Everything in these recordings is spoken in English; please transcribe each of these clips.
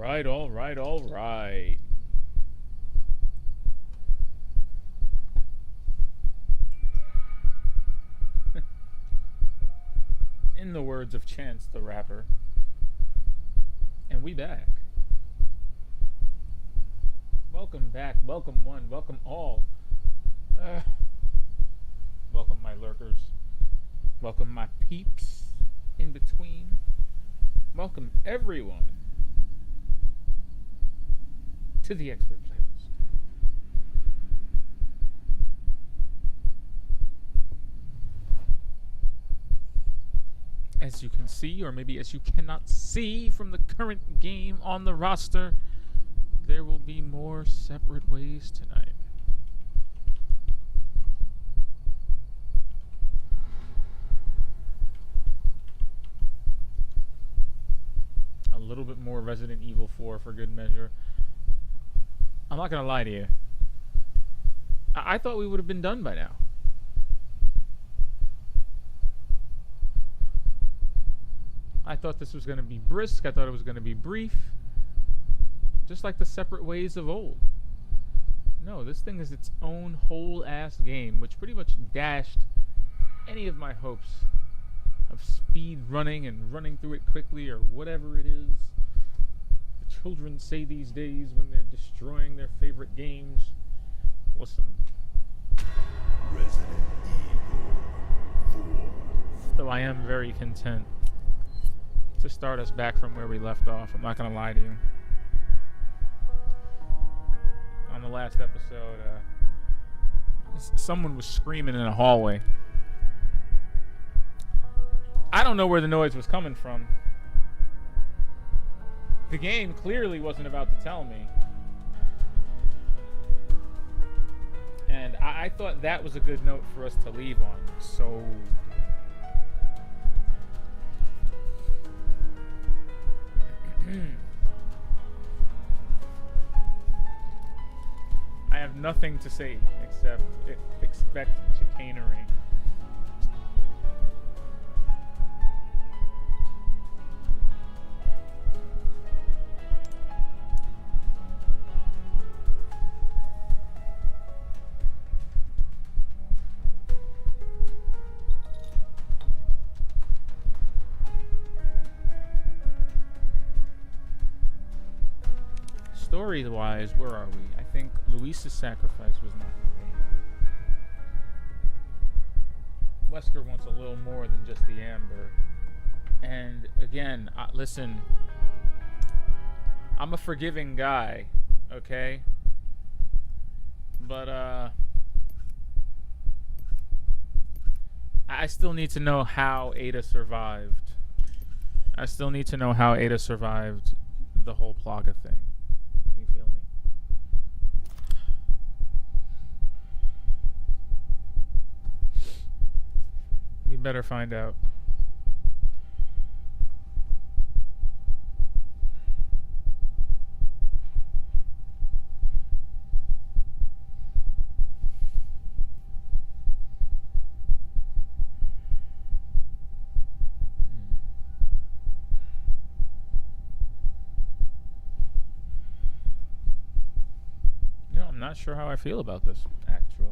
right, all right, all right. In the words of Chance the Rapper. And we back. Welcome back, welcome one, welcome all. Welcome my lurkers. Welcome my peeps in between. Welcome everyone to the Expert Playlist. As you can see, or maybe as you cannot see from the current game on the roster, there will be more separate ways tonight. A little bit more Resident Evil 4 for good measure. I'm not gonna lie to you. I thought we would have been done by now. I thought this was going to be brisk. I thought it was going to be brief. Just like the separate ways of old. No, this thing is its own whole ass game, which pretty much dashed any of my hopes of speed running and running through it quickly or whatever it is the children say these days when they're destroying their favorite games. Listen. Resident Evil 4. Though I am very content to start us back from where we left off. I'm not gonna lie to you. On the last episode, someone was screaming in a hallway. I don't know where the noise was coming from. The game clearly wasn't about to tell me. And I thought that was a good note for us to leave on. So I have nothing to say except expect chicanery. Story-wise, where are we? I think Luis's sacrifice was not in vain. Wesker wants a little more than just the amber. And again, listen, I'm a forgiving guy, okay? But I still need to know how Ada survived. I still need to know how Ada survived the whole Plaga thing. You feel me? We better find out. I'm not sure how I feel about this, actually.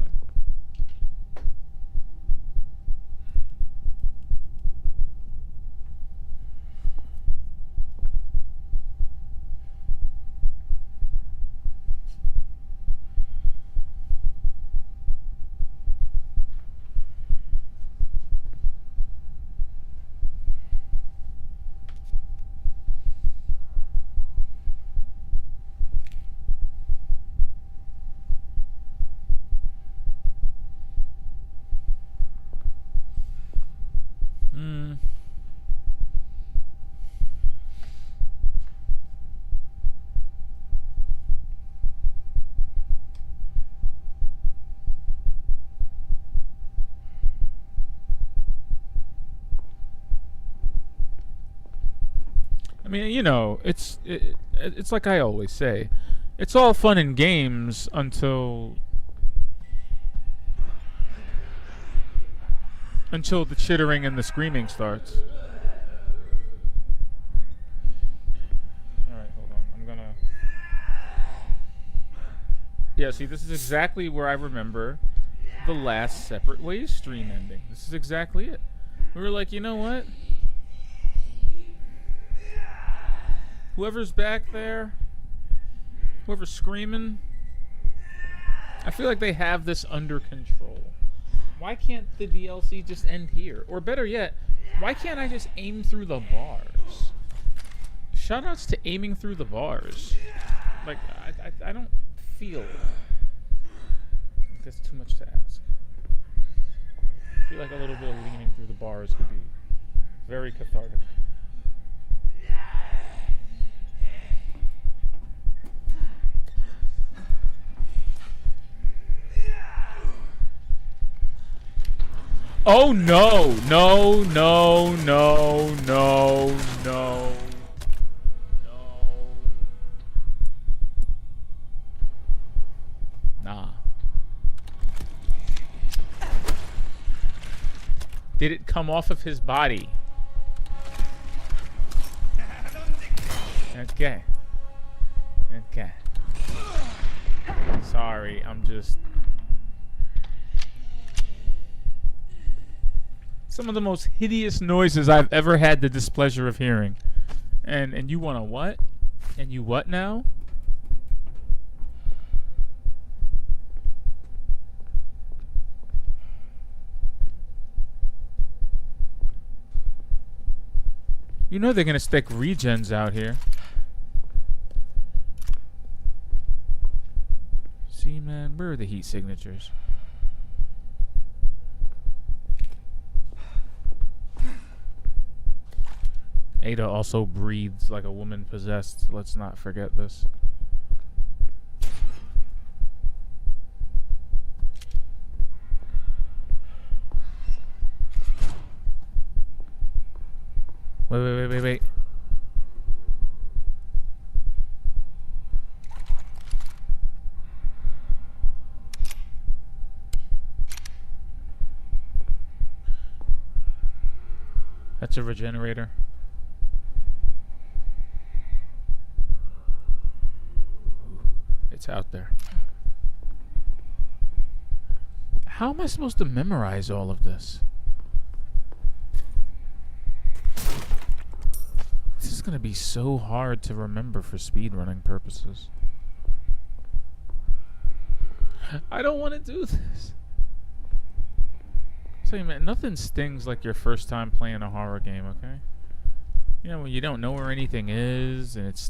I mean, you know, it's like I always say, it's all fun and games until the chittering and the screaming starts. All right, hold on. I'm Yeah, see, this is exactly where I remember the last Separate Ways stream ending. This is exactly it. We were like, you know what? Whoever's back there, whoever's screaming, I feel like they have this under control. Why can't the DLC just end here? Or better yet, why can't I just aim through the bars? Shoutouts to aiming through the bars. Like, I don't feel like that's too much to ask. I feel like a little bit of leaning through the bars could be very cathartic. Oh no, no, no, no, no, no, no. Nah. Did it come off of his body? Okay. Okay. Sorry, I'm just... Some of the most hideous noises I've ever had the displeasure of hearing. And you want to what? And you what now? You know they're going to stick regens out here. See, man, where are the heat signatures? Ada also breathes like a woman possessed. Let's not forget this. Wait. That's a regenerator. It's out there. How am I supposed to memorize all of this? This is going to be so hard to remember for speedrunning purposes. I don't want to do this. So, man, nothing stings like your first time playing a horror game, okay? You know, when you don't know where anything is and it's...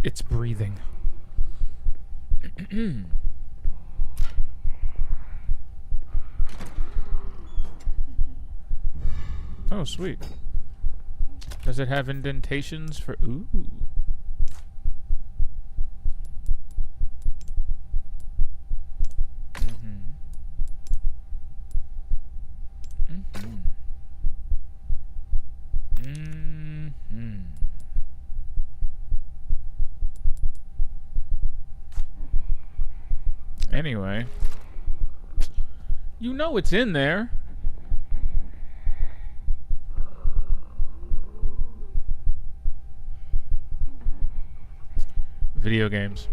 It's breathing. Oh, sweet. Does it have indentations for... Ooh. Anyway, you know it's in there. Video games.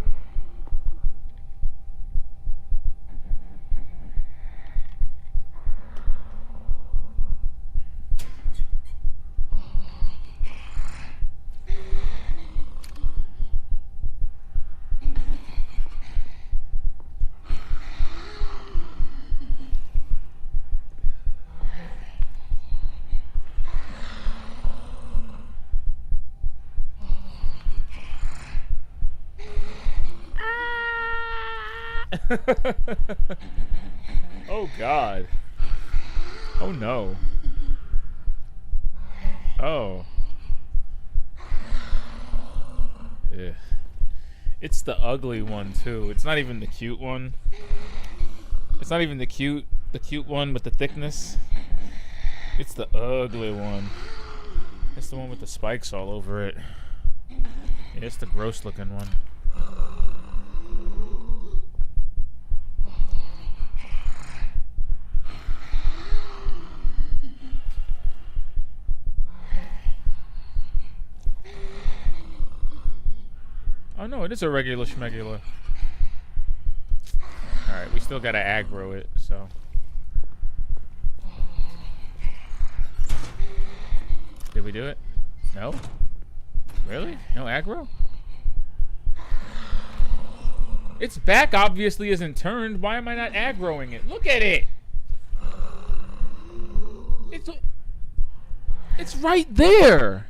Oh God. Oh no. Oh. Ugh. It's the ugly one too. It's not even the cute one. It's not even the cute one with the thickness. It's the ugly one. It's the one with the spikes all over it. Yeah, it's the gross looking one. Oh no, it is a regular schmegula. Alright, we still gotta aggro it, so. Did we do it? No? Really? No aggro? Its back obviously isn't turned. Why am I not aggroing it? Look at it! It's right there!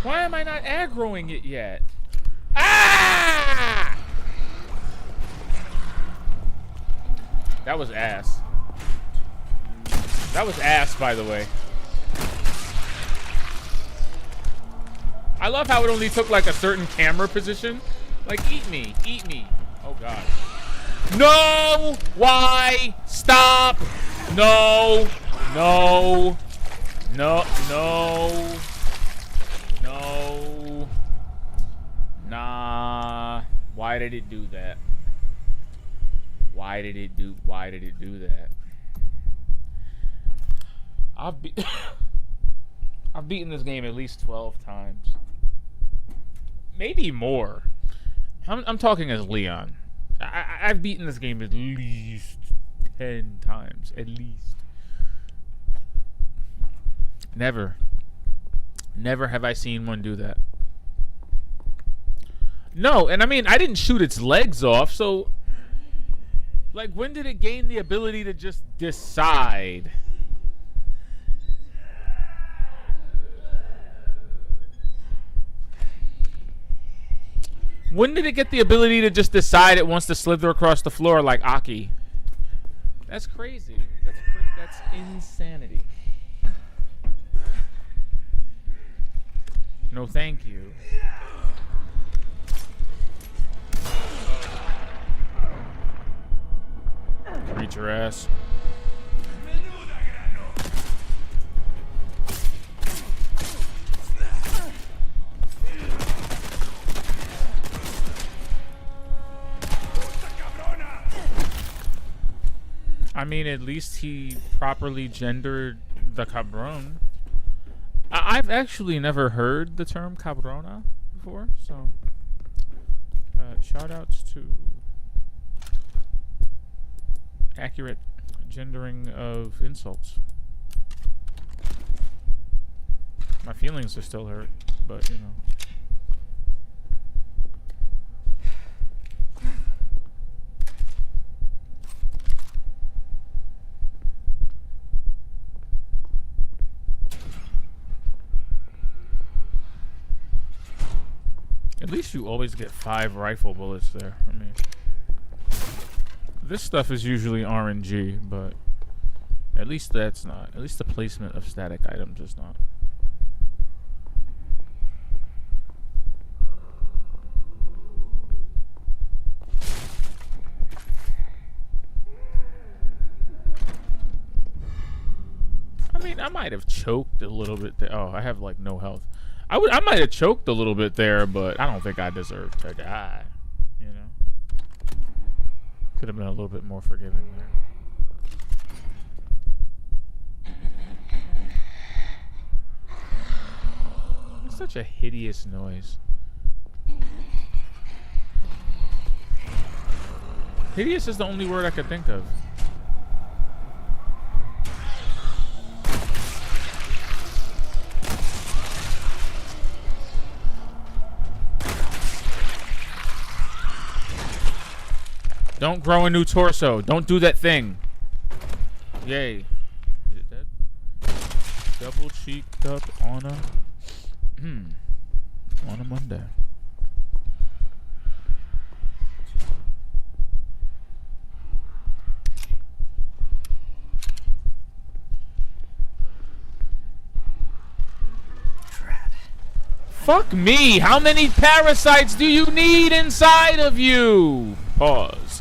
Why am I not aggroing it yet? Ah! That was ass. That was ass, by the way. I love how it only took like a certain camera position. Like, eat me, eat me. Oh god. No! Why? Stop! No! No! No! No! No! Nah. Why did it do that? Why did it do that? I've beaten this game at least 12 times. Maybe more. I'm talking as Leon. I've beaten this game at least 10 times. At least. Never have I seen one do that. No, and I mean, I didn't shoot its legs off, so... Like, when did it gain the ability to just decide? When did it get the ability to just decide it wants to slither across the floor like Aki? That's crazy. That's insanity. No, thank you. Reach your ass. I mean, at least he properly gendered the cabron. I've actually never heard the term cabrona before, so shout outs to accurate gendering of insults. My feelings are still hurt, but you know. At least you always get 5 rifle bullets there. I mean, this stuff is usually RNG, but at least that's not. At least the placement of static items is not. I mean, I might have choked a little bit there. Oh, I have like no health. I might have choked a little bit there, but I don't think I deserve to die. You know, could have been a little bit more forgiving there. It's such a hideous noise. Hideous is the only word I could think of. Don't grow a new torso. Don't do that thing. Yay. Is it dead? Double cheeked up on a Monday. Fuck me. How many parasites do you need inside of you? Pause.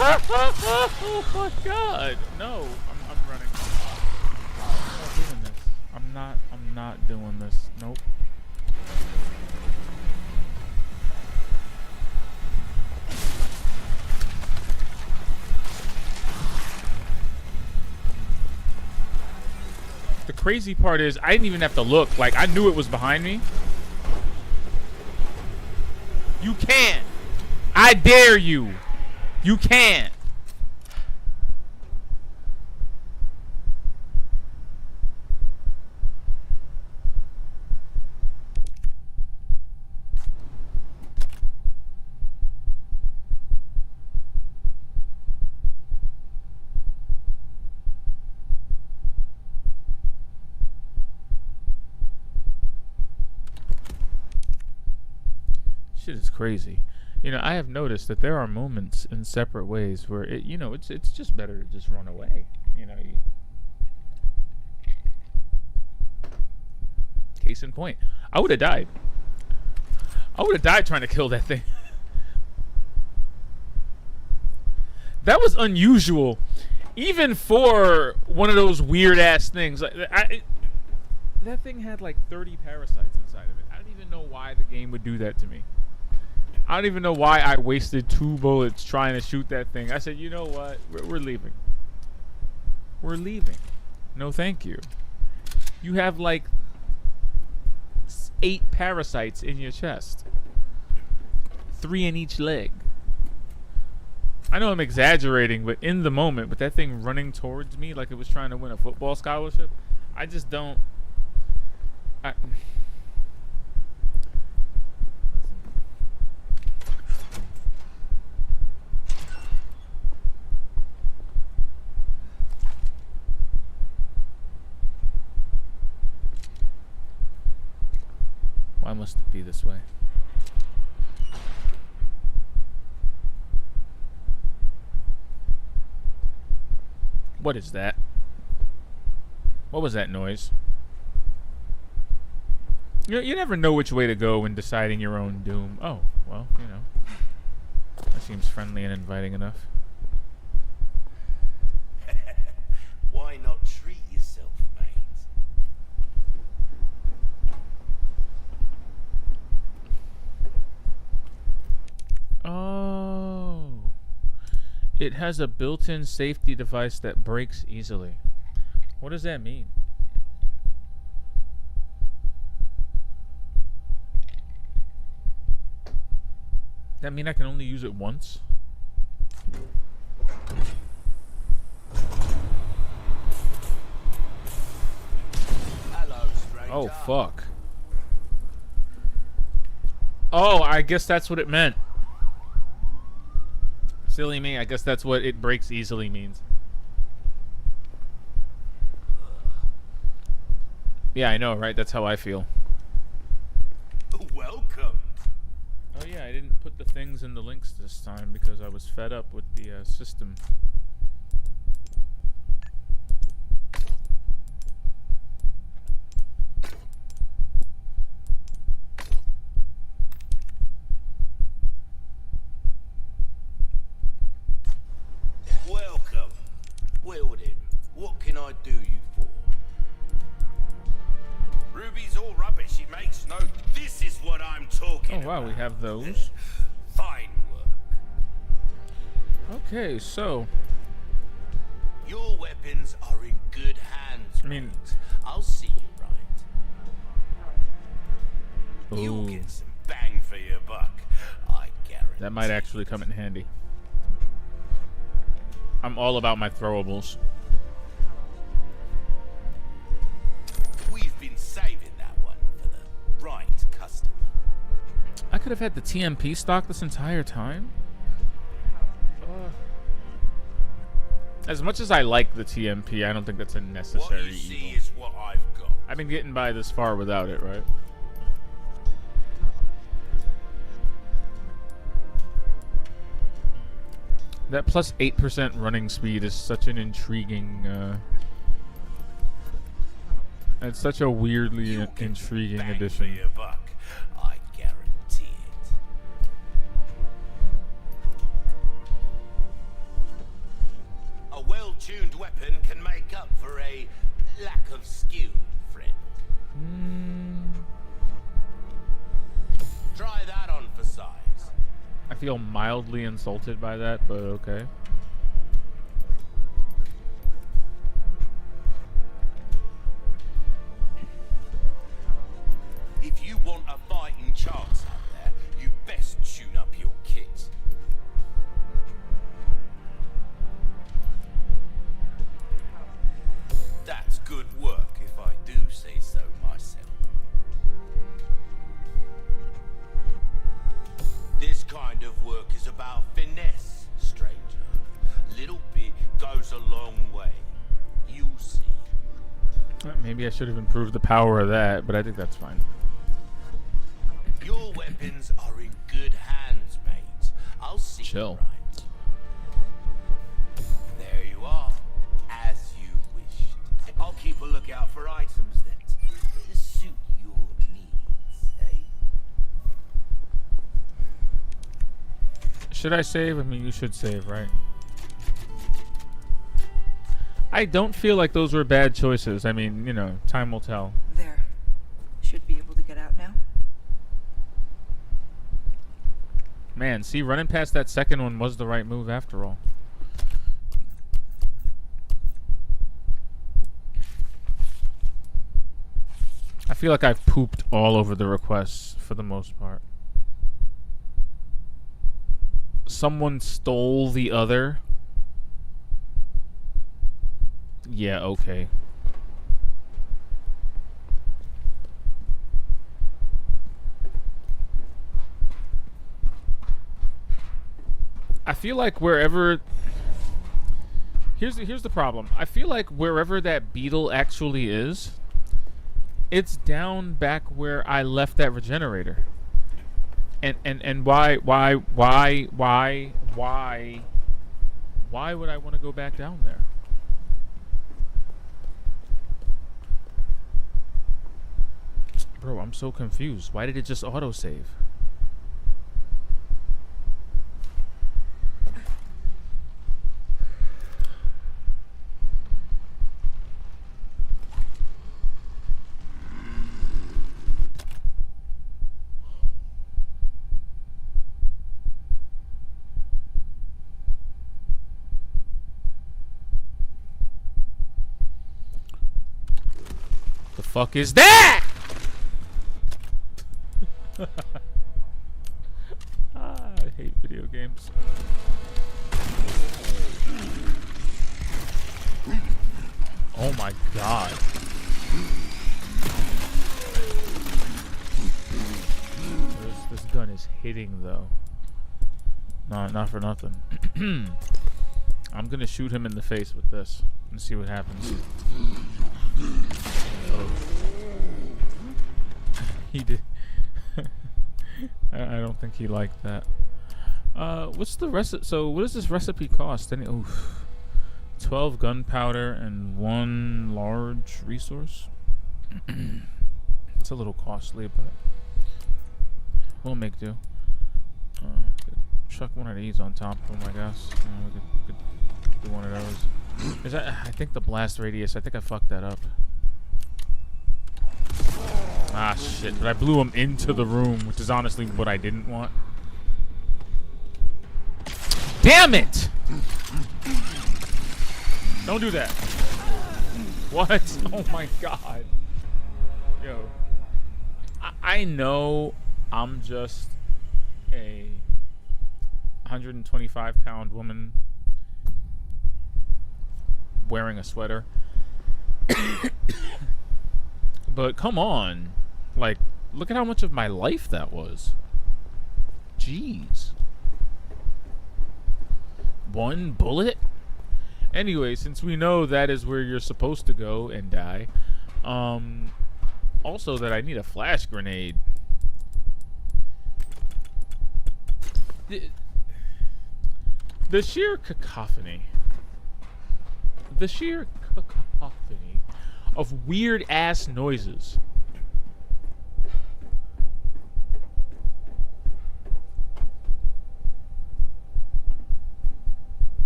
Oh my god. No. I'm running. I'm not doing this. Nope. The crazy part is I didn't even have to look. Like, I knew it was behind me. You can't. I dare you. You can't. Shit is crazy. You know, I have noticed that there are moments in separate ways where it, you know, it's just better to just run away. You know, case in point, I would have died. I would have died trying to kill that thing. That was unusual, even for one of those weird ass things. That thing had like 30 parasites inside of it. I don't even know why the game would do that to me. I don't even know why I wasted 2 bullets trying to shoot that thing. I said, you know what? We're leaving. We're leaving. No, thank you. You have like 8 parasites in your chest. 3 in each leg. I know I'm exaggerating, but in the moment, with that thing running towards me like it was trying to win a football scholarship, I just don't... Why must it be this way? What is that? What was that noise? You never know which way to go when deciding your own doom. Oh, well, you know. That seems friendly and inviting enough. Why not treat yourself, mate? Oh. It has a built-in safety device that breaks easily. What does that mean? That mean I can only use it once? Hello, stranger. Oh, fuck. Oh, I guess that's what it meant. Silly me, I guess that's what it breaks easily means. Yeah, I know, right? That's how I feel. Welcome. Oh yeah, I didn't put the things in the links this time because I was fed up with the system. Welcome. Wielding. What can I do you for? Ruby's all rubbish. It makes no... This is what I'm talking Oh wow, about. we have those. Fine work. Okay, so Your weapons are in good hands, I mean- mate. I'll see you right. You'll ooh, get some bang for your buck. I guarantee. that might actually come in handy. I'm all about my throwables. We've been saving that one for the right customer. I could have had the TMP stock this entire time. As much as I like the TMP, I don't think that's a What necessary you see evil. is what I've got. I've been getting by this far without it, right? That plus 8% running speed is such an intriguing, it's such a weirdly You'll get some intriguing bang for addition. your buck. I guarantee it. A well-tuned weapon can make up for a lack of skill, friend. Try that on for size. I feel mildly insulted by that, but okay. If you want a fighting chance out there, you best tune up your kit. That's good work, if I do say so myself. This kind of work is about finesse, stranger. Little bit goes a long way. You'll see. Maybe I should have improved the power of that, but I think that's fine. Your weapons are in good hands, mate. I'll see Chill. you right. There you are, as you wished. I'll keep a lookout for items that suit your needs, eh? Should I save? I mean, you should save, right? I don't feel like those were bad choices. I mean, you know, time will tell. There. Should be able to get out now. Man, see, running past that second one was the right move after all. I feel like I've pooped all over the requests for the most part. Someone stole the other. Yeah, okay. I feel like wherever... Here's the problem. I feel like wherever that beetle actually is, it's down back where I left that regenerator. And why would I want to go back down there? Bro, I'm so confused. Why did it just autosave? The fuck is that? I hate video games. Oh my god. This gun is hitting though. No, not for nothing. I'm gonna shoot him in the face with this and see what happens. Oh. He did. I don't think he liked that. What's the recipe? So, what does this recipe cost? Oof. 12 gunpowder and 1 large resource. It's a little costly, but we'll make do. Chuck one of these on top of them, I guess. We could do one of those. Is that? I think the blast radius. I think I fucked that up. Ah, shit. But I blew him into the room, which is honestly what I didn't want. Damn it! Don't do that. What? Oh my god. Yo. I know I'm just a 125-pound woman wearing a sweater. But come on. Like, look at how much of my life that was. Jeez. 1 bullet? Anyway, since we know that is where you're supposed to go and die, also that I need a flash grenade. The sheer cacophony. The sheer cacophony of weird-ass noises.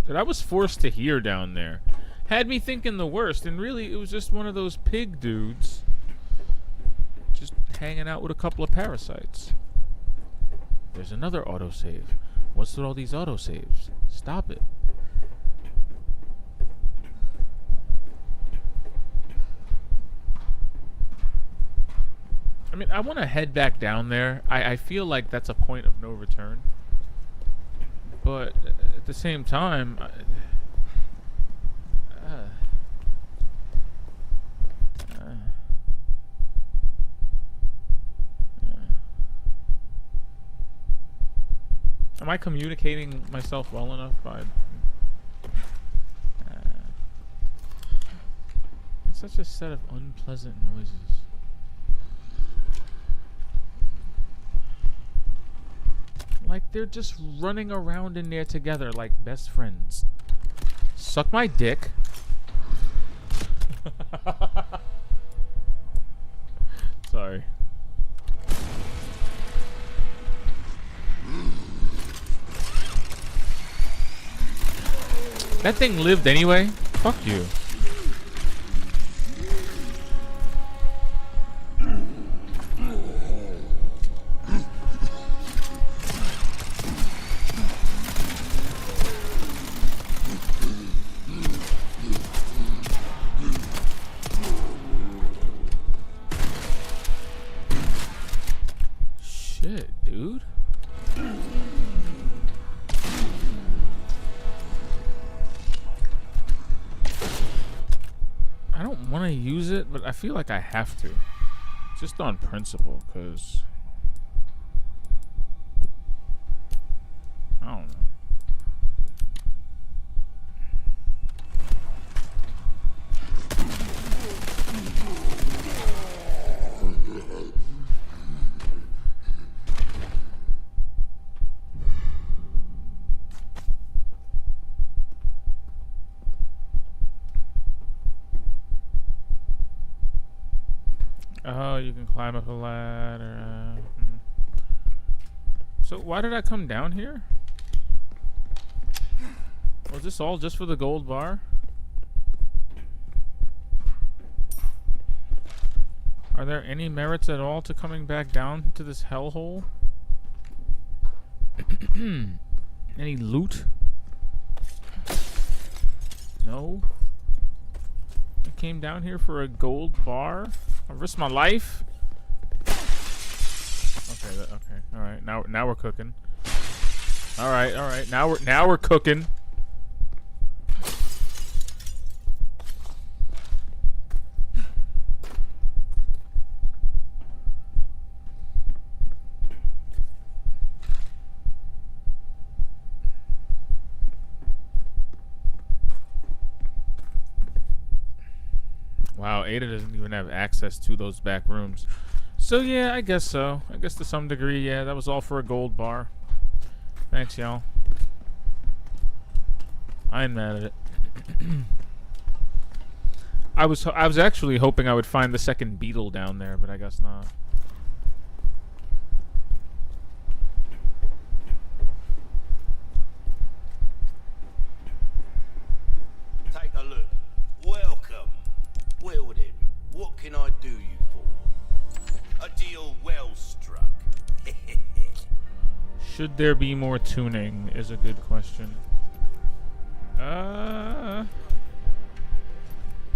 That I was forced to hear down there had me thinking the worst, and really it was just one of those pig dudes hanging out with a couple of parasites. There's another autosave. What's with all these autosaves? Stop it. I mean, I want to head back down there. I feel like that's a point of no return. But at the same time... am I communicating myself well enough by... it's such a set of unpleasant noises. Like they're just running around in there together like best friends. Suck my dick. Sorry. That thing lived anyway. Fuck you. Shit, dude. I don't want to use it, but I feel like I have to. Just on principle, because... I don't know. Oh, you can climb up a ladder. So why did I come down here? Was this all just for the gold bar? Are there any merits at all to coming back down to this hellhole? Any loot? No. I came down here for a gold bar. I risked my life. Okay, okay, all right. Now we're cooking. All right. Now we're cooking. Wow, Ada doesn't even have access to those back rooms. So yeah, I guess so. I guess to some degree, yeah, that was all for a gold bar. Thanks, y'all. I ain't mad at it. I was actually hoping I would find the second beetle down there, but I guess not. Take a look. Welcome. Well then, what can I do you for? A deal well struck. Should there be more tuning is a good question.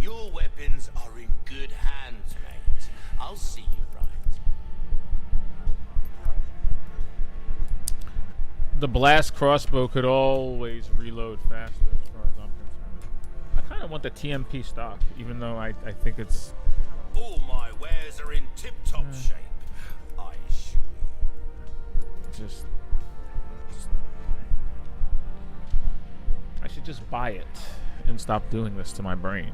Your weapons are in good hands, mate. I'll see you right. The blast crossbow could always reload faster as far as I'm concerned. I kind of want the TMP stock, even though I think it's... All my wares are in tip-top shape, I assure you. Just... I should just buy it and stop doing this to my brain.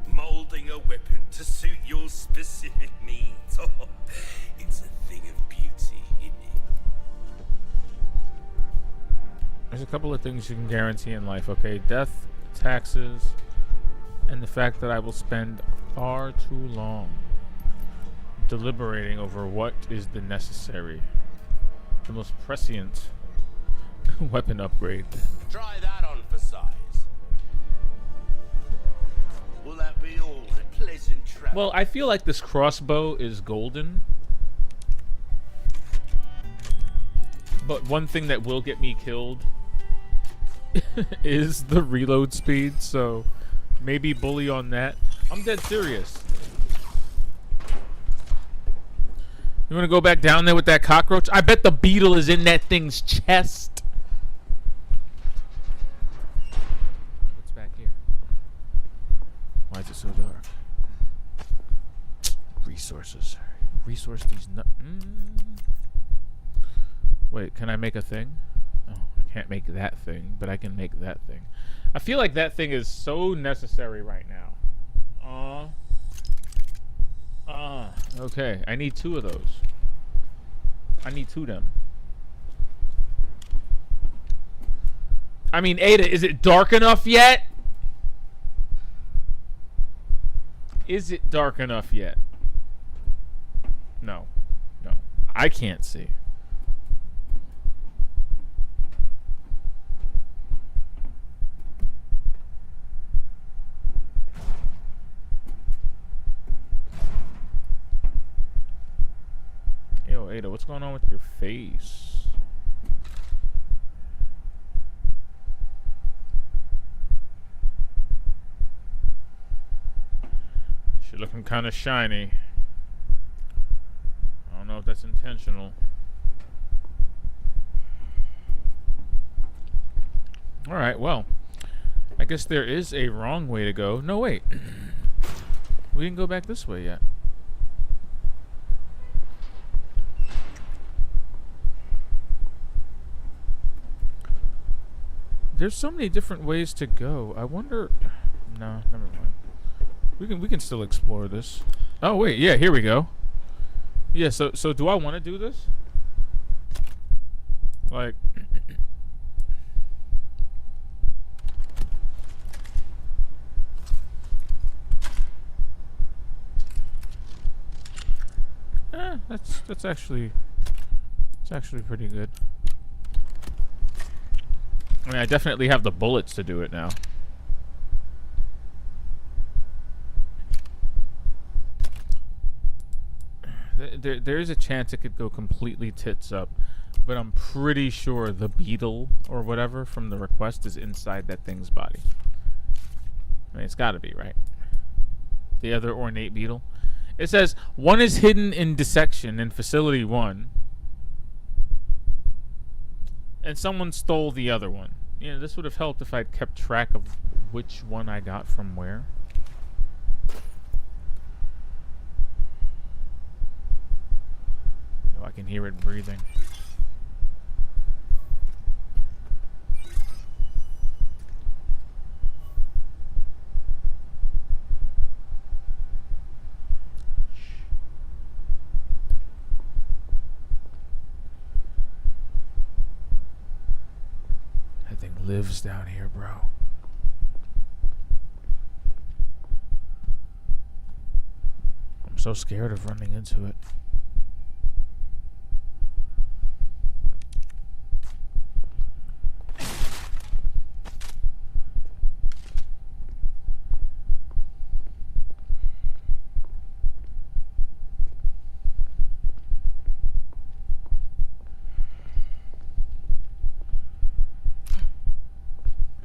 Molding a weapon to suit your specific needs. Oh, it's a thing of beauty, isn't it? There's a couple of things you can guarantee in life, okay? Death, taxes, and the fact that I will spend far too long deliberating over what is the most prescient weapon upgrade. Try that on for size. Will that be all? A pleasant travel. Well, I feel like this crossbow is golden. But one thing that will get me killed is the reload speed, so maybe bully on that. I'm dead serious. You want to go back down there with that cockroach? I bet the beetle is in that thing's chest. What's back here? Why is it so dark? Resources. Resource these Wait, can I make a thing? Oh, I can't make that thing, but I can make that thing. I feel like that thing is so necessary right now. Okay, I need 2 of those. I need 2 of them. I mean, Ada, is it dark enough yet? Is it dark enough yet? No. No. I can't see. Yo, Ada, what's going on with your face? She's looking kind of shiny. I don't know if that's intentional. Alright, well. I guess there is a wrong way to go. No, wait. We didn't go back this way yet. There's so many different ways to go. I wonder... No, never mind. We can still explore this. Oh, wait. Yeah, here we go. Yeah, so do I want to do this? Like... that's actually... It's actually pretty good. I mean, I definitely have the bullets to do it now. There is a chance it could go completely tits up, but I'm pretty sure the beetle or whatever from the request is inside that thing's body. I mean, it's got to be, right? The other ornate beetle. It says, one is hidden in dissection in Facility 1. And someone stole the other one. You know, this would have helped if I'd kept track of which one I got from where. Oh, I can hear it breathing. Lives down here, bro. I'm so scared of running into it.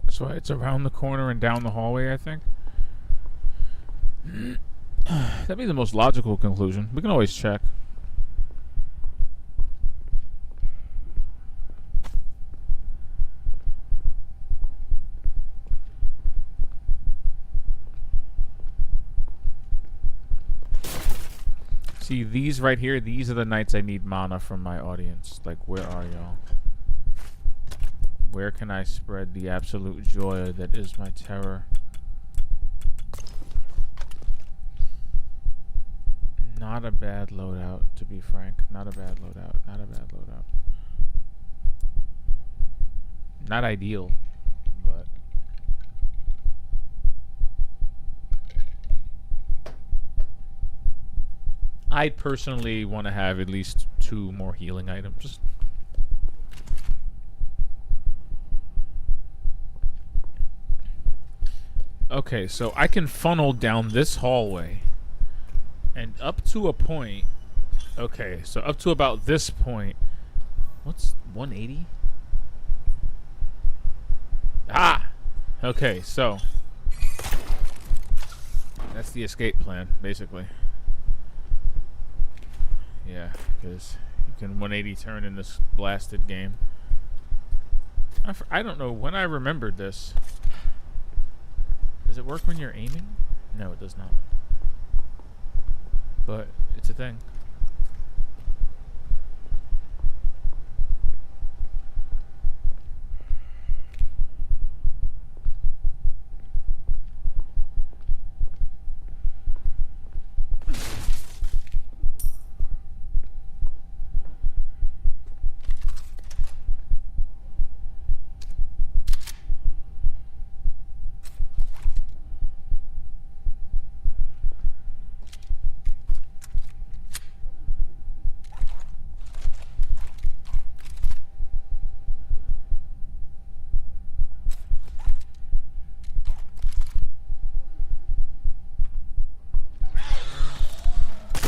So it's around the corner and down the hallway, I think. That'd be the most logical conclusion. We can always check. See, these right here, these are the nights I need mana from my audience. Like, where are y'all? Where can I spread the absolute joy that is my terror? Not a bad loadout, to be frank. Not a bad loadout. Not a bad loadout. Not ideal, but I personally want to have at least 2 more healing items. Okay, so I can funnel down this hallway. And up to a point. Okay, so up to about this point. What's 180? Ah! Okay, so. That's the escape plan, basically. Yeah, because you can 180 turn in this blasted game. I don't know when I remembered this. Does it work when you're aiming? No, it does not. But it's a thing.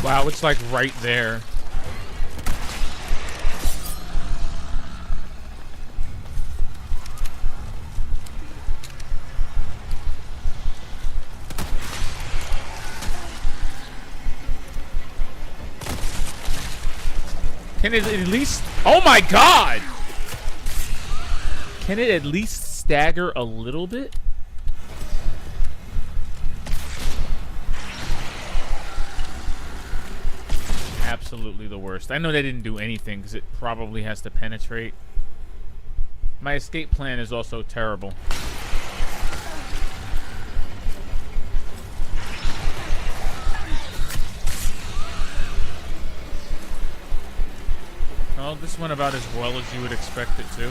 Wow, it's like right there. Can it at least... Oh my god! Can it at least stagger a little bit? Absolutely the worst. I know they didn't do anything because it probably has to penetrate. My escape plan is also terrible. Well, this went about as well as you would expect it to.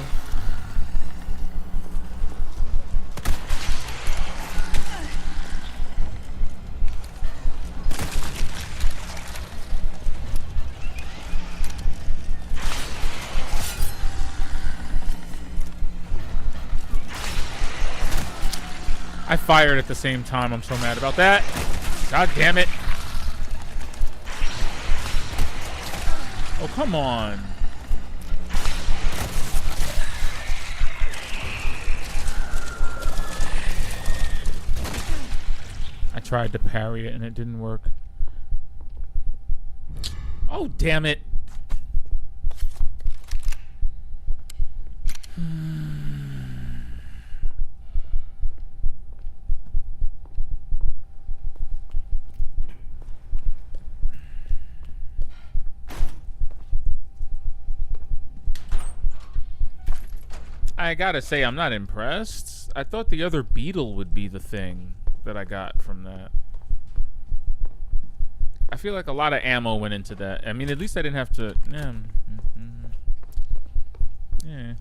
I fired at the same time. I'm so mad about that. God damn it. Oh, come on. I tried to parry it and it didn't work. Oh, damn it. I gotta say, I'm not impressed. I thought the other beetle would be the thing that I got from that. I feel like a lot of ammo went into that. I mean, at least I didn't have to... Yeah.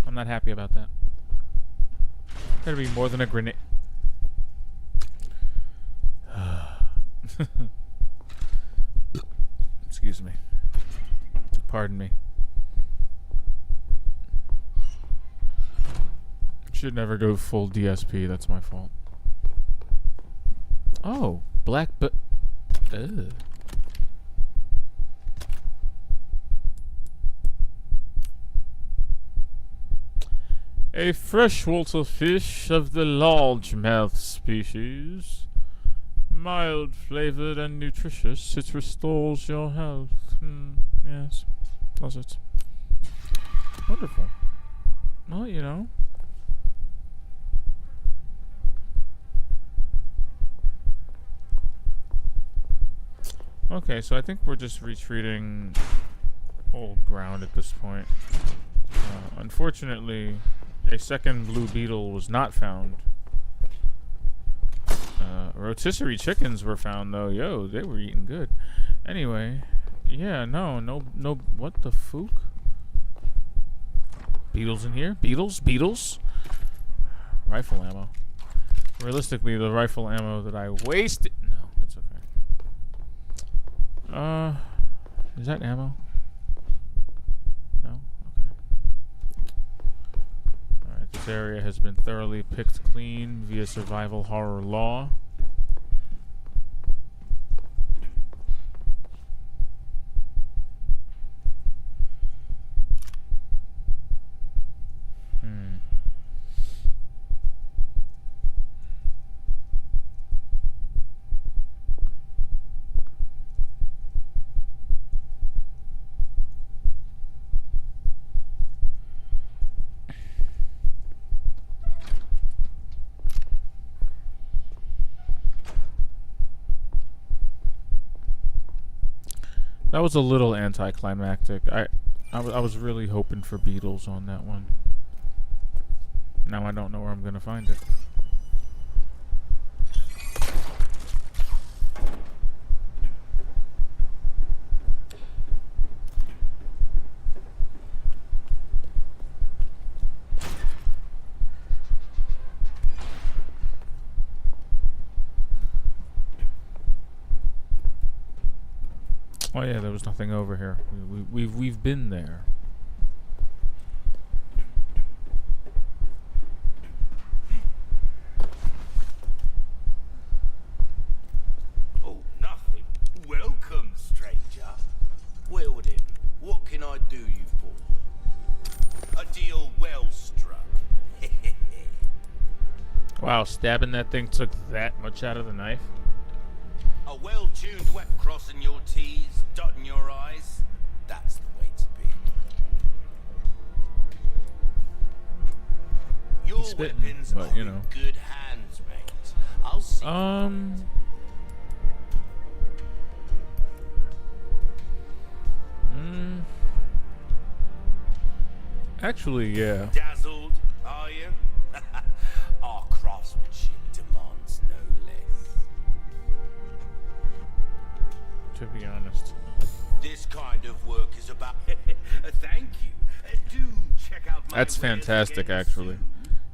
I'm not happy about that. Gotta be more than a grenade. Excuse me. Pardon me. Should never go full DSP. That's my fault. Oh, black but. A freshwater fish of the largemouth species. Mild flavored and nutritious. It restores your health. Yes. Does it? Wonderful. Well, you know. Okay, so I think we're just retreating old ground at this point. Unfortunately, a second blue beetle was not found. Rotisserie chickens were found, though. Yo, they were eating good. Anyway, yeah, no, what the fook? Beetles in here? Beetles? Rifle ammo. Realistically, the rifle ammo that I wasted... No, it's okay. Is that ammo? No? Okay. Alright, this area has been thoroughly picked clean via survival horror law. That was a little anticlimactic. I was really hoping for beetles on that one. Now I don't know where I'm gonna find it. Oh yeah, there was nothing over here. We've been there. Oh, nothing. Welcome, stranger. Well then, what can I do you for? A deal well struck. Wow, stabbing that thing took that much out of the knife? A well-tuned whip crossing your T's, dotting your I's. That's the way to be. Your spitting, weapons but, are you know. in good hands, mate. I'll see. Actually, yeah. Dazzled, are you? Our craftsmanship demands no less. To be honest. This kind of work is about. Thank you. Do check out my That's wares fantastic, again actually. soon.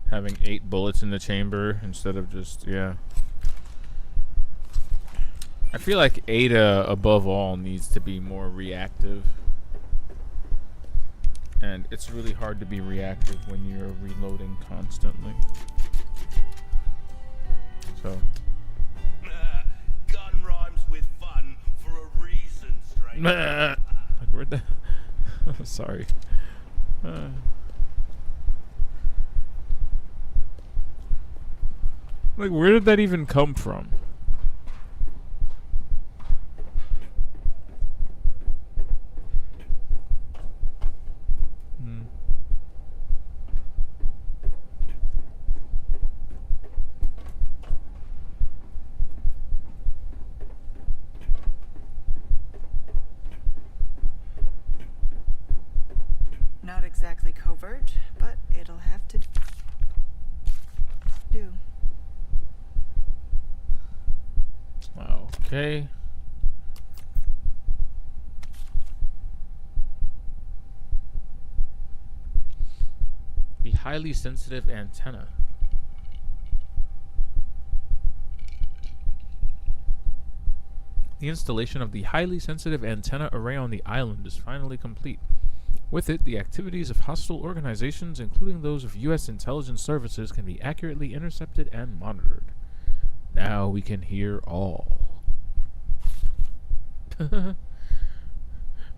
Having 8 bullets in the chamber instead of just, yeah. I feel like Ada, above all, needs to be more reactive. And it's really hard to be reactive when you're reloading constantly. So. Gun rhymes with fun for a reason, stranger. Like, where'd that... Sorry. Like, where did that even come from? Not exactly covert, but it'll have to do. Okay. The highly sensitive antenna. The installation of the highly sensitive antenna array on the island is finally complete. With it, the activities of hostile organizations, including those of U.S. intelligence services, can be accurately intercepted and monitored. Now we can hear all.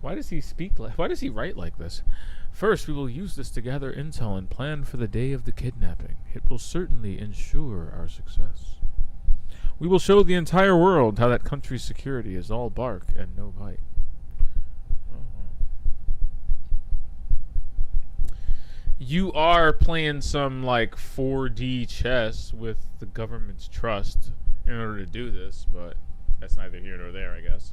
Why does he speak like... Why does he write like this? First, we will use this to gather intel and plan for the day of the kidnapping. It will certainly ensure our success. We will show the entire world how that country's security is all bark and no bite. You are playing some, like, 4D chess with the government's trust in order to do this, but that's neither here nor there, I guess.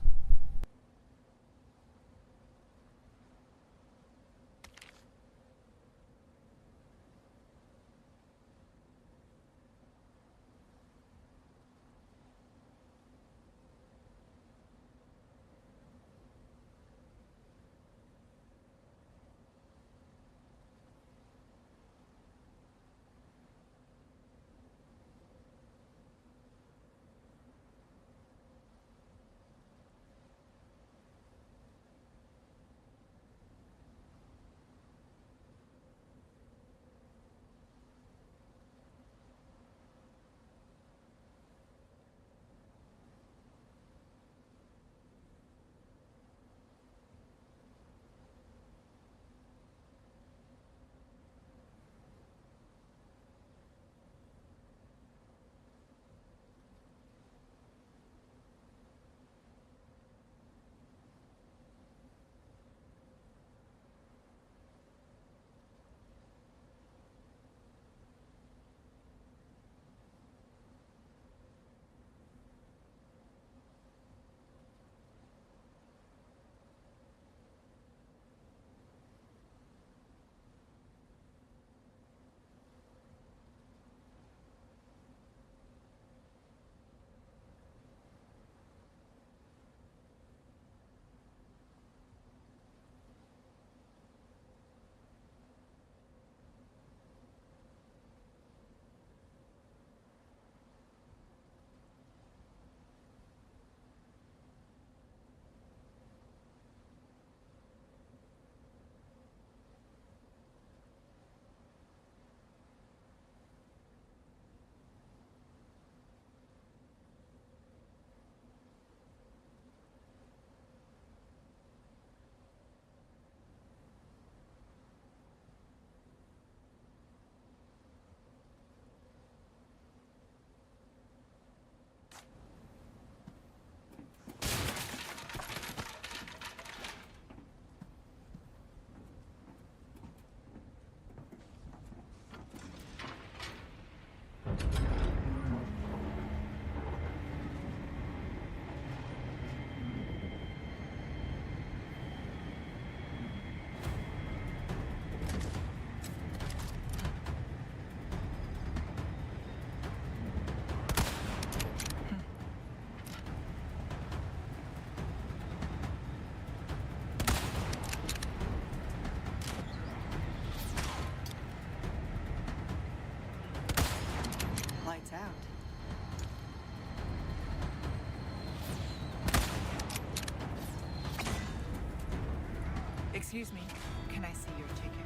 Excuse me, can I see your ticket?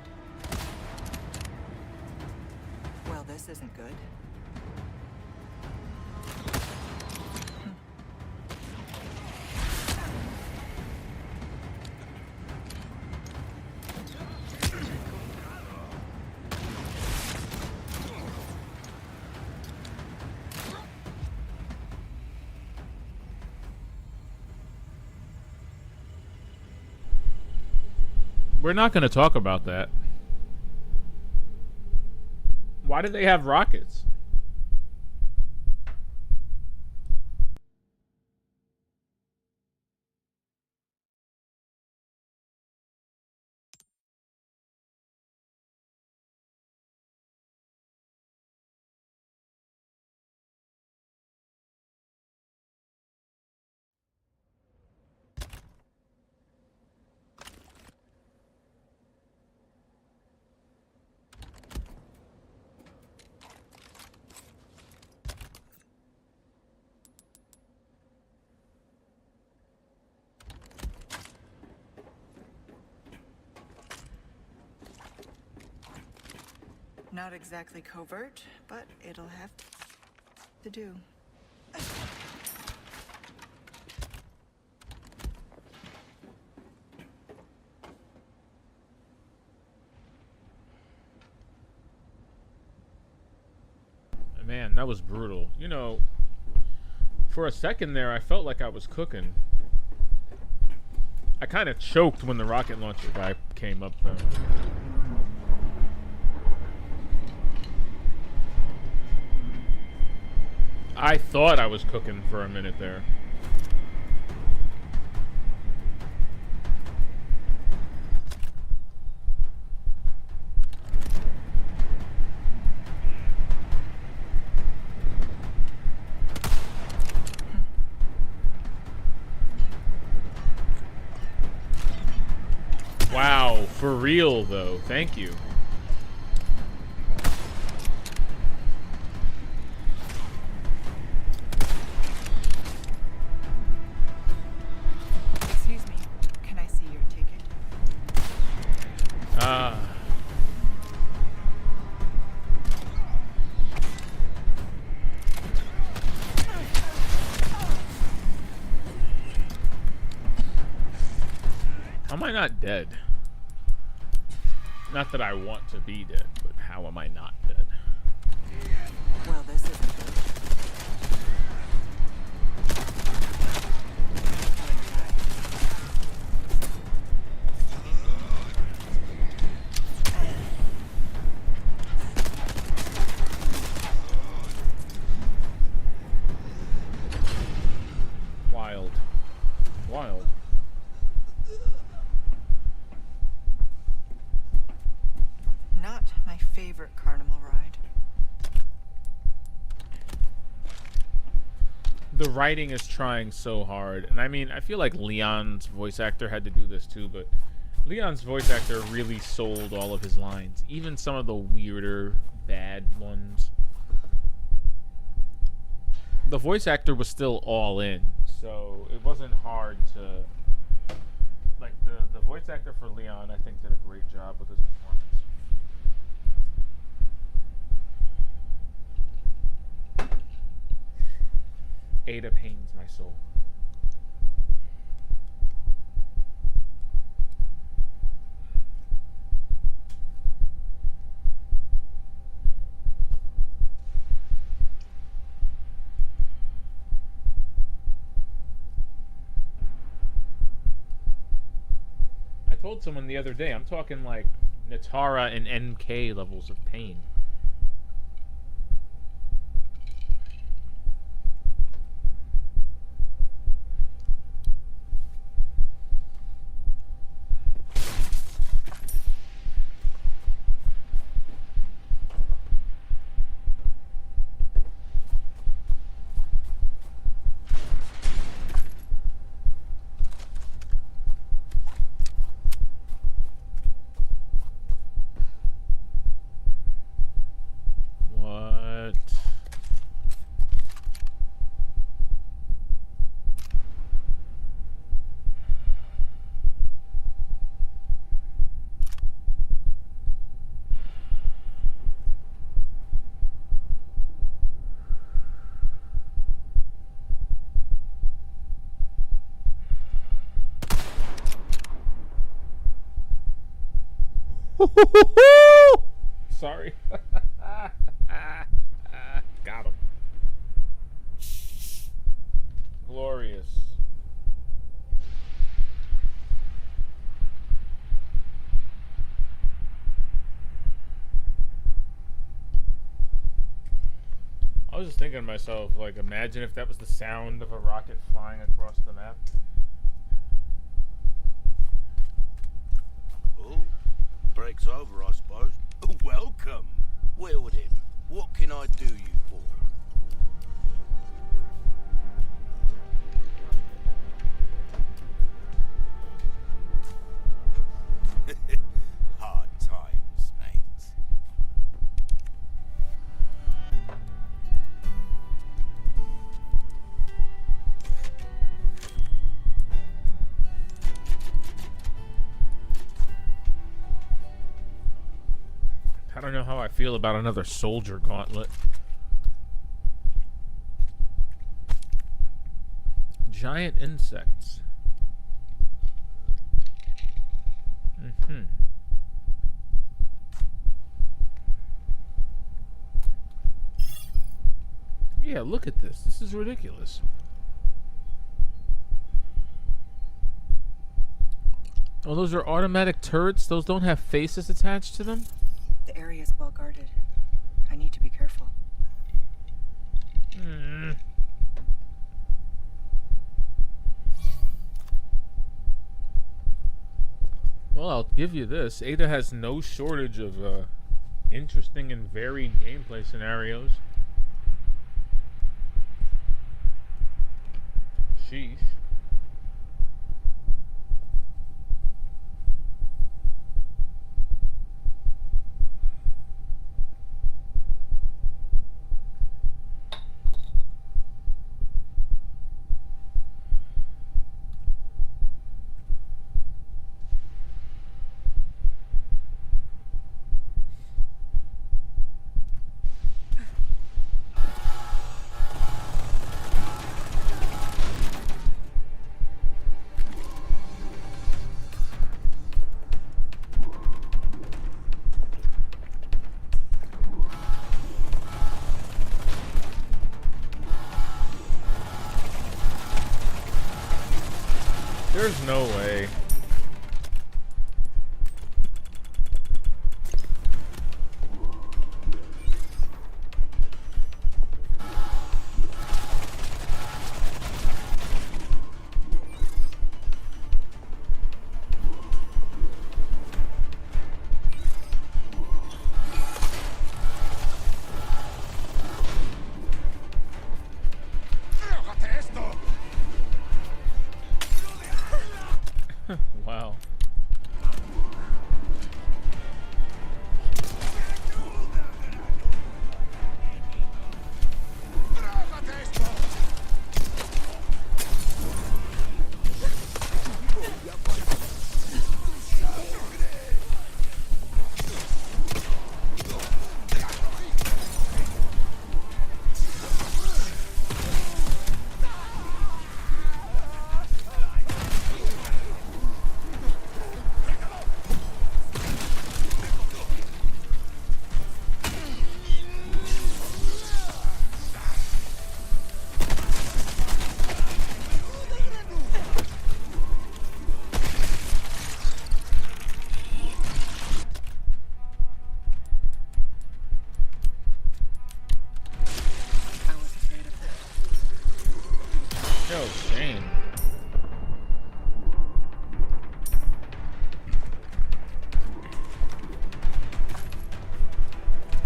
Well, this isn't good. We're not going to talk about that. Why do they have rockets? Not exactly covert, but it'll have to do. Man, that was brutal. You know, for a second there, I felt like I was cooking. I kind of choked when the rocket launcher guy came up, though. I thought I was cooking for a minute there. Wow, for real though. Thank you. Excuse me, can I see your ticket? How am I not dead? Not that I want to be dead, but how am I not dead? Well, this isn't good. Wild. Wild. Not my favorite carnival ride. The writing is trying so hard. And I mean, I feel like Leon's voice actor had to do this too, but Leon's voice actor really sold all of his lines. Even some of the weirder, bad ones. The voice actor was still all in, so it wasn't hard to... Like, the voice actor for Leon, I think, did a great job with his performance. Ada pains my soul. I told someone the other day, I'm talking like Natara and NK levels of pain. Sorry. Got him. Glorious. I was just thinking to myself, like, imagine if that was the sound of a rocket flying across the map. Oh, break's over, I suppose. Welcome. Wield him. What can I do you for? Hard times, mate. I don't know how I feel about another soldier gauntlet. Giant insects. Mm-hmm. Yeah, look at this. This is ridiculous. Oh, those are automatic turrets? Those don't have faces attached to them? The area is well guarded. I need to be careful. Hmm. Well, I'll give you this. Ada has no shortage of interesting and varied gameplay scenarios. Sheesh. There's no way. Wow. I was afraid of that. Yo, Shane.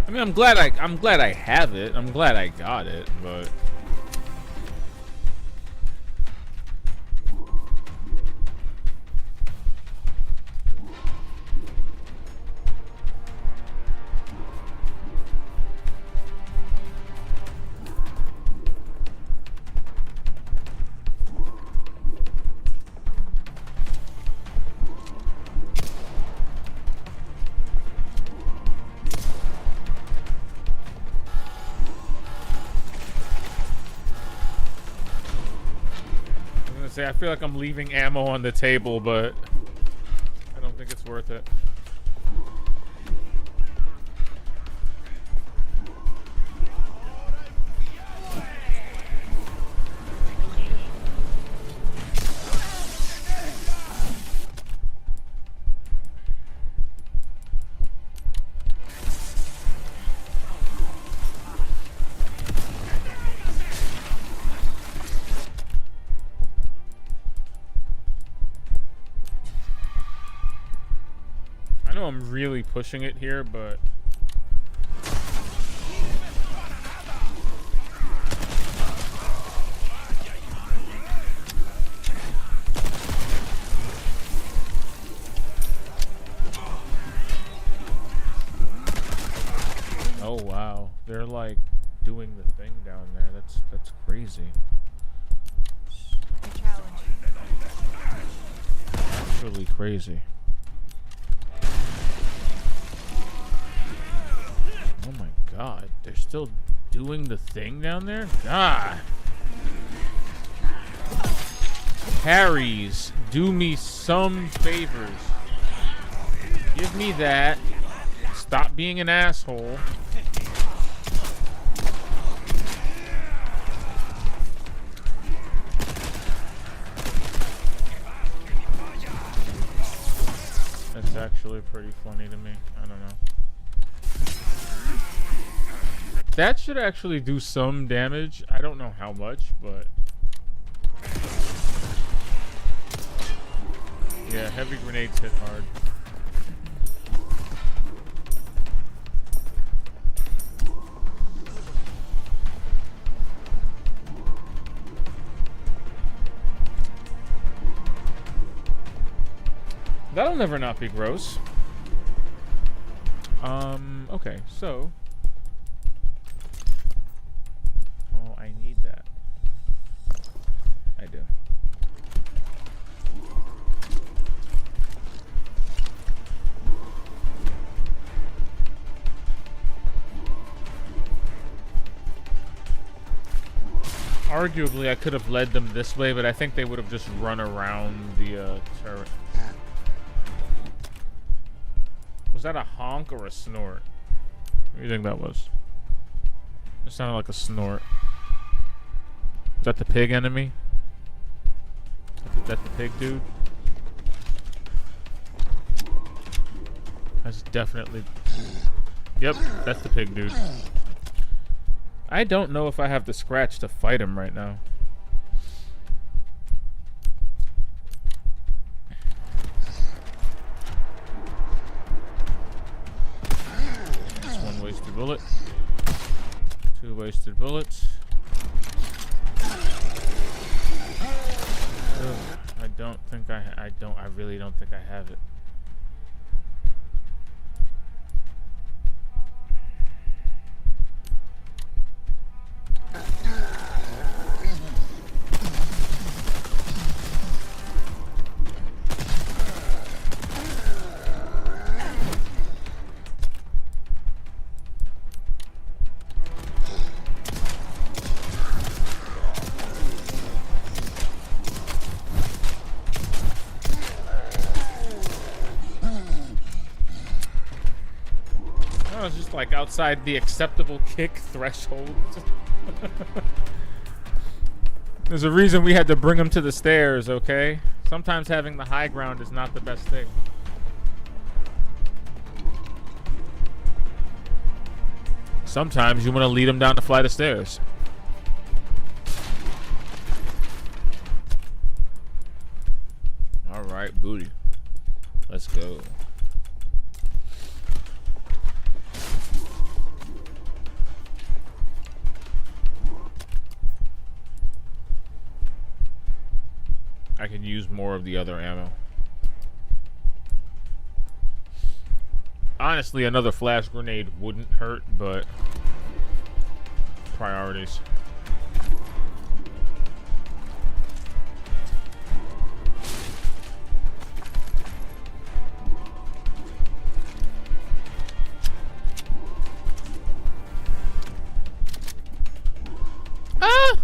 I mean, I'm glad I have it. I'm glad I got it, but I feel like I'm leaving ammo on the table, but I don't think it's worth it. know I'm really pushing it here, but oh wow, they're like doing the thing down there. That's crazy. A challenge. Actually crazy. Oh my god, they're still doing the thing down there? God. Harry's, do me some favors. Give me that. Stop being an asshole. That's actually pretty funny to me. I don't know. That should actually do some damage. I don't know how much, but yeah, heavy grenades hit hard. That'll never not be gross. Okay, so oh, I need that. I do. Arguably, I could have led them this way, but I think they would have just run around the turret. Was that a honk or a snort? What do you think that was? It sounded like a snort. Is that the pig enemy? Is that the pig dude? That's definitely... Yep, that's the pig dude. I don't know if I have the scratch to fight him right now. That's one wasted bullet. Two wasted bullets. Ugh, I don't think I really don't think I have it. Oh, it's just like outside the acceptable kick threshold. There's a reason we had to bring him to the stairs, okay? Sometimes having the high ground is not the best thing. Sometimes you want to lead him down the flight of stairs. Alright, booty. Let's go. I could use more of the other ammo. Honestly, another flash grenade wouldn't hurt, but priorities. Ah!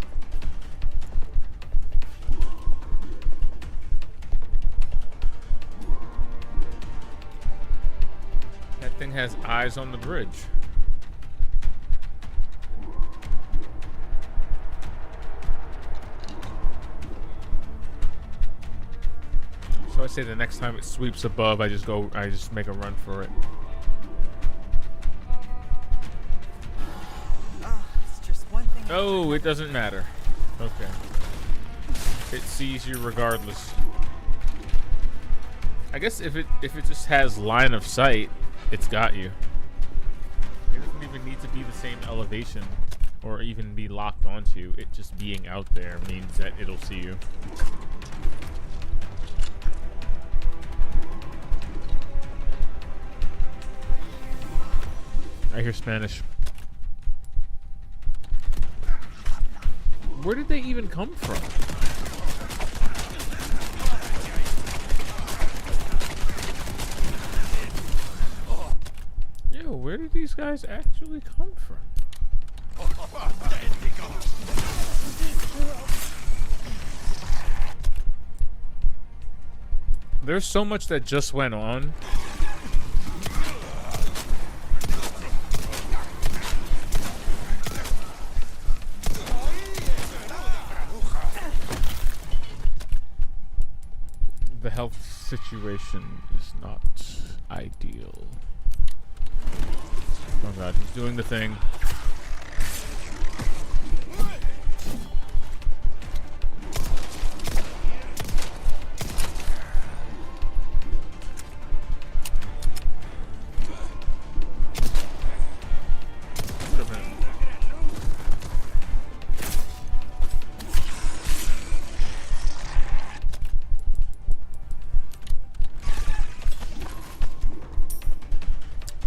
That thing has eyes on the bridge. So I say the next time it sweeps above, I just make a run for it. Oh, it's just one thing. Oh, it doesn't matter. Okay. It sees you regardless. I guess if it just has line of sight, it's got you. It doesn't even need to be the same elevation or even be locked onto you. It just being out there means that it'll see you. I hear Spanish. Where did they even come from? Yo, where did these guys actually come from? There's so much that just went on. The health situation is not ideal. Oh god, he's doing the thing.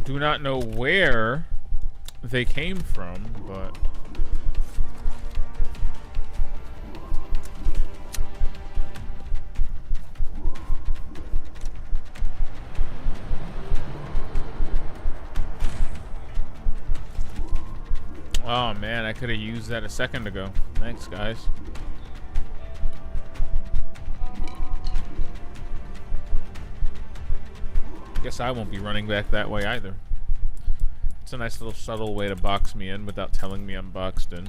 Do not know where they came from, but oh man, I could have used that a second ago. Thanks, guys. Guess I won't be running back that way either. It's a nice little subtle way to box me in without telling me I'm boxed in.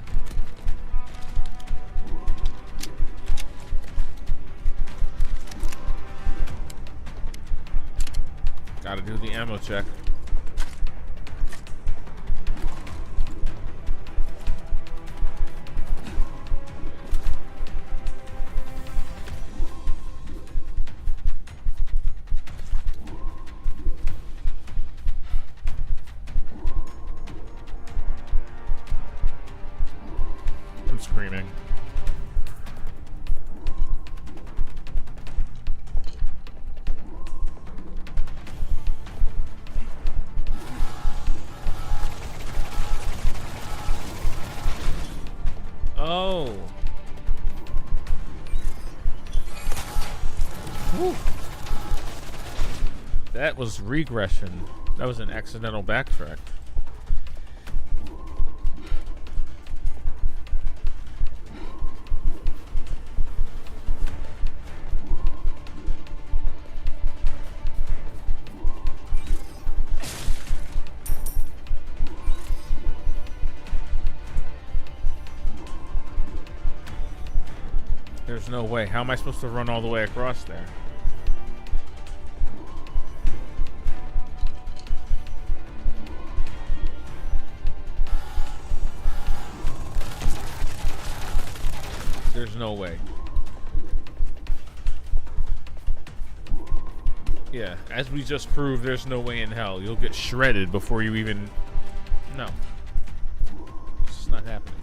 Gotta do the ammo check. Screaming. Oh. Whew. That was regression. That was an accidental backtrack. There's no way. How am I supposed to run all the way across there? There's no way. Yeah, as we just proved, there's no way in hell. You'll get shredded before you even... No. It's just not happening.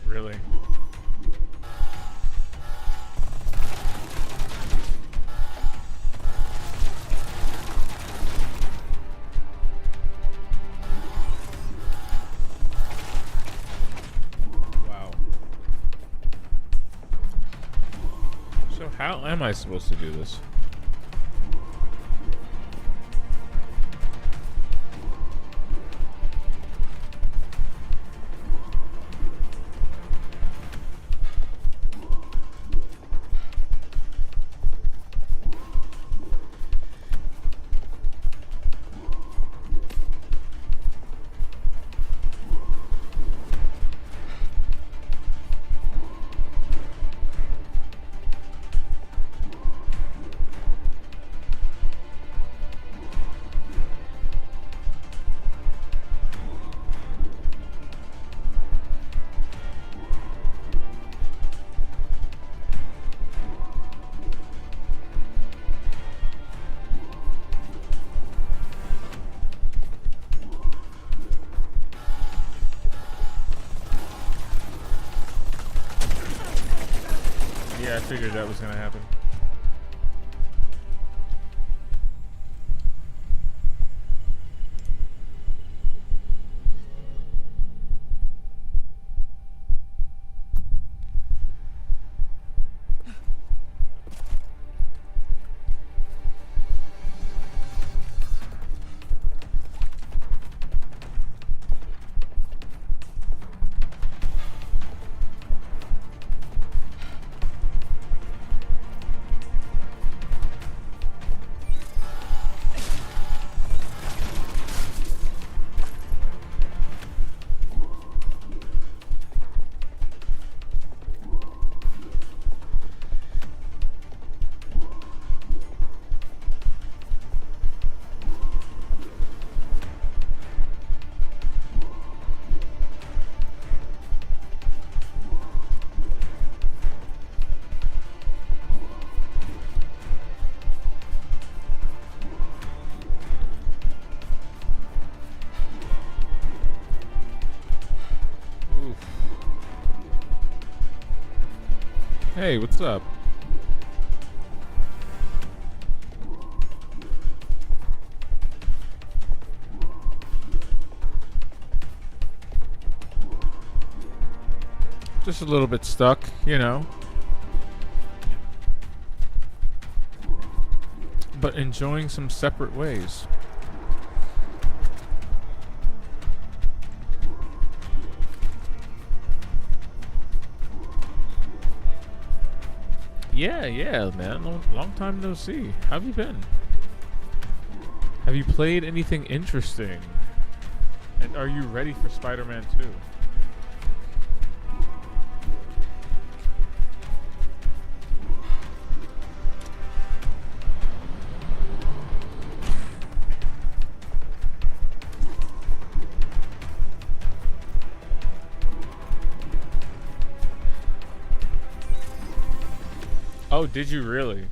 Really? Wow. So how am I supposed to do this? Yeah, I figured that was gonna happen. Hey, what's up? Just a little bit stuck, you know. But enjoying some separate ways. Yeah, man. Long time no see. How have you been? Have you played anything interesting? And are you ready for Spider-Man 2? Oh, did you really?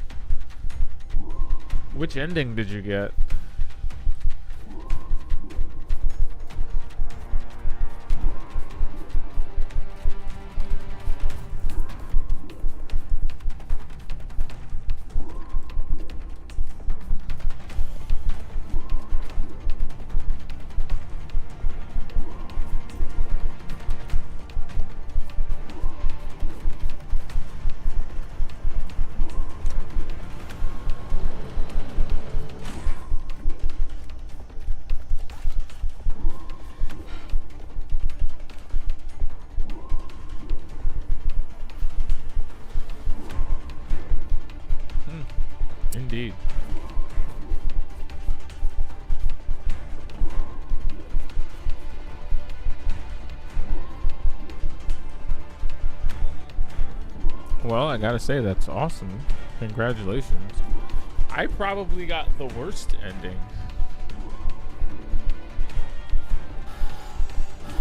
Which ending did you get? Indeed. Well, I gotta say, that's awesome. Congratulations. I probably got the worst ending.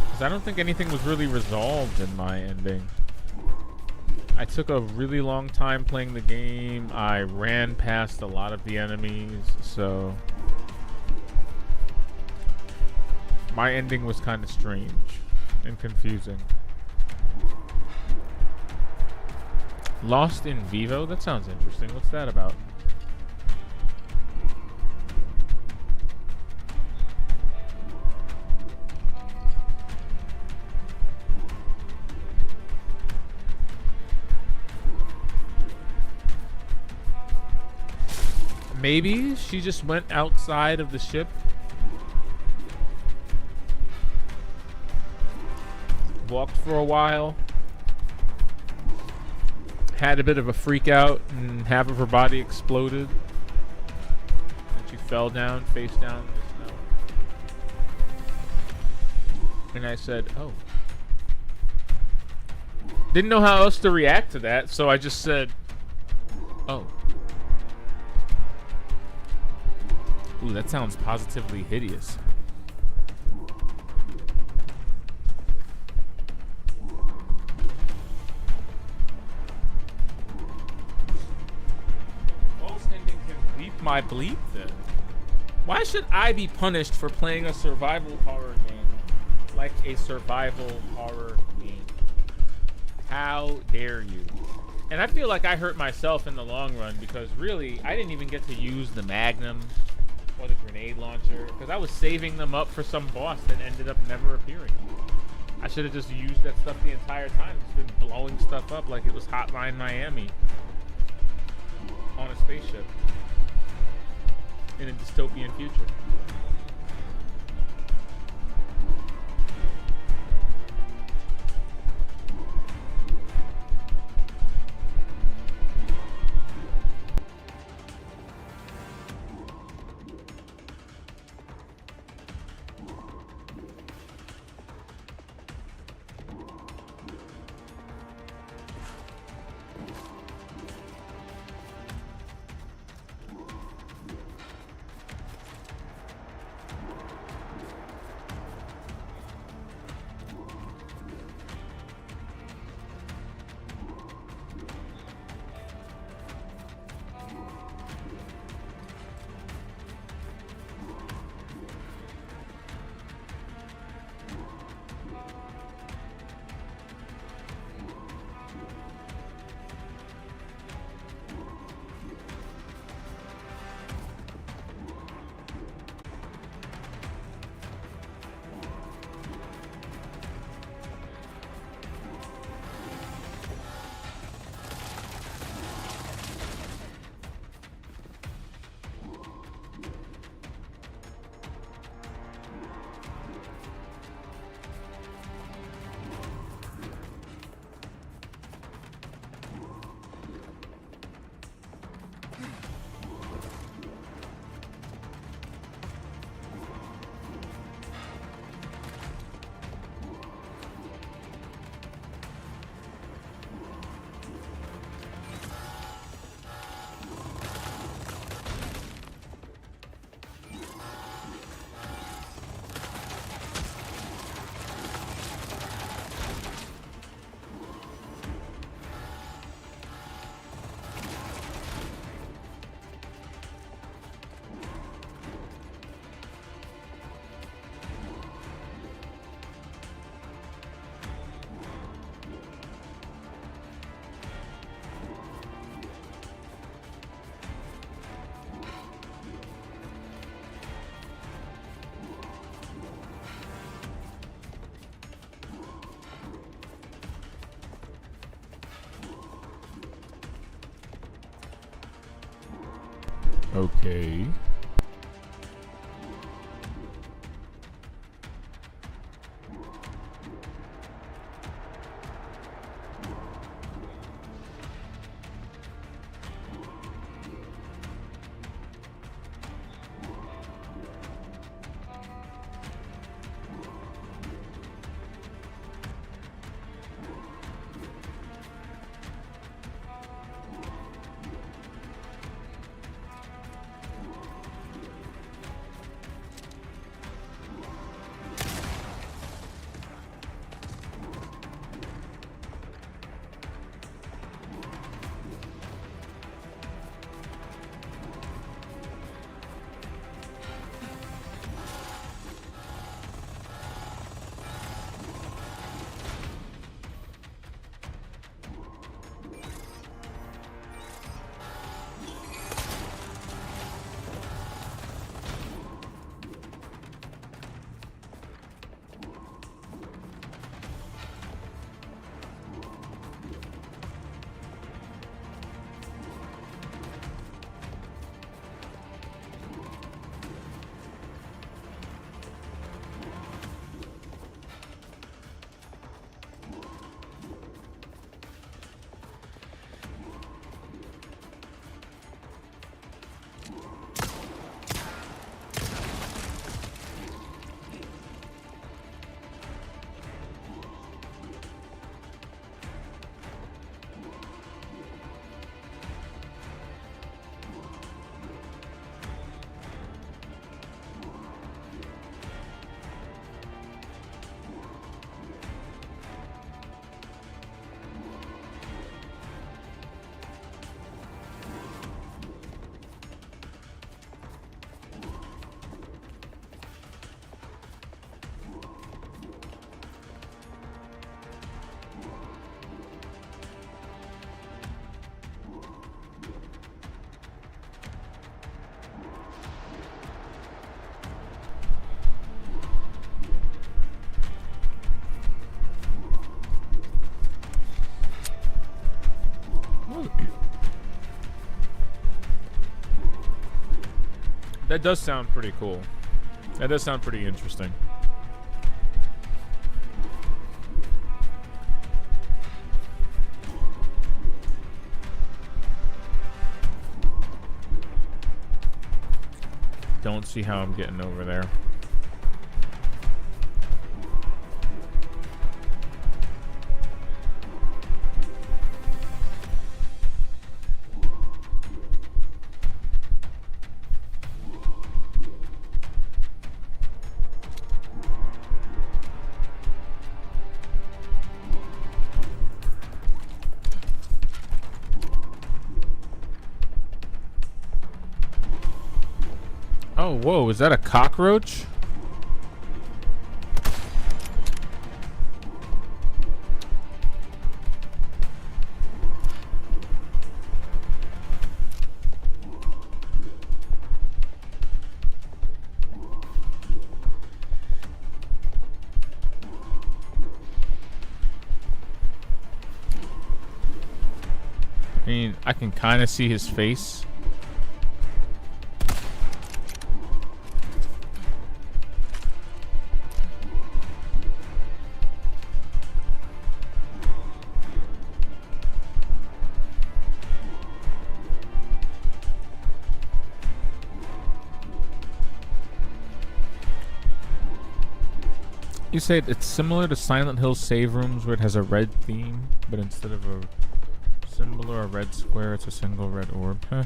Because I don't think anything was really resolved in my ending. I took a really long time playing the game. I ran past a lot of the enemies, so my ending was kind of strange and confusing. Lost in Vivo? That sounds interesting. What's that about? Maybe she just went outside of the ship. Walked for a while. Had a bit of a freak out and half of her body exploded. And she fell down, face down in the snow. And I said, oh. Didn't know how else to react to that, so I just said, oh. Ooh, that sounds positively hideous. False ending can bleep my bleep then. Why should I be punished for playing a survival horror game like a survival horror game? How dare you? And I feel like I hurt myself in the long run because really, I didn't even get to use the Magnum or the grenade launcher because I was saving them up for some boss that ended up never appearing. I should have just used that stuff the entire time. Just been blowing stuff up like it was Hotline Miami on a spaceship in a dystopian future. Okay. That does sound pretty cool. That does sound pretty interesting. Don't see how I'm getting over there. Oh, whoa, is that a cockroach? I mean, I can kind of see his face. You say it's similar to Silent Hill save rooms where it has a red theme, but instead of a symbol or a red square, it's a single red orb. Huh.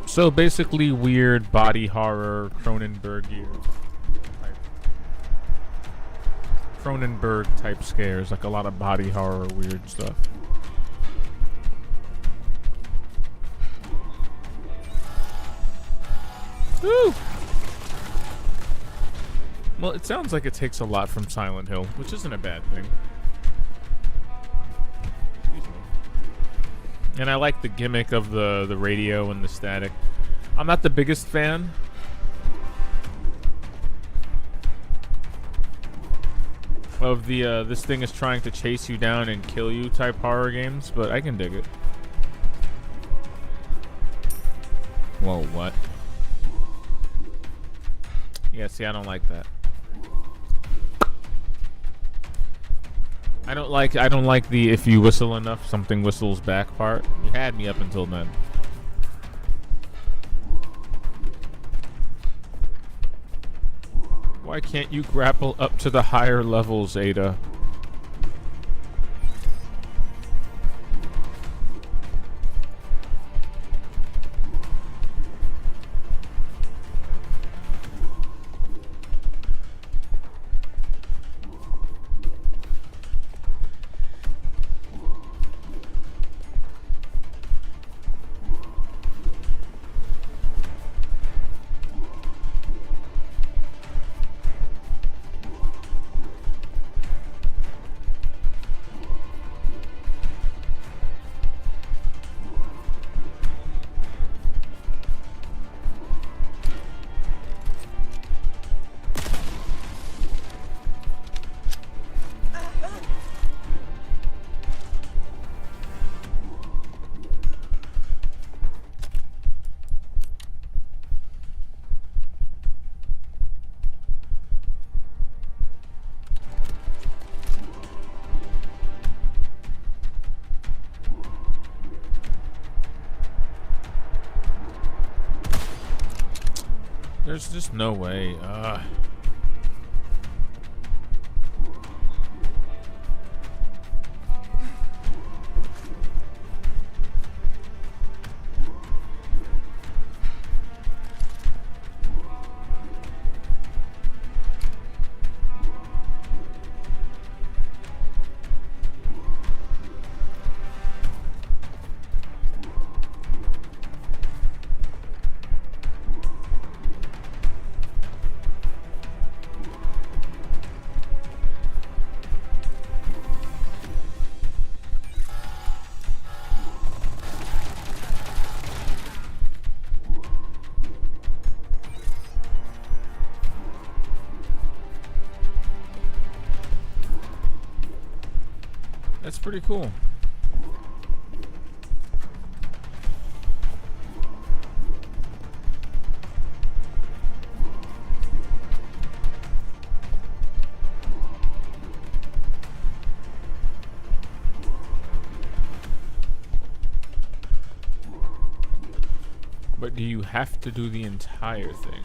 So basically weird body horror, Cronenberg type scares, like a lot of body horror, weird stuff. Woo! Well, it sounds like it takes a lot from Silent Hill, which isn't a bad thing. Excuse me. And I like the gimmick of the radio and the static. I'm not the biggest fan. Of the this thing is trying to chase you down and kill you type horror games, but I can dig it. Whoa, what? Yeah, see, I don't like that. I don't like the if you whistle enough, something whistles back part. You had me up until then. Why can't you grapple up to the higher levels, Ada? There's just no way. That's pretty cool. But do you have to do the entire thing?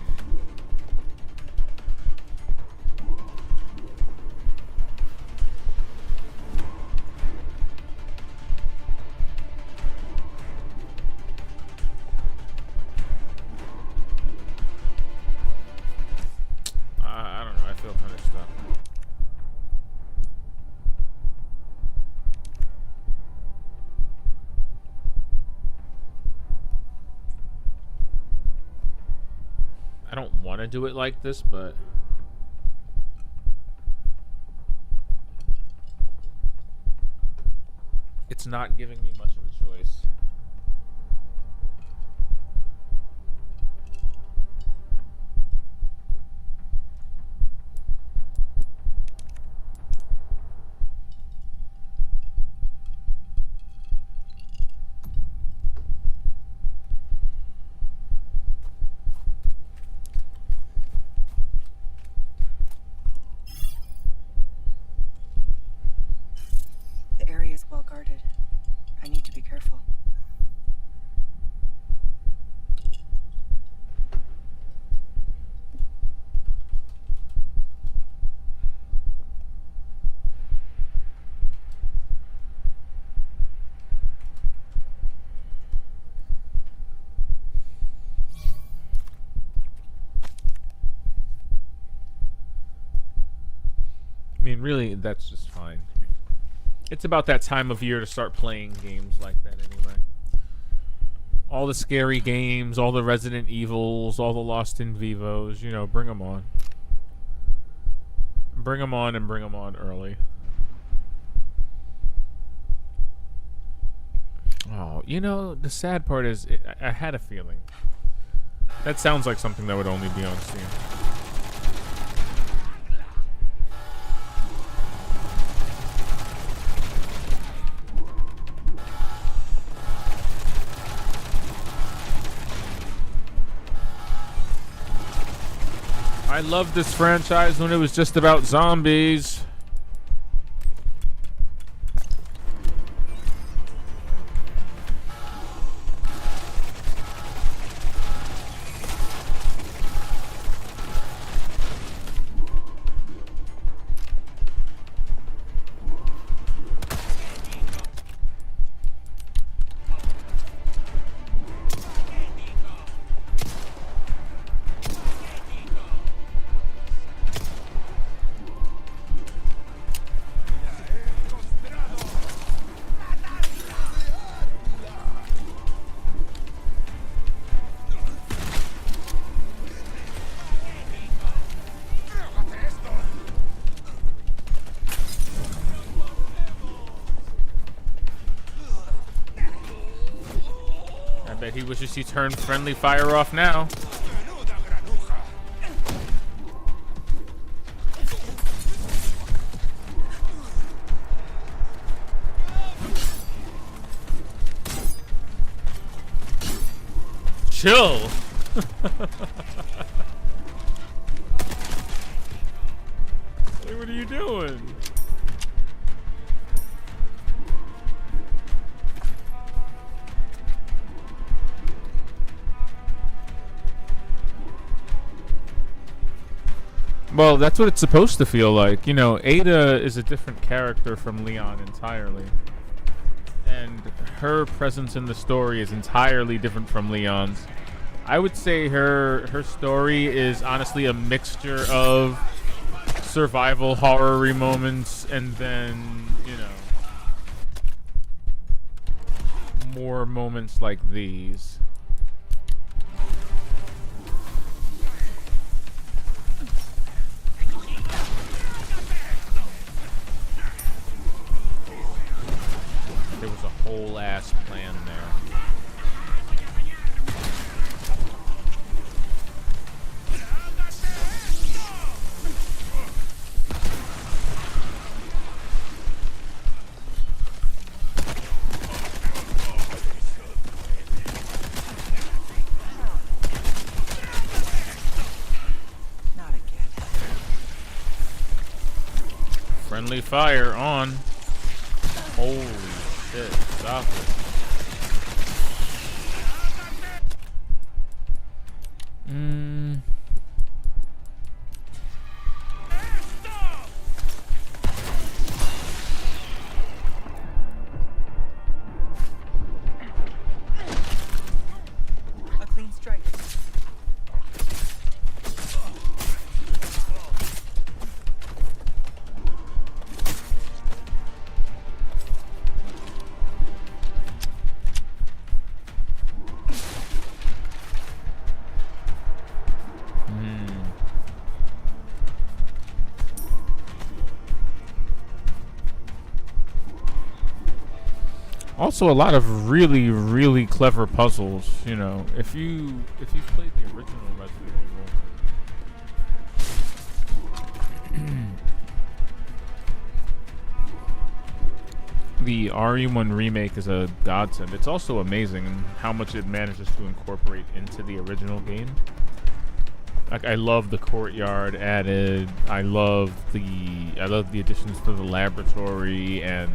I don't know. I feel kind of stuck. I don't want to do it like this, but it's not giving me much of a choice. The area is well guarded. I need to be careful. I mean, really, that's just fine. It's about that time of year to start playing games like that anyway. All the scary games, all the Resident Evils, all the Lost in Vivos, you know, bring them on. Bring them on and bring them on early. Oh, you know, the sad part is, I had a feeling. That sounds like something that would only be on Steam. I loved this franchise when it was just about zombies. He wishes he turned friendly fire off now. Chill. Hey, what are you doing? Well, that's what it's supposed to feel like. You know, Ada is a different character from Leon entirely. And her presence in the story is entirely different from Leon's. I would say her story is honestly a mixture of survival horror-y moments and then, you know, more moments like these. There was a whole ass plan there. Not again. Friendly fire on. Holy shit, stop it. Mm. A clean strike. Also, a lot of really, really clever puzzles. You know, if you played the original Resident Evil, the RE1 remake is a godsend. It's also amazing in how much it manages to incorporate into the original game. Like, I love the courtyard added. I love the additions to the laboratory and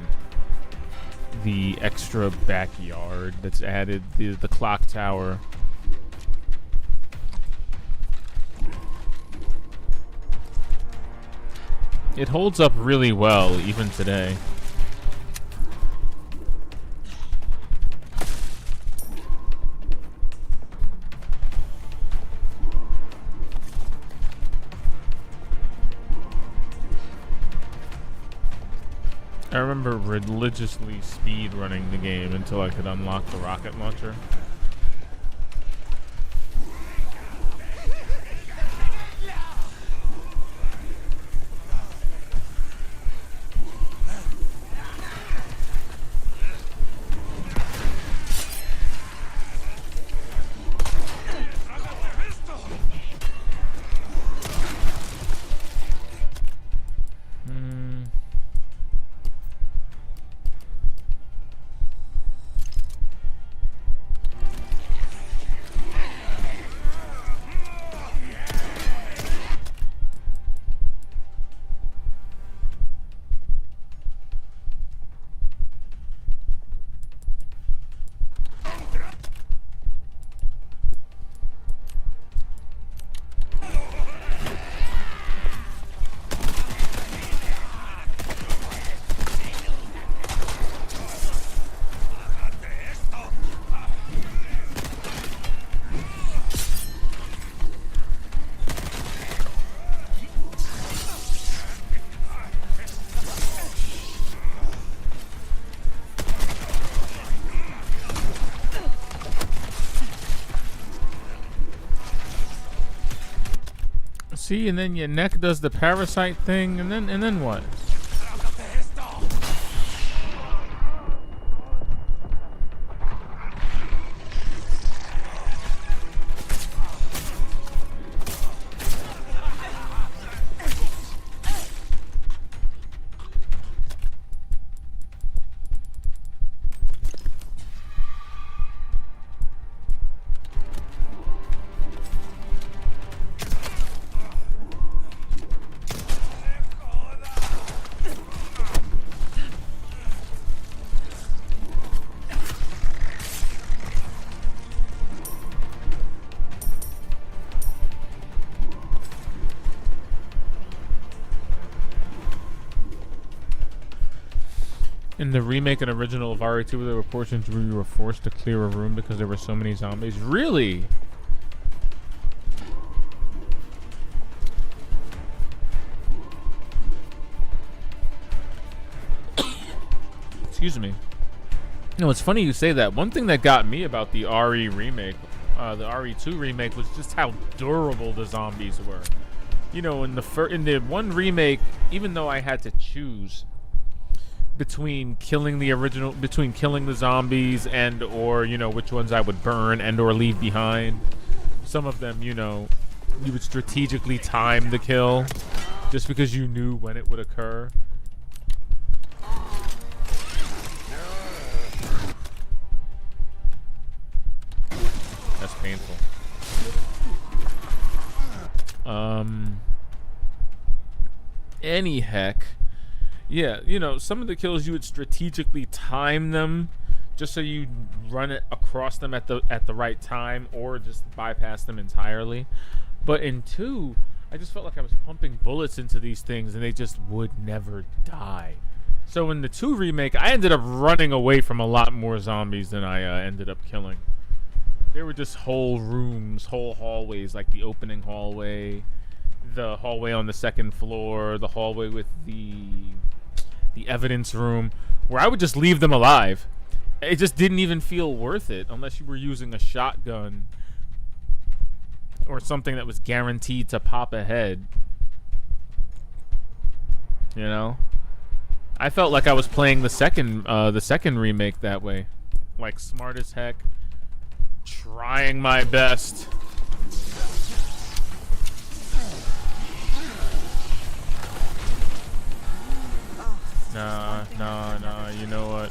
the extra backyard that's added, the clock tower. It holds up really well even today. I remember religiously speed running the game until I could unlock the rocket launcher. See, and then your neck does the parasite thing, and then what? In the remake and original of RE2, there were portions where you were forced to clear a room because there were so many zombies. Really? Excuse me. No, it's funny you say that. One thing that got me about the RE remake, the RE2 remake, was just how durable the zombies were. You know, in the one remake, even though I had to choose between killing the zombies and or, you know, which ones I would burn and or leave behind. Some of them, you know, you would strategically time the kill just because you knew when it would occur. That's painful. Any heck. Yeah, you know, some of the kills you would strategically time them just so you run it across them at the right time, or just bypass them entirely. But in 2, I just felt like I was pumping bullets into these things and they just would never die. So in the 2 remake, I ended up running away from a lot more zombies than I ended up killing. There were just whole rooms, whole hallways, like the opening hallway, the hallway on the 2nd floor, the hallway with the evidence room, where I would just leave them alive. It just didn't even feel worth it unless you were using a shotgun or something that was guaranteed to pop a head. You know? I felt like I was playing the second remake that way. Like, smart as heck. Trying my best. Nah, you know what?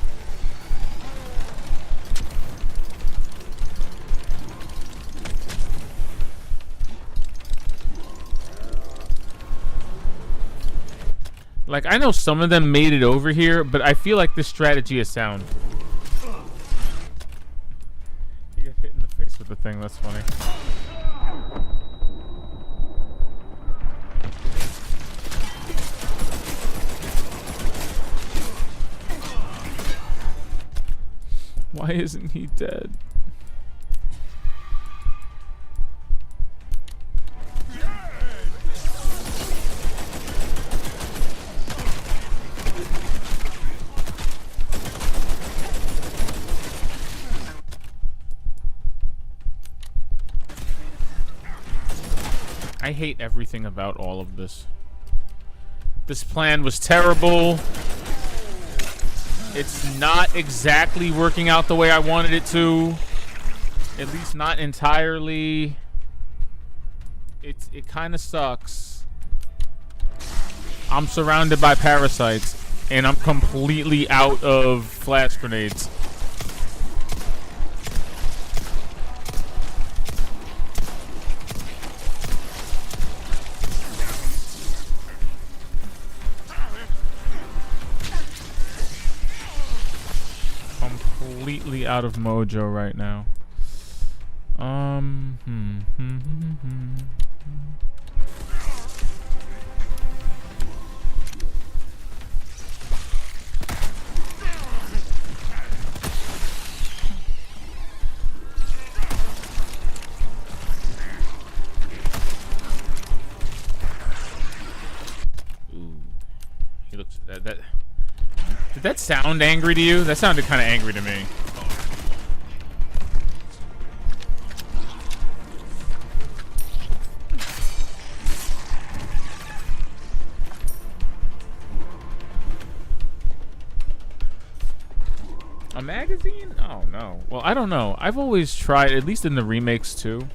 Like, I know some of them made it over here, but I feel like this strategy is sound. You get hit in the face with the thing, that's funny. Why isn't he dead? I hate everything about all of this. This plan was terrible. It's not exactly working out the way I wanted it to. At least not entirely. It kind of sucks. I'm surrounded by parasites, and I'm completely out of flash grenades. Completely out of mojo right now. Ooh, he looks that. Did that sound angry to you? That sounded kind of angry to me. A magazine? Oh no. Well, I don't know. I've always tried, at least in the remakes too,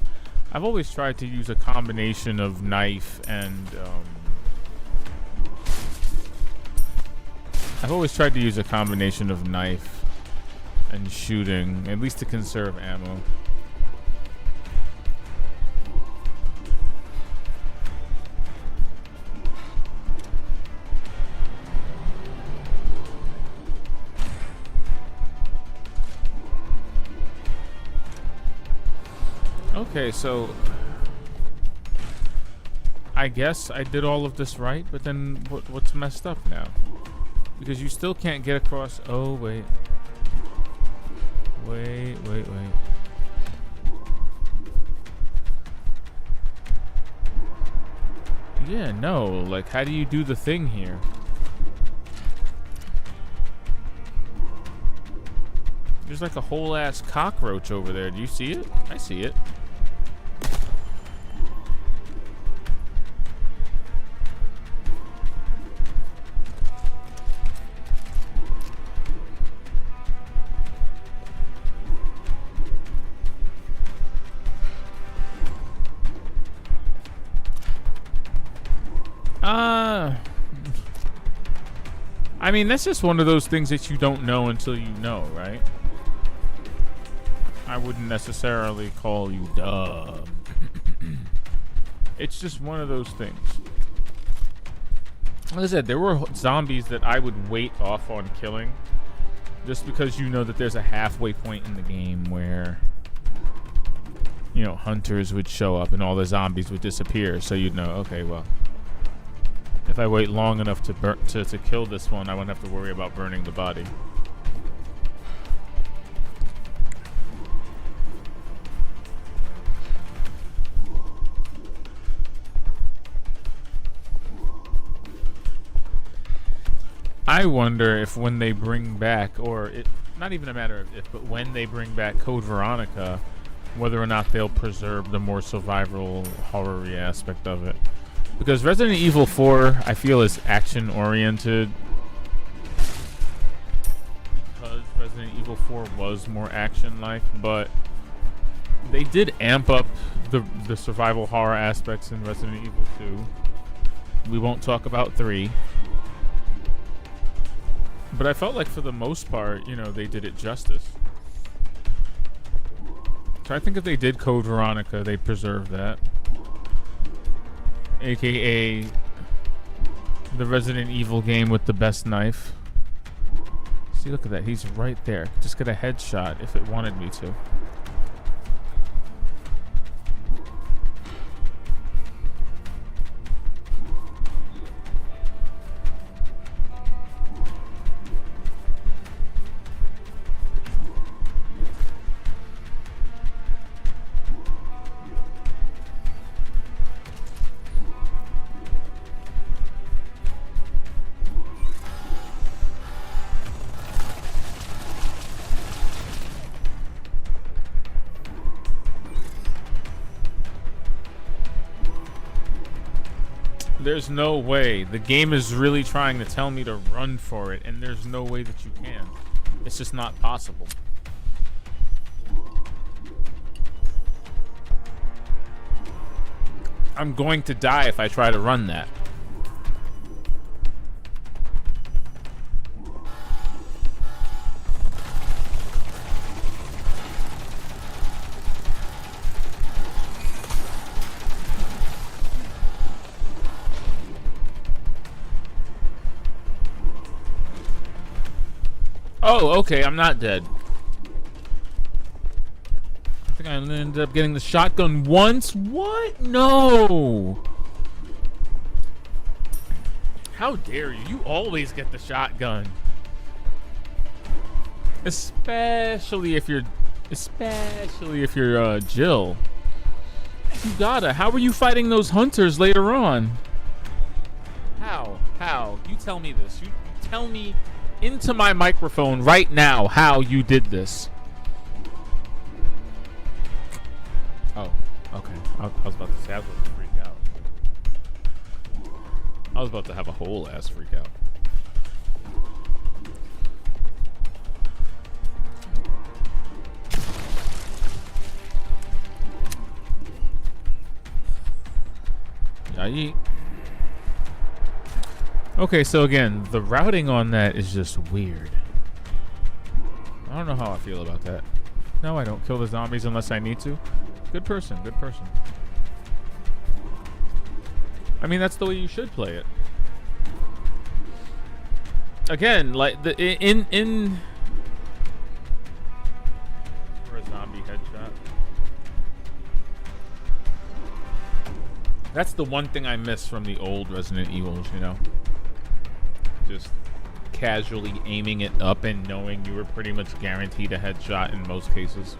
I've always tried to use a combination of knife and shooting, at least to conserve ammo. Okay, so I guess I did all of this right, but then what's messed up now? Because you still can't get across. Oh, wait. Wait. Yeah, no. Like, how do you do the thing here? There's like a whole ass cockroach over there. Do you see it? I see it. I mean, that's just one of those things that you don't know until you know, right? I wouldn't necessarily call you dumb. It's just one of those things. Like I said, there were zombies that I would wait off on killing Just because you know that there's a halfway point in the game where, you know, hunters would show up and all the zombies would disappear, so you'd know, okay, well, if I wait long enough to kill this one, I won't have to worry about burning the body. I wonder if when they bring back, or it, not even a matter of if, but when they bring back Code Veronica, whether or not they'll preserve the more survival horror-y aspect of it. Because Resident Evil 4, I feel, is action-oriented. Because Resident Evil 4 was more action-like, but they did amp up the survival horror aspects in Resident Evil 2. We won't talk about 3. But I felt like for the most part, you know, they did it justice. So I think if they did Code Veronica, they preserved that. AKA the Resident Evil game with the best knife. See, look at that. He's right there. Just get a headshot if it wanted me to. There's no way. The game is really trying to tell me to run for it, and there's no way that you can. It's just not possible. I'm going to die if I try to run that. Oh, okay, I'm not dead. I think I ended up getting the shotgun once. What? No! How dare you? You always get the shotgun. Especially if you're Jill. You gotta. How were you fighting those hunters later on? How? How? You tell me this. You tell me into my microphone right now how you did this. Oh, okay. I was about to say I was about to freak out. I was about to have a whole ass freak out. Yay. Okay, so again, the routing on that is just weird. I don't know how I feel about that. No, I don't kill the zombies unless I need to. Good person, good person. I mean, that's the way you should play it. Again, like the in for a zombie headshot. That's the one thing I miss from the old Resident Evils, you know. Just casually aiming it up and knowing you were pretty much guaranteed a headshot in most cases.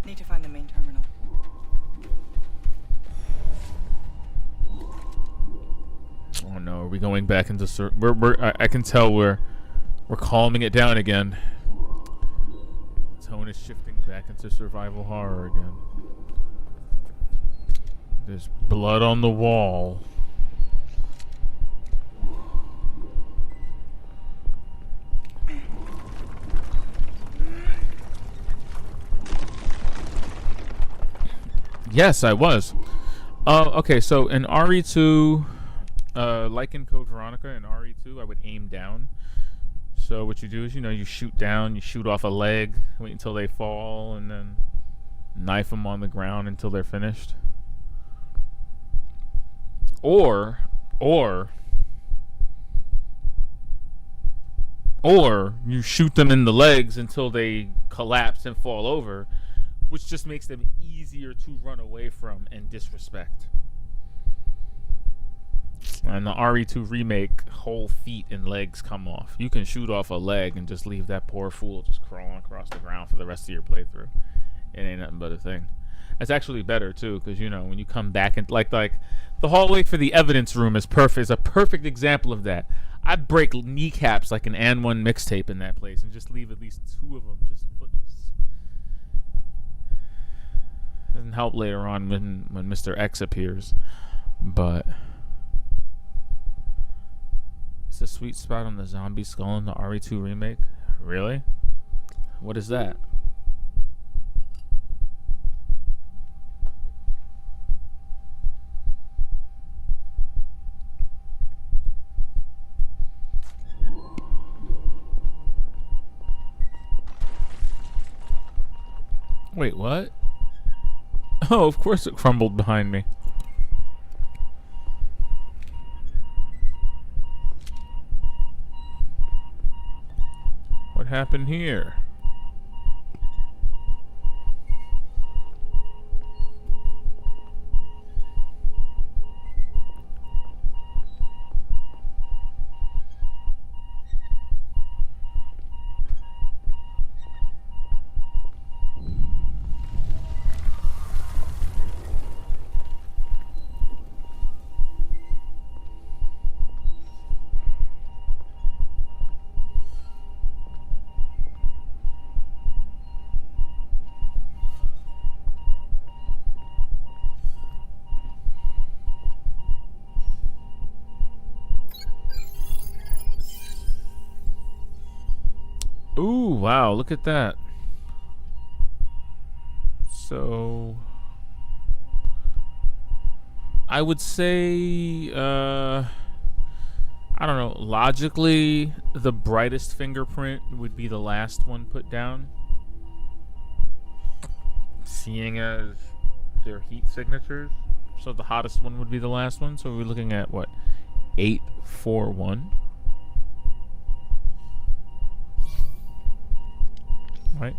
Need to find the main terminal. Oh no, are we going back into I can tell we're calming it down again. Tone is shifting back into survival horror again. There's blood on the wall. Yes, I was. Okay, so in RE2, like in Code Veronica, in RE2, I would aim down. So what you do is, you know, you shoot down, you shoot off a leg, wait until they fall, and then knife them on the ground until they're finished. Or Or you shoot them in the legs until they collapse and fall over, which just makes them easier to run away from and disrespect. And the RE2 remake, whole feet and legs come off. You can shoot off a leg and just leave that poor fool just crawling across the ground for the rest of your playthrough. It ain't nothing but a thing. It's actually better too, because you know when you come back and like the hallway for the evidence room is perfect. Is a perfect example of that. I'd break kneecaps like an AN1 mixtape in that place and just leave at least 2 of them just footless. Doesn't help later on when Mr. X appears, but it's a sweet spot on the zombie skull in the RE2 remake. Really? What is that? Wait, what? Oh, of course it crumbled behind me. What happened here? Ooh, wow, look at that. So I would say I don't know, logically the brightest fingerprint would be the last one put down, seeing as their heat signatures. So the hottest one would be the last one. So we're looking at what, 841, right?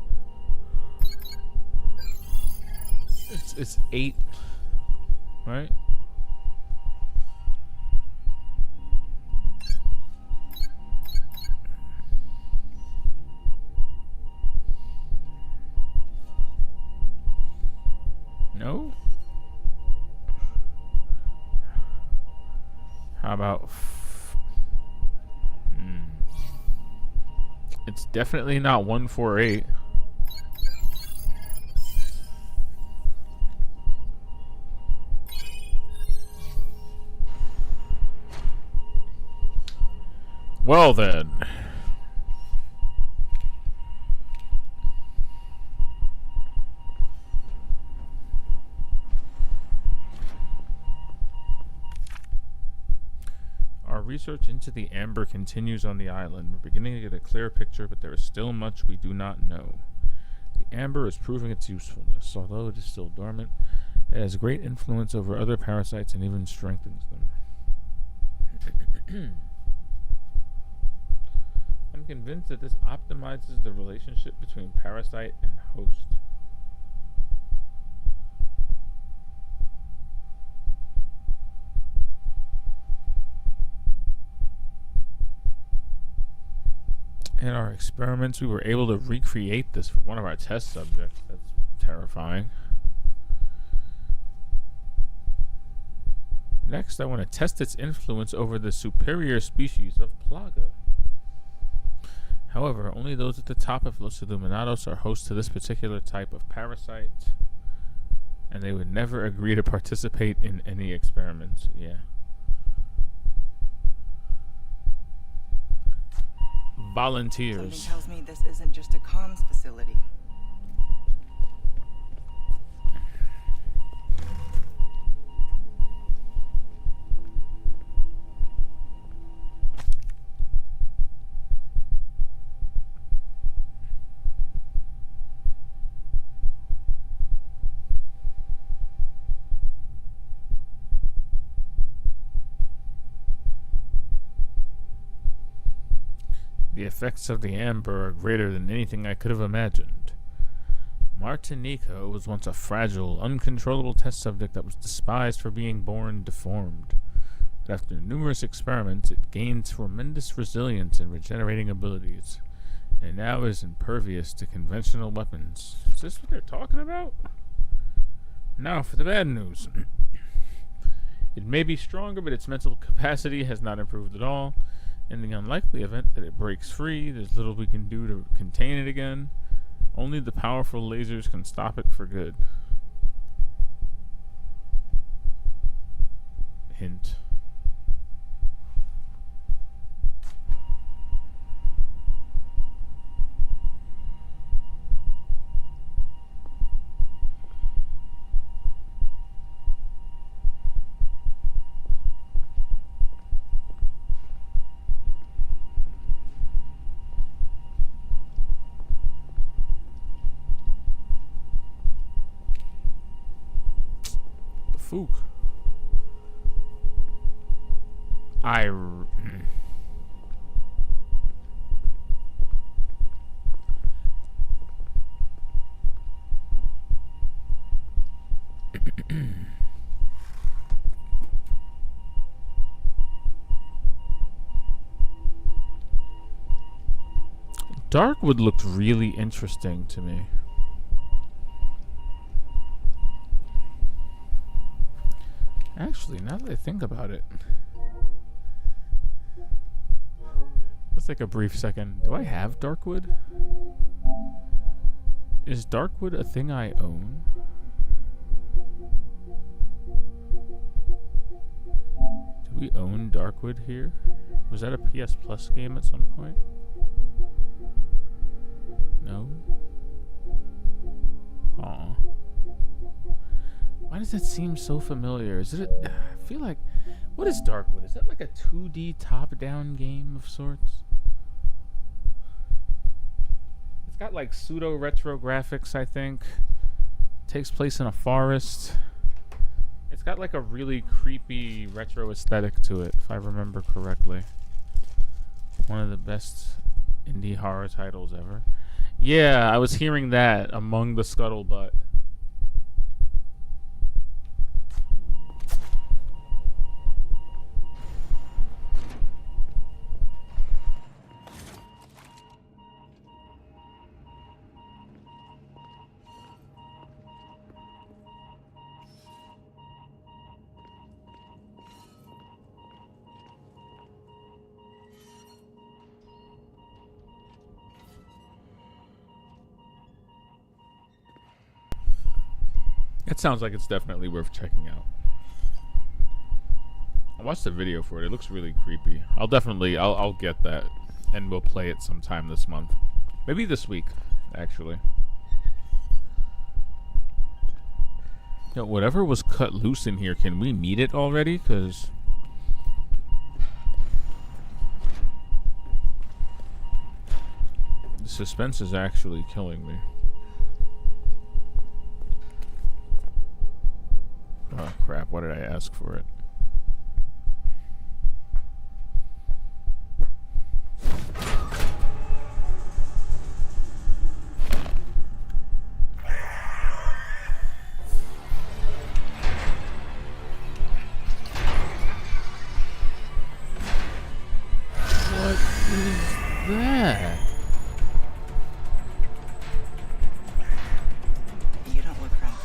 It's 8, right? No? How about it's definitely not 148. Well then. Our research into the amber continues on the island. We're beginning to get a clear picture, but there is still much we do not know. The amber is proving its usefulness. Although it is still dormant, it has great influence over other parasites and even strengthens them. I'm convinced that this optimizes the relationship between parasite and host. In our experiments, we were able to recreate this for one of our test subjects. That's terrifying. Next, I want to test its influence over the superior species of Plaga. However, only those at the top of Los Illuminados are host to this particular type of parasite, and they would never agree to participate in any experiments. Yeah. Volunteers. Something tells me this isn't just a comms facility. The effects of the amber are greater than anything I could have imagined. Martinico was once a fragile, uncontrollable test subject that was despised for being born deformed. But after numerous experiments, it gained tremendous resilience and regenerating abilities, and now is impervious to conventional weapons. Is this what they're talking about? Now for the bad news. It may be stronger, but its mental capacity has not improved at all. In the unlikely event that it breaks free, there's little we can do to contain it again. Only the powerful lasers can stop it for good. Hint. Fook. Darkwood looked really interesting to me. Actually, now that I think about it, let's take a brief second. Do I have Darkwood? Is Darkwood a thing I own? Do we own Darkwood here? Was that a PS Plus game at some point? No? Aw. Why does that seem so familiar? Is it I feel like... What is Darkwood? Is that like a 2D top-down game of sorts? It's got like pseudo-retro graphics, I think. Takes place in a forest. It's got like a really creepy retro aesthetic to it, if I remember correctly. One of the best indie horror titles ever. Yeah, I was hearing that among the scuttlebutt. It sounds like it's definitely worth checking out. I watched the video for it. It looks really creepy. I'll get that, and we'll play it sometime this month. Maybe this week, actually. Yo, whatever was cut loose in here, can we meet it already? Because the suspense is actually killing me. Oh crap, why did I ask for it? What is that? You don't look crappy.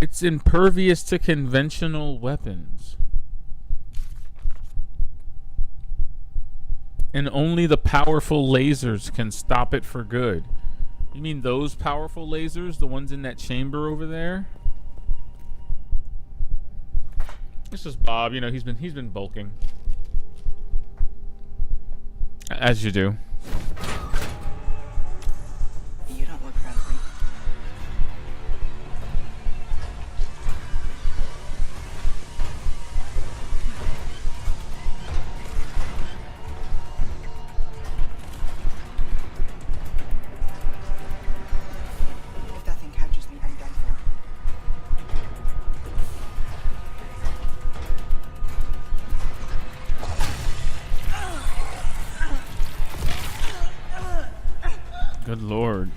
It's impervious to conventional weapons. And only the powerful lasers can stop it for good. You mean those powerful lasers? The ones in that chamber over there? It's just Bob, you know, he's been bulking. As you do. You don't look friendly. If that thing catches me, I'm done for. Good lord.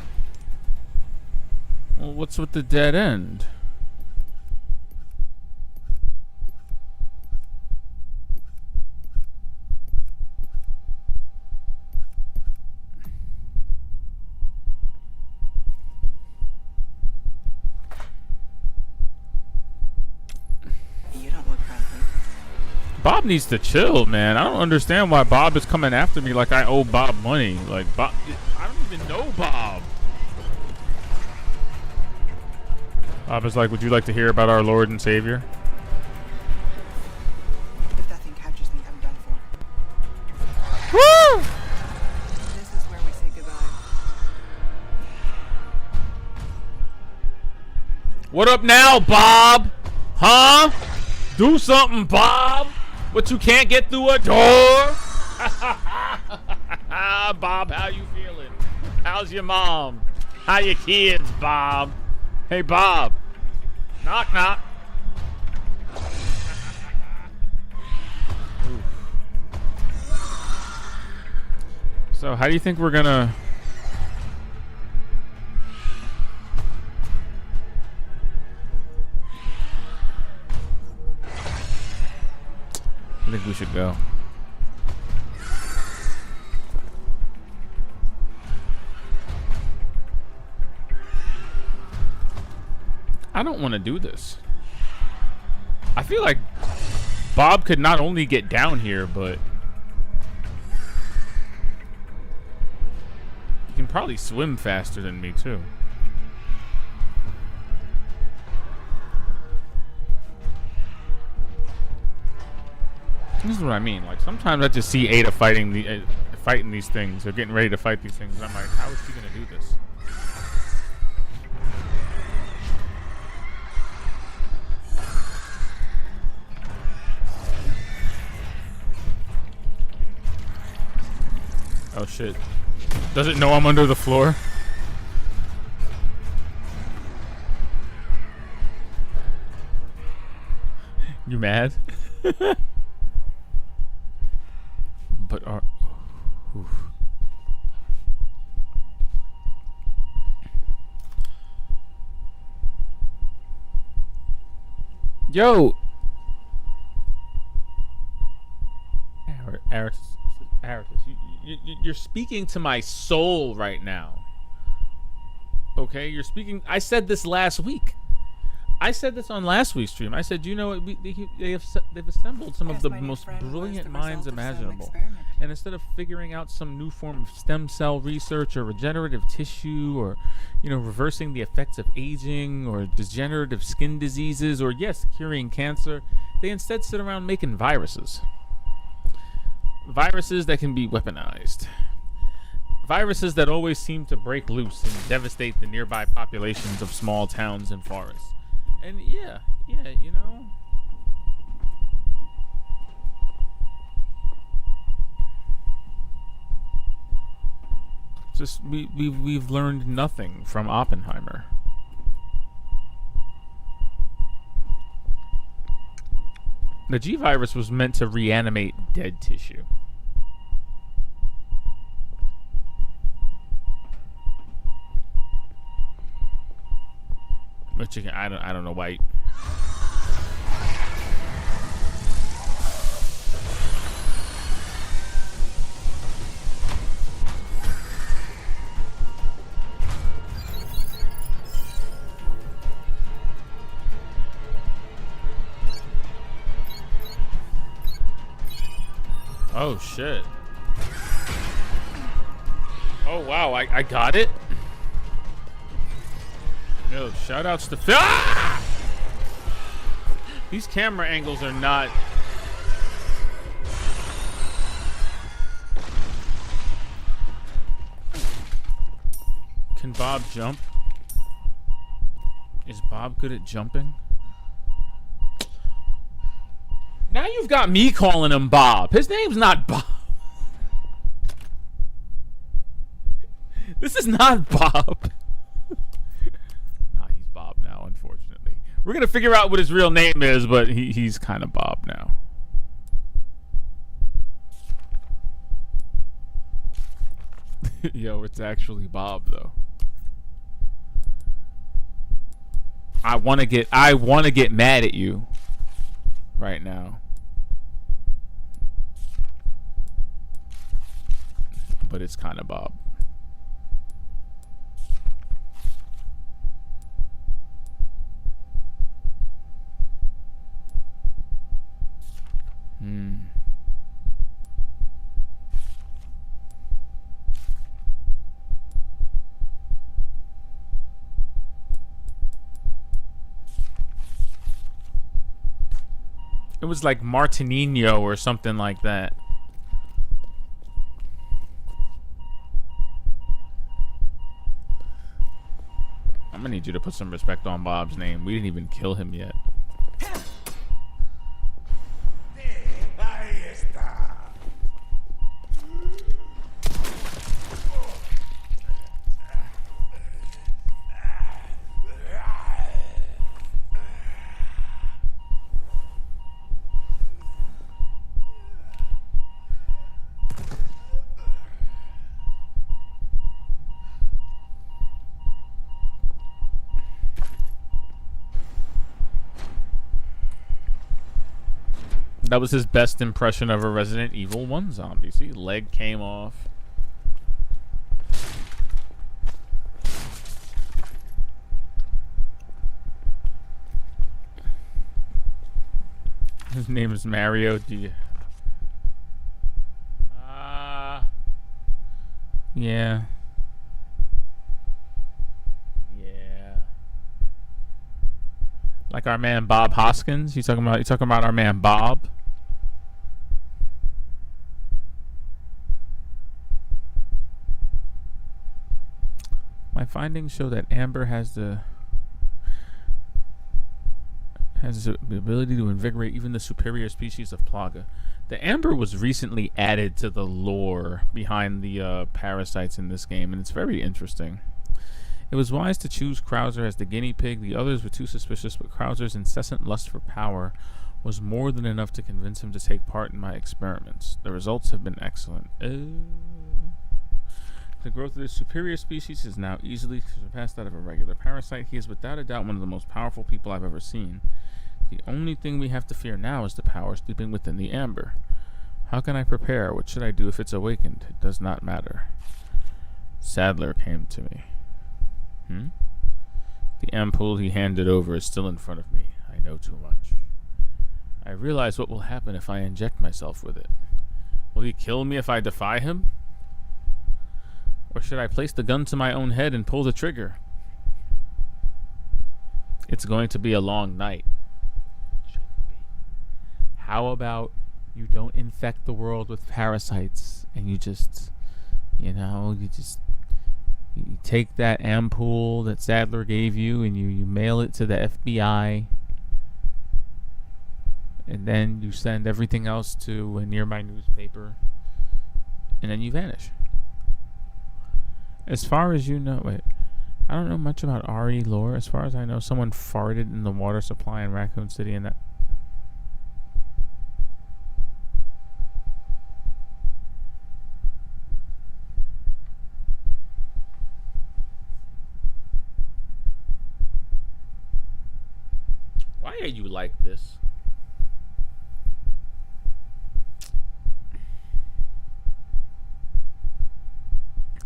Well, what's with the dead end? You don't look friendly. Bob needs to chill, man. I don't understand why Bob is coming after me like I owe Bob money. Like, Bob, I don't even know Bob. Bob is like, would you like to hear about our Lord and Savior? If that thing catches me, I'm done for. Woo! This is where we say goodbye. What up now, Bob? Huh? Do something, Bob. What, you can't get through a door? Bob, how you feeling? How's your mom? How your kids, Bob? Hey, Bob. Knock, knock. So, how do you think we're gonna... I think we should go. I don't want to do this. I feel like Bob could not only get down here, but he can probably swim faster than me too. This is what I mean. Like, sometimes I just see Ada fighting these things, or getting ready to fight these things. And I'm like, how is she gonna do this? Oh shit! Does it know I'm under the floor? You mad? But are... Oof. Yo! Aratus, you're speaking to my soul right now. Okay? You're speaking... I said this last week. I said this on last week's stream. I said, you know what? They've assembled some of the most brilliant minds imaginable. And instead of figuring out some new form of stem cell research or regenerative tissue or, you know, reversing the effects of aging or degenerative skin diseases or, yes, curing cancer, they instead sit around making viruses. Viruses that can be weaponized. Viruses that always seem to break loose and devastate the nearby populations of small towns and forests. And yeah, you know. Just we've learned nothing from Oppenheimer. The G virus was meant to reanimate dead tissue. Which again, I don't know why. Oh shit. Oh wow, I got it. Yo, shout outs to Phil. Ah! These camera angles are not. Can Bob jump? Is Bob good at jumping? Now you've got me calling him Bob. His name's not Bob. This is not Bob. Nah, he's Bob now, unfortunately. We're gonna figure out what his real name is, but he's kind of Bob now. Yo, it's actually Bob though. I wanna get mad at you right now. But it's kind of Bob. It was like Martinino or something like that. I'm gonna need you to put some respect on Bob's name. We didn't even kill him yet. That was his best impression of a Resident Evil 1 zombie. See, leg came off. His name is Mario. Yeah. Yeah. Like our man Bob Hoskins. You talking about our man Bob? My findings show that Amber has the ability to invigorate even the superior species of Plaga. The Amber was recently added to the lore behind the parasites in this game, and it's very interesting. It was wise to choose Krauser as the guinea pig. The others were too suspicious, but Krauser's incessant lust for power was more than enough to convince him to take part in my experiments. The results have been excellent. The growth of this superior species is now easily surpassed that of a regular parasite. He is without a doubt one of the most powerful people I've ever seen. The only thing we have to fear now is the power sleeping within the Amber. How can I prepare? What should I do if it's awakened? It does not matter. Sadler came to me. The ampoule he handed over is still in front of me. I know too much. I realize what will happen if I inject myself with it. Will he kill me if I defy him? Or should I place the gun to my own head and pull the trigger? It's going to be a long night. How about you don't infect the world with parasites and you just, you take that ampoule that Sadler gave you and you mail it to the FBI, and then you send everything else to a nearby newspaper, and then you vanish. As far as you know, I don't know much about RE lore. As far as I know, someone farted in the water supply in Raccoon City, and that. Why are you like this?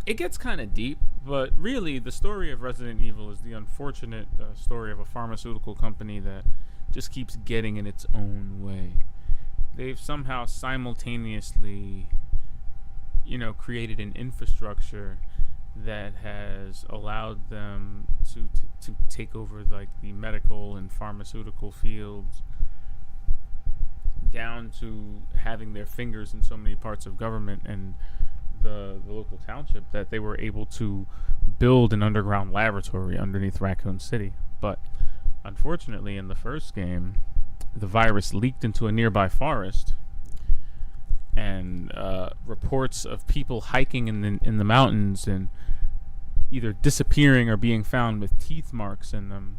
It gets kind of deep, but really the story of Resident Evil is the unfortunate story of a pharmaceutical company that just keeps getting in its own way. They've somehow simultaneously, created an infrastructure that has allowed them to take over like the medical and pharmaceutical fields, down to having their fingers in so many parts of government and the local township, that they were able to build an underground laboratory underneath Raccoon City. But unfortunately, in the first game, the virus leaked into a nearby forest, and reports of people hiking in the mountains and either disappearing or being found with teeth marks in them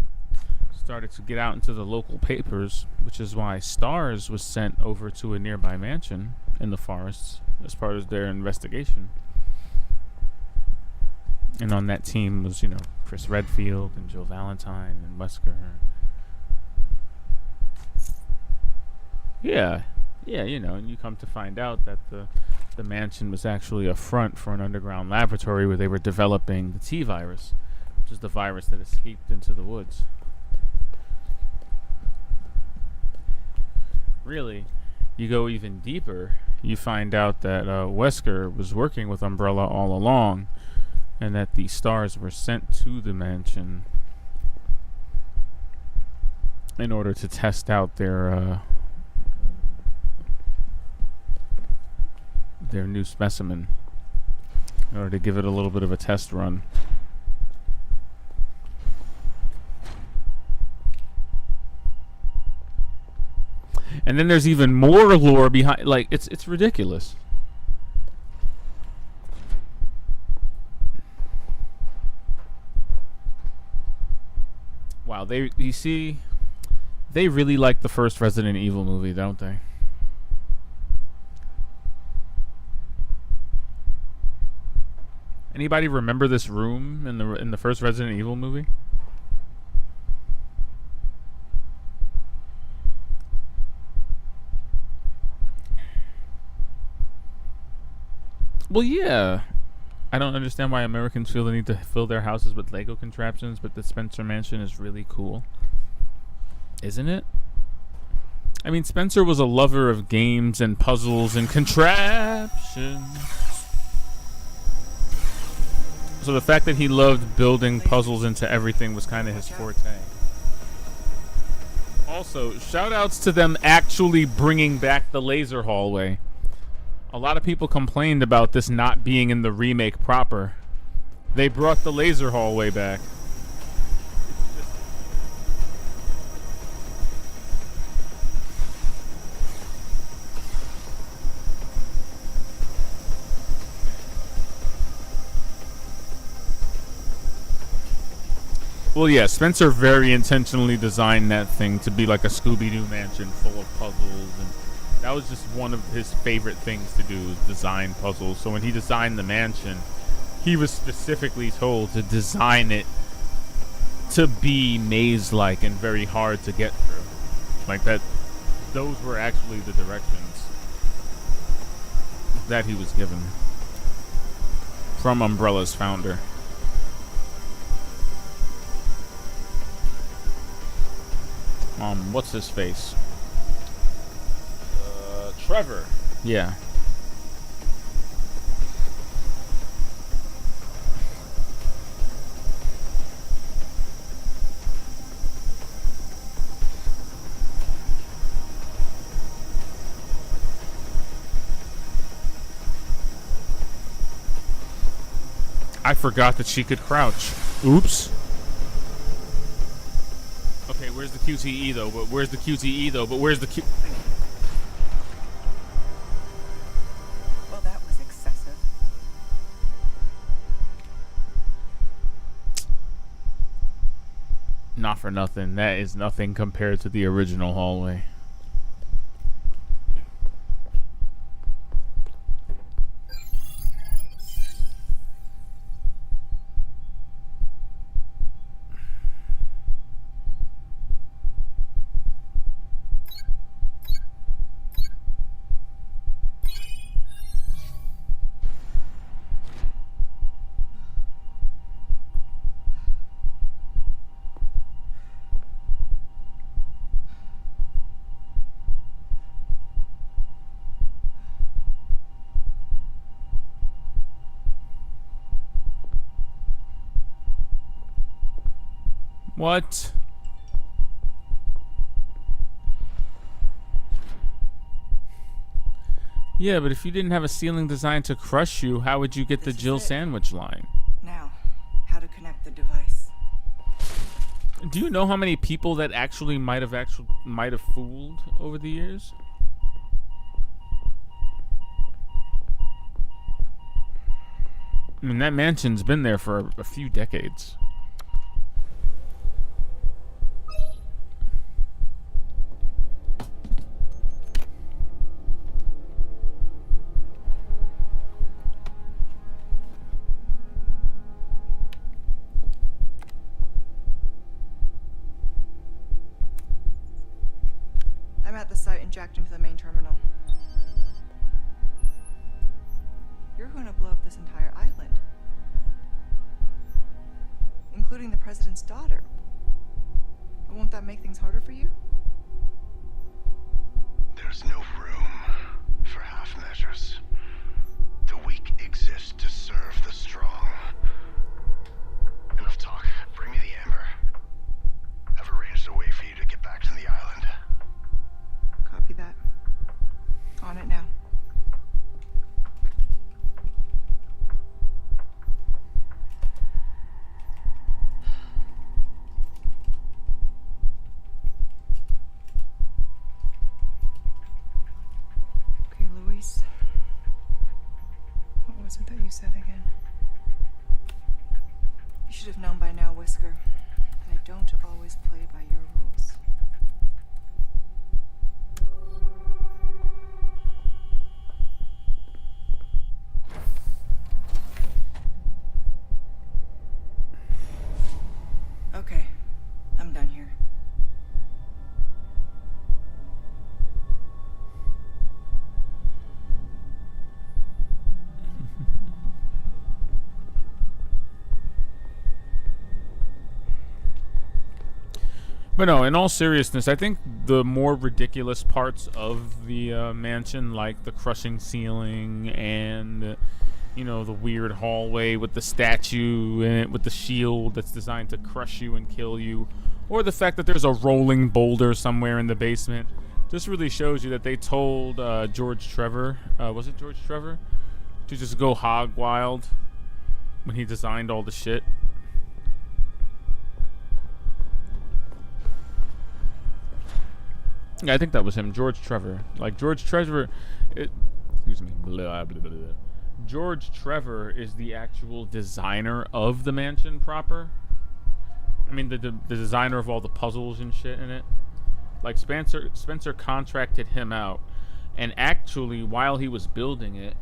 started to get out into the local papers, which is why STARS was sent over to a nearby mansion in the forests as part of their investigation. And on that team was, Chris Redfield and Jill Valentine and Wesker. Yeah, and you come to find out that the mansion was actually a front for an underground laboratory where they were developing the T virus, which is the virus that escaped into the woods. Really, you go even deeper, you find out that Wesker was working with Umbrella all along, and that the STARS were sent to the mansion in order to test out their new specimen, in order to give it a little bit of a test run. And then there's even more lore behind. Like, it's ridiculous. Wow, they really like the first Resident Evil movie, don't they? Anybody remember this room in the first Resident Evil movie? Well, yeah. I don't understand why Americans feel the need to fill their houses with Lego contraptions, but the Spencer Mansion is really cool. Isn't it? I mean, Spencer was a lover of games and puzzles and contraptions. So the fact that he loved building puzzles into everything was kind of his forte. Also, shout outs to them actually bringing back the laser hallway. A lot of people complained about this not being in the remake proper. They brought the laser hallway back. Well, yeah, Spencer very intentionally designed that thing to be like a Scooby-Doo mansion full of puzzles, and that was just one of his favorite things to do, is design puzzles. So when he designed the mansion, he was specifically told to design it to be maze-like and very hard to get through. Like that, those were actually the directions that he was given from Umbrella's founder. What's his face? Trevor. Yeah. I forgot that she could crouch. Oops. Okay, where's the QTE though? But where's the QTE though? But where's the Q... Well, that was excessive. Not for nothing. That is nothing compared to the original hallway. What? Yeah, but if you didn't have a ceiling designed to crush you, how would you get the This is Jill it. sandwich line? Now, how to connect the device. Do you know how many people that actually might have fooled over the years? I mean, that mansion's been there for a few decades. I'm at the site and jacked into the main terminal. You're going to blow up this entire island, including the president's daughter. Won't that make things harder for you? There's no room for half measures. The weak exist to serve the strong. Enough talk. Bring me the amber. I've arranged a way for you to get back to the island. Copy that. On it now. Okay, Luis. What was it that you said again? You should have known by now, Whisker. I don't always play by your rules. Okay, I'm done here. But no, in all seriousness, I think the more ridiculous parts of the mansion, like the crushing ceiling and, you know, the weird hallway with the statue in it with the shield that's designed to crush you and kill you, or the fact that there's a rolling boulder somewhere in the basement, just really shows you that they told George Trevor, was it George Trevor, to just go hog wild when he designed all the shit. Yeah, I think that was him, George Trevor. Like, George Trevor... excuse me. Blah, blah, blah, blah. George Trevor is the actual designer of the mansion proper. I mean, the designer of all the puzzles and shit in it. Like, Spencer contracted him out. And actually, while he was building it,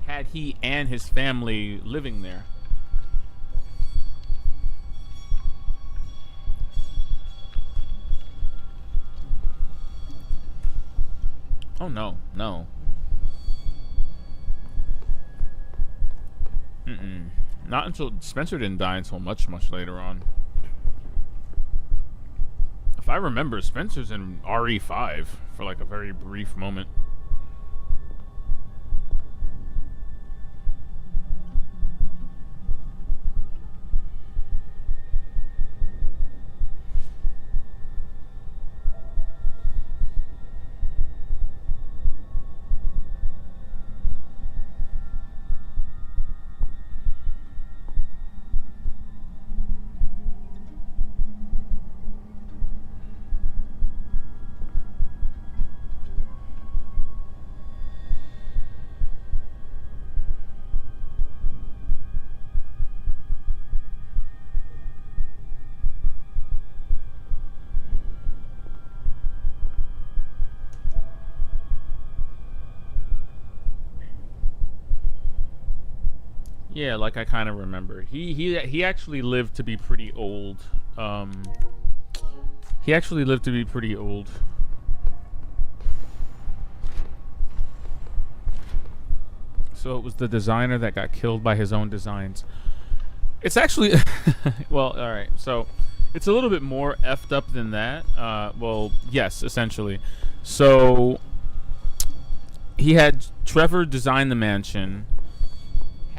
had he and his family living there. Oh, no. No. Not until... Spencer didn't die until much, much later on. If I remember, Spencer's in RE5 for like a very brief moment. Yeah, like I kind of remember. He actually lived to be pretty old. He actually lived to be pretty old. So it was the designer that got killed by his own designs. It's actually... well, alright. So, it's a little bit more effed up than that. Well, yes, essentially. So, he had Trevor design the mansion.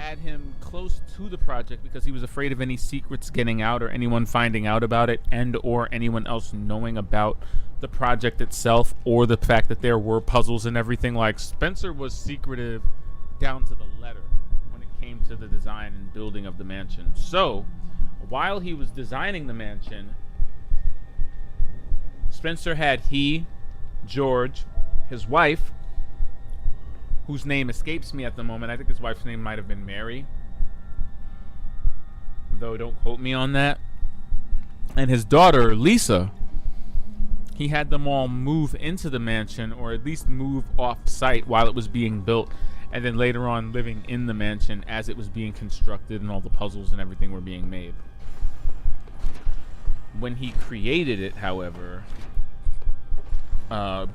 had him close to the project because he was afraid of any secrets getting out or anyone finding out about it and or anyone else knowing about the project itself or the fact that there were puzzles and everything. Like, Spencer was secretive down to the letter when it came to the design and building of the mansion. So, while he was designing the mansion, Spencer had George, his wife, whose name escapes me at the moment. I think his wife's name might have been Mary, though don't quote me on that, and his daughter, Lisa. He had them all move into the mansion, or at least move off-site while it was being built, and then later on living in the mansion as it was being constructed and all the puzzles and everything were being made. When he created it, however,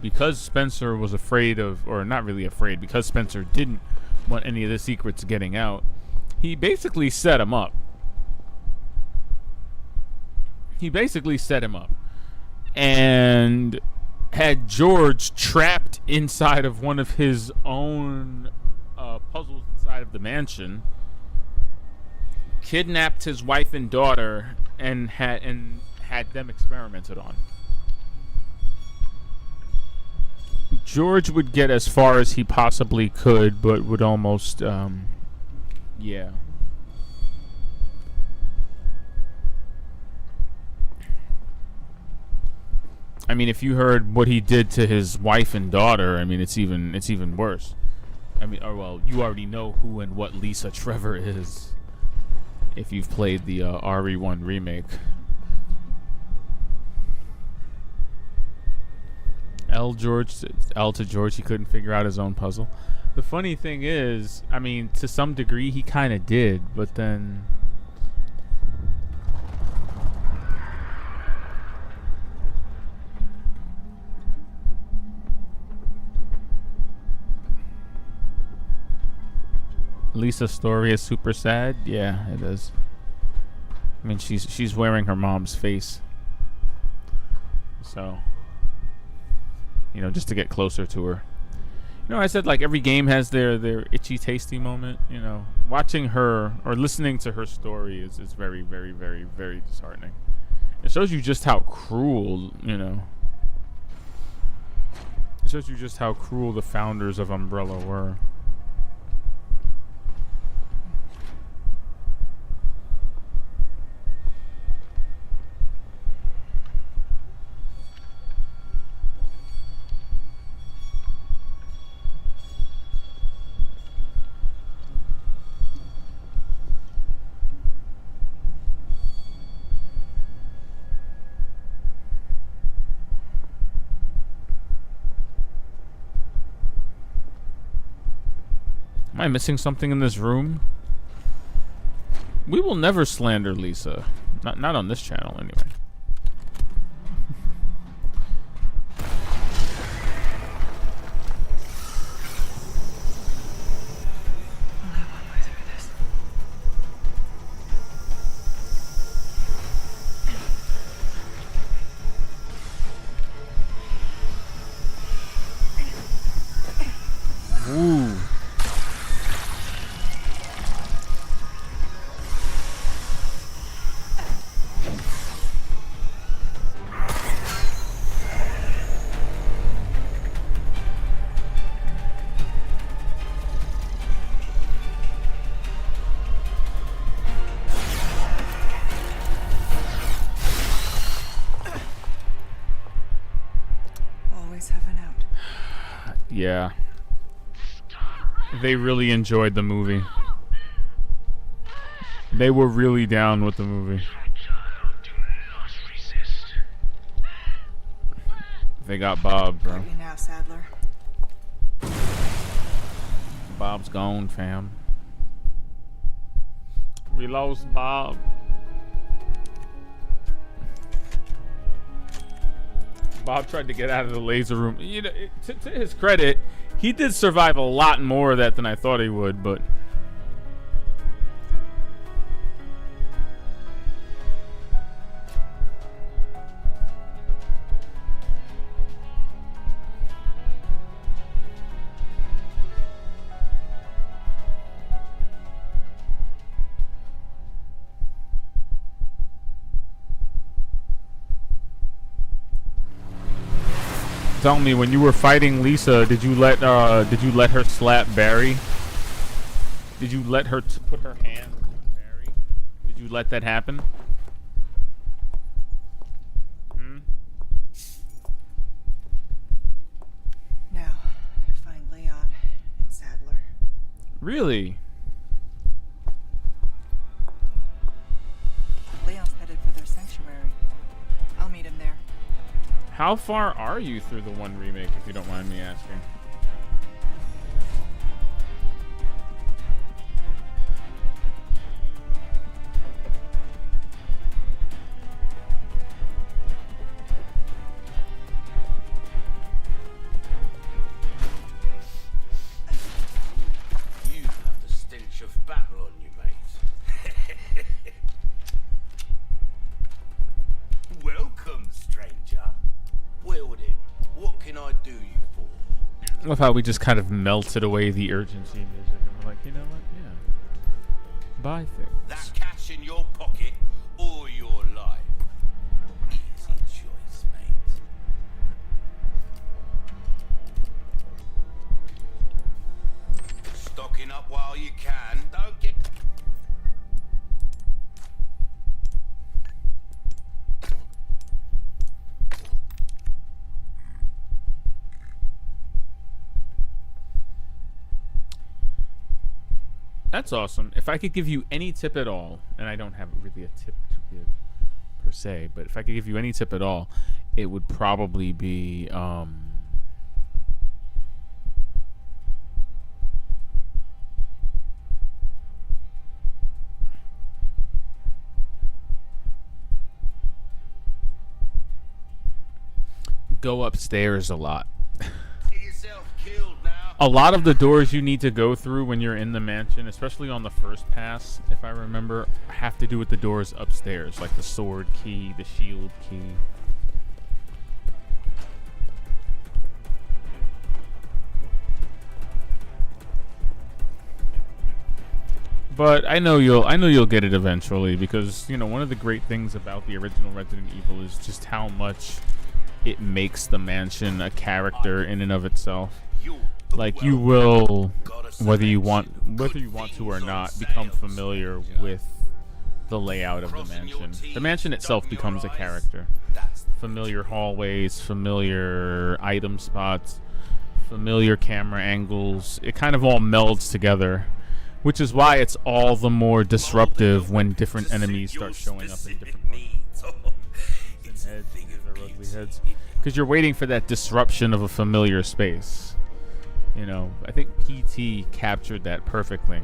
because Spencer was afraid of, or not really afraid, because Spencer didn't want any of the secrets getting out, he basically set him up. And had George trapped inside of one of his own puzzles inside of the mansion, kidnapped his wife and daughter, and had them experimented on. George would get as far as he possibly could, but would almost, yeah. I mean, if you heard what he did to his wife and daughter, I mean, it's even worse. I mean, or well, you already know who and what Lisa Trevor is if you've played the RE1 remake. L to George, he couldn't figure out his own puzzle. The funny thing is, I mean, to some degree he kind of did, but then Lisa's story is super sad. Yeah, it is. I mean, she's wearing her mom's face, so, you know, just to get closer to her. You know, I said, like, every game has their itchy tasty moment. You know, watching her or listening to her story is very, very, very, very disheartening. It shows you just how cruel, you know. It shows you just how cruel the founders of Umbrella were. Am I missing something in this room? We will never slander Lisa. Not on this channel, anyway. Only one way through this. Ooh. Always have an out. Yeah. They really enjoyed the movie. They were really down with the movie. They got Bob, bro. Got you now, Sadler. Bob's gone, fam. We lost Bob. Bob tried to get out of the laser room. You know, to his credit, he did survive a lot more of that than I thought he would, but Tell me, when you were fighting Lisa, did you let her slap Barry? Did you let her put her hand on Barry? Did you let that happen? Hmm? Now, find Leon and Sadler. Really? Leon's headed for their sanctuary. I'll meet him there. How far are you through the one remake, if you don't mind me asking? You have the stench of battle on you, mate. Welcome, stranger. Wielding, what can I do you for? I love how we just kind of melted away the urgency music, and we're like, you know what? Yeah. Buy things. That cash in your pocket or your life? Easy choice, mate. Stocking up while you can. Don't get... That's awesome. If I could give you any tip at all, and I don't have really a tip to give per se, but if I could give you any tip at all, it would probably be go upstairs a lot. Get yourself killed now. A lot of the doors you need to go through when you're in the mansion, especially on the first pass, if I remember, have to do with the doors upstairs, like the sword key, the shield key. But I know you'll get it eventually, because you know one of the great things about the original Resident Evil is just how much it makes the mansion a character in and of itself. Like you will, whether you want to or not, become familiar with the layout of the mansion. The mansion itself becomes a character. Familiar hallways, familiar item spots, familiar camera angles. It kind of all melds together, which is why it's all the more disruptive when different enemies start showing up in different parts. Heads, they're ugly heads, because you're waiting for that disruption of a familiar space. You know, I think PT captured that perfectly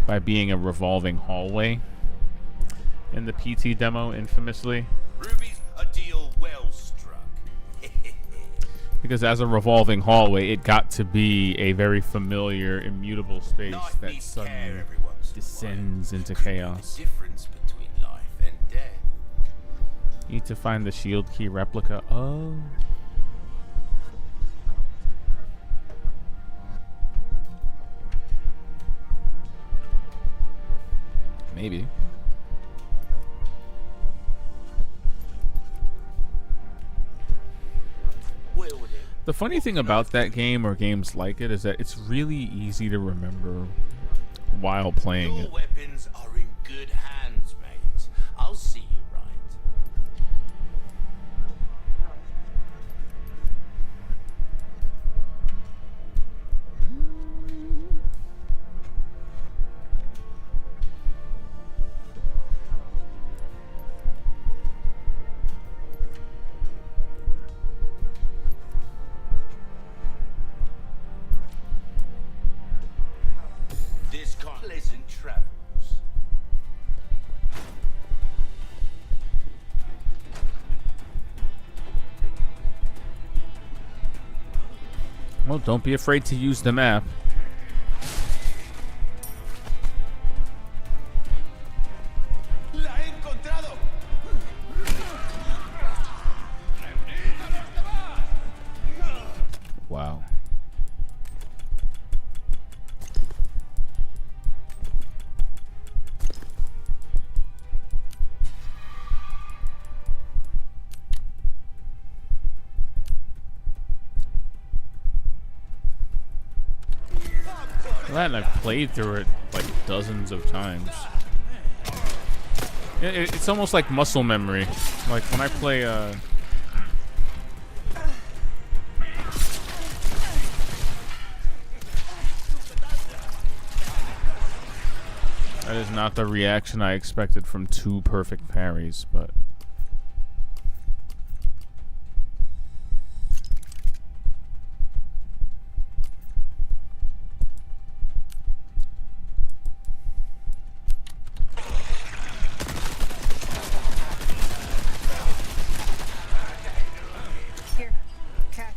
by being a revolving hallway in the PT demo, infamously. Ruby's a deal well struck. Because as a revolving hallway, it got to be a very familiar, immutable space that suddenly descends into chaos. The difference between life and death. You need to find the shield key replica. Oh. Maybe. The funny thing about that game or games like it is that it's really easy to remember while playing it. Your weapons are in good hands, mate. I'll see you right. This pleasant travels. Well, don't be afraid to use the map. La he encontrado. Wow. That and I've played through it like dozens of times. It's almost like muscle memory. Like when I play that is not the reaction I expected from 2 perfect parries, but Here, catch.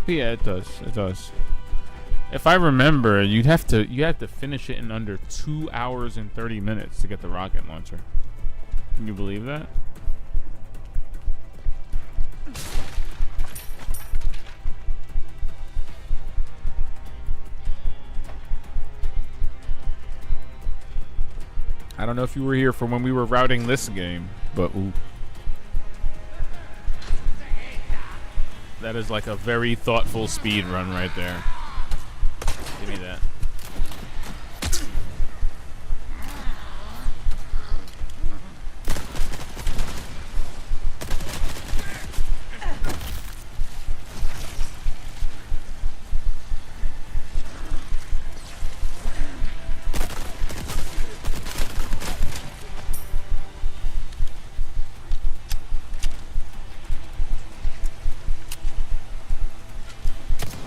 yeah, it does. It does. If I remember, you have to finish it in under 2 hours and 30 minutes to get the rocket launcher. Can you believe that? I don't know if you were here for when we were routing this game, but ooh. That is like a very thoughtful speed run right there. Give me that.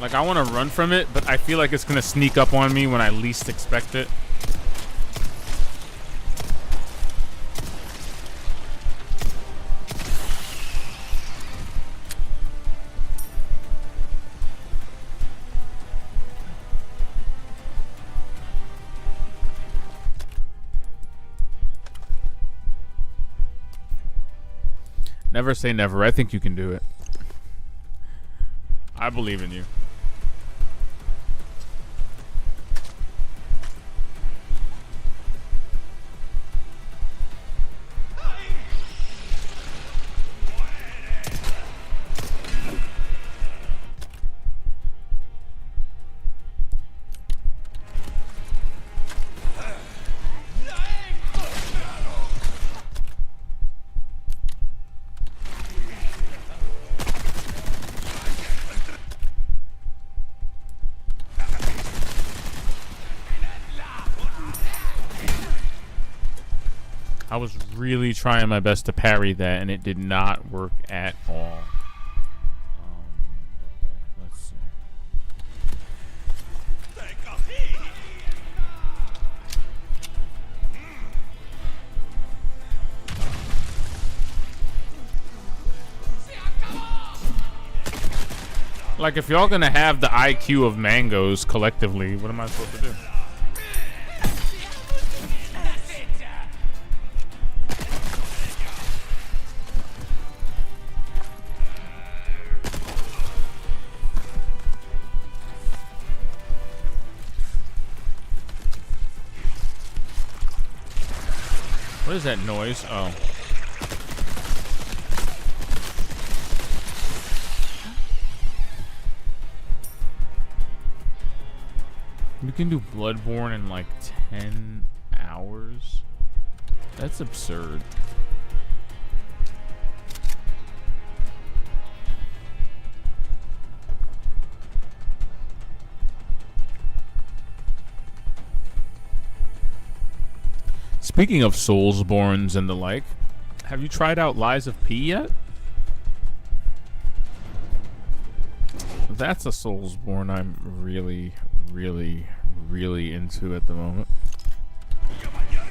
Like, I want to run from it, but I feel like it's going to sneak up on me when I least expect it. Never say never. I think you can do it. I believe in you. I was really trying my best to parry that, and it did not work at all. Okay, let's see. Like, if y'all gonna have the IQ of mangoes collectively, what am I supposed to do? What is that noise? Oh. You can do Bloodborne in like 10 hours? That's absurd. Speaking of Soulsborns and the like, have you tried out Lies of P yet? That's a Soulsborne I'm really, really, really into at the moment.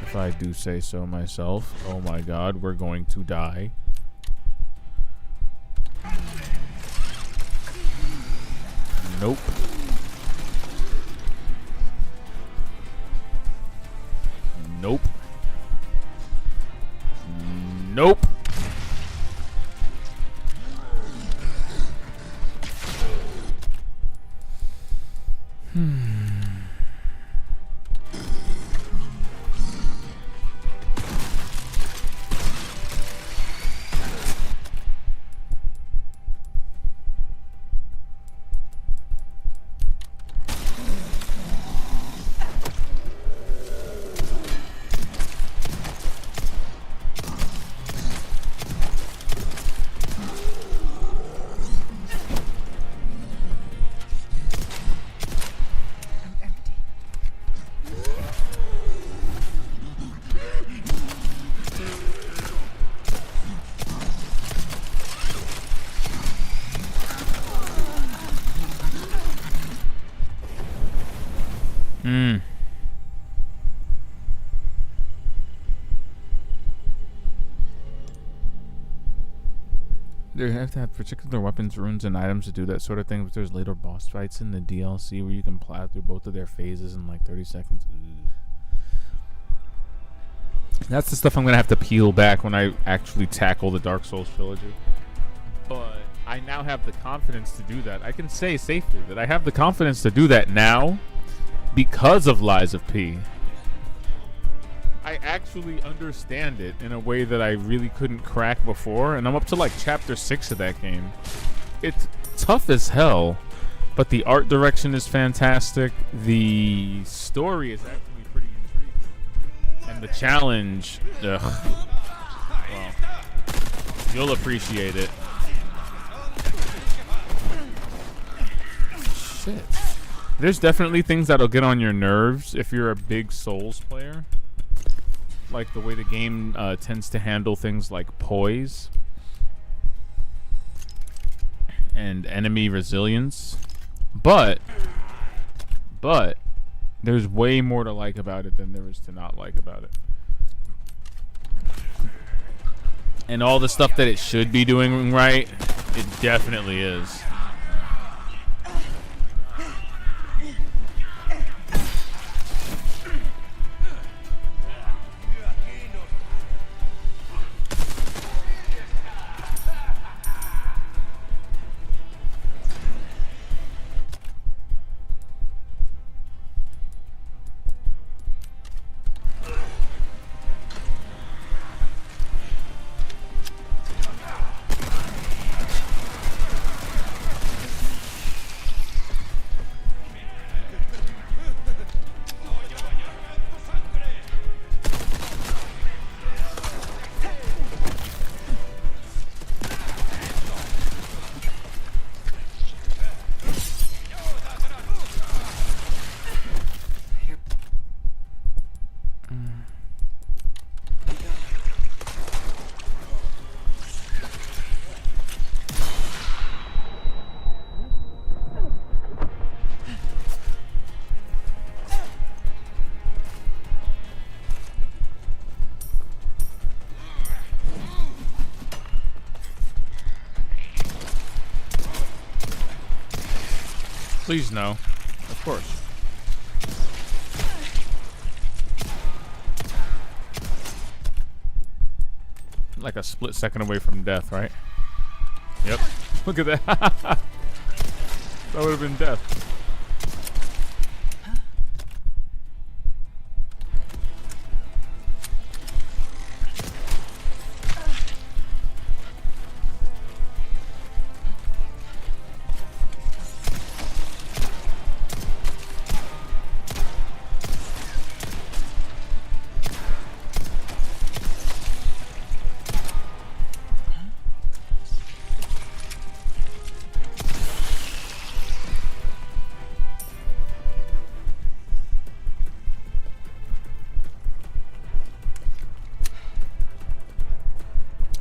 If I do say so myself. Oh my god, we're going to die. Nope. Nope. Nope. I'm empty. They have to have particular weapons, runes, and items to do that sort of thing. But there's later boss fights in the DLC where you can plow through both of their phases in like 30 seconds. Ugh. That's the stuff I'm gonna have to peel back when I actually tackle the Dark Souls trilogy. But I now have the confidence to do that. I can say safely that I have the confidence to do that now because of Lies of P. I actually understand it in a way that I really couldn't crack before, and I'm up to like chapter 6 of that game. It's tough as hell, but the art direction is fantastic. The story is actually pretty intriguing, and the challenge, well, you'll appreciate it. Shit. There's definitely things that'll get on your nerves if you're a big Souls player. Like the way the game tends to handle things like poise and enemy resilience. But there's way more to like about it than there is to not like about it. And all the stuff that it should be doing right, it definitely is. Please no. Of course. Like a split second away from death, right? Yep. Look at that. That would have been death.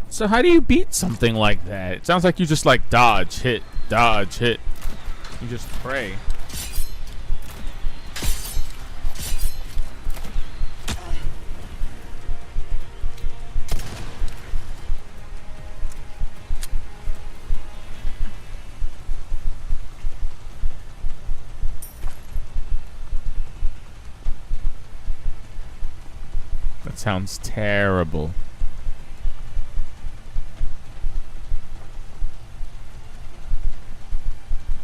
So how do you beat something like that? It sounds like you just like dodge, hit, dodge, hit. You just pray. sounds terrible.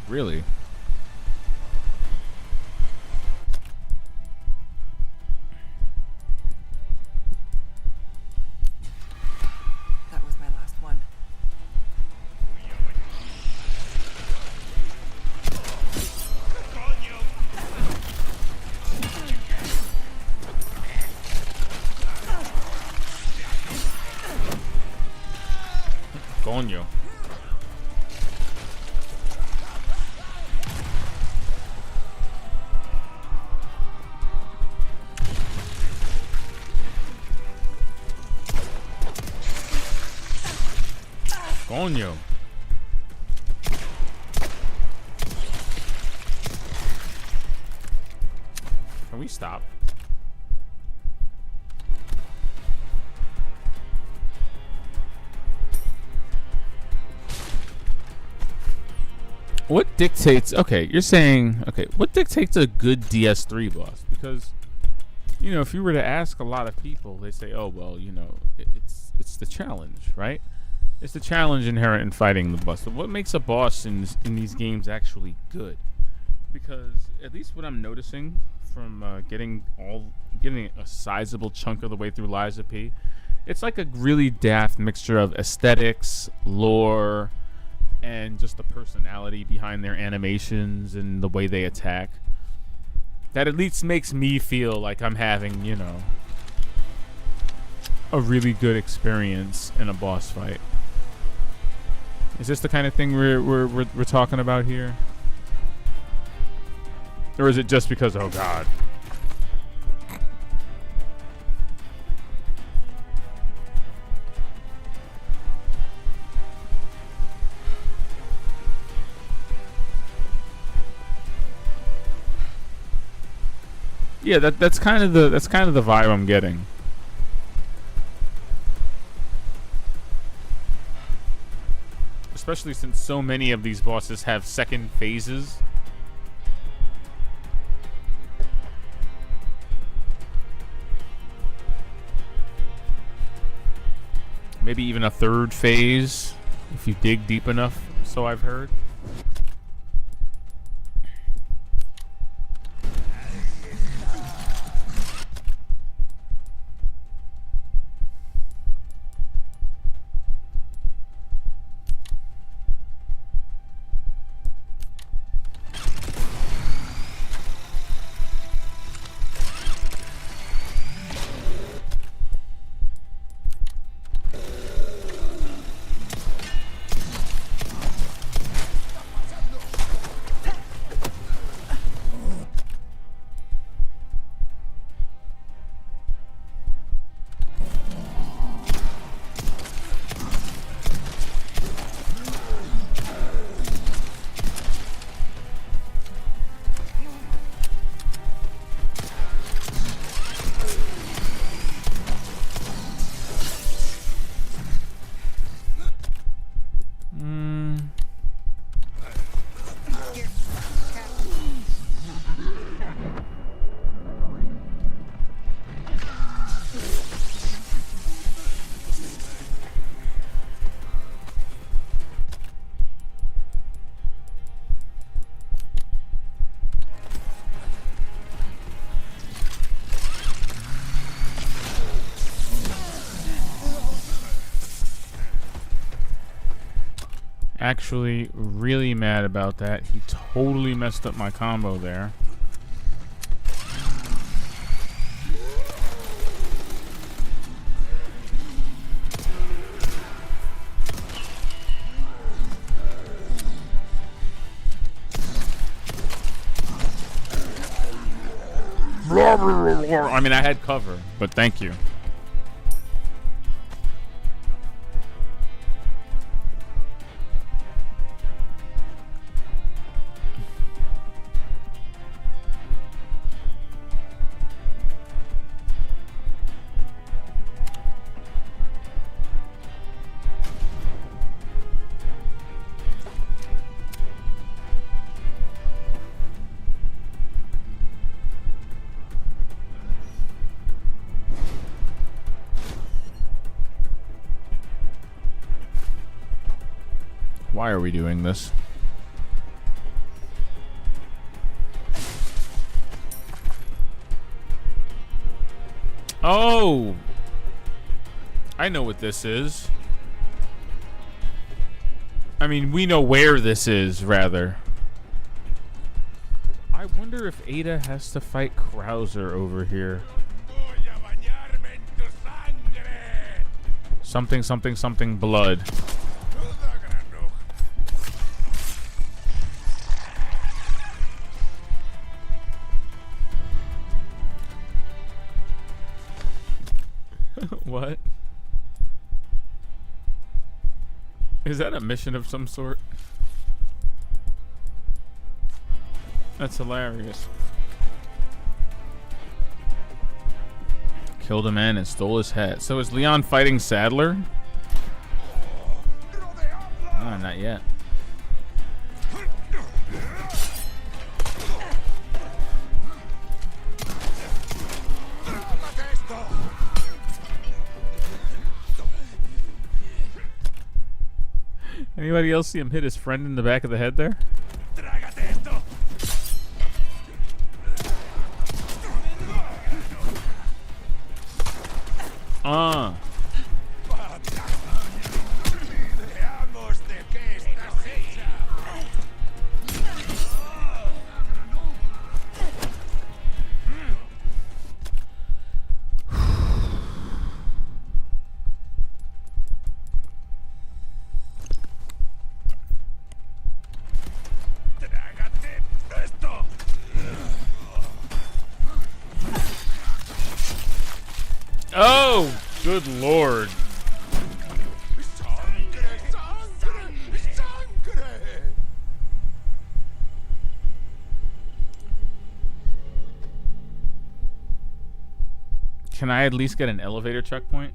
Really? That was my last one. Coño. Coño. Can we stop? What dictates... Okay, you're saying... Okay, what dictates a good DS3 boss? Because, you know, if you were to ask a lot of people, they say, oh, well, you know, it's the challenge, right? It's the challenge inherent in fighting the boss. But what makes a boss in these games actually good? Because at least what I'm noticing from getting a sizable chunk of the way through Liza P, it's like a really daft mixture of aesthetics, lore, and just the personality behind their animations and the way they attack. That at least makes me feel like I'm having, you know, a really good experience in a boss fight. Is this the kind of thing we're talking about here? Or is it just because, oh god. Yeah, that's kind of the vibe I'm getting. Especially since so many of these bosses have second phases. Maybe even a third phase if you dig deep enough, so I've heard. Actually really mad about that. He totally messed up my combo there. I mean, I had cover, but thank you. Why are we doing this? Oh! I know what this is. I mean, we know where this is, rather. I wonder if Ada has to fight Krauser over here. Something, something, something, blood. What? Is that a mission of some sort? That's hilarious. Killed a man and stole his hat. So is Leon fighting Sadler? Ah, not yet. Anybody else see him hit his friend in the back of the head there? Oh, good lord. Can I at least get an elevator checkpoint?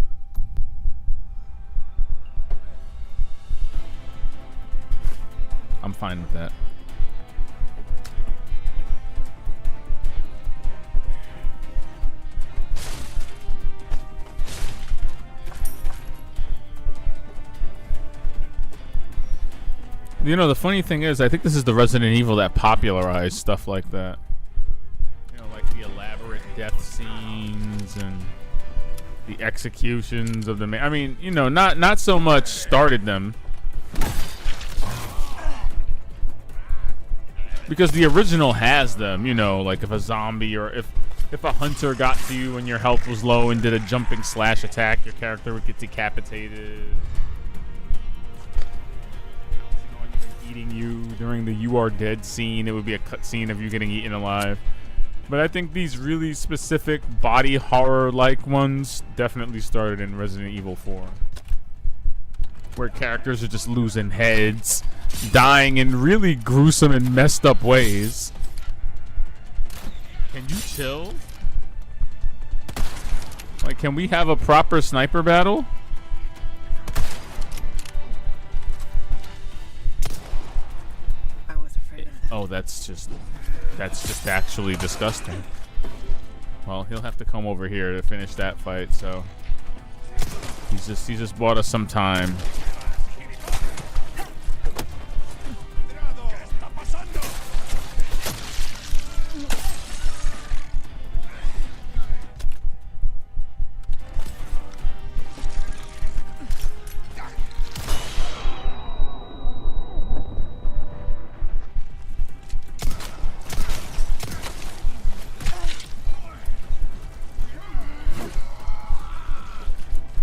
I'm fine with that. You know, the funny thing is, I think this is the Resident Evil that popularized stuff like that. You know, like the elaborate death scenes and the executions of the I mean, you know, not so much started them. Because the original has them, you know, like if a zombie or if a hunter got to you when your health was low and did a jumping slash attack, your character would get decapitated. Eating you during the "you are dead" scene, it would be a cutscene of you getting eaten alive. But I think these really specific body horror like ones definitely started in Resident Evil 4, where characters are just losing heads, dying in really gruesome and messed up ways. Can you chill? Like, can we have a proper sniper battle? Oh, that's just actually disgusting. Well, he'll have to come over here to finish that fight, so he just bought us some time.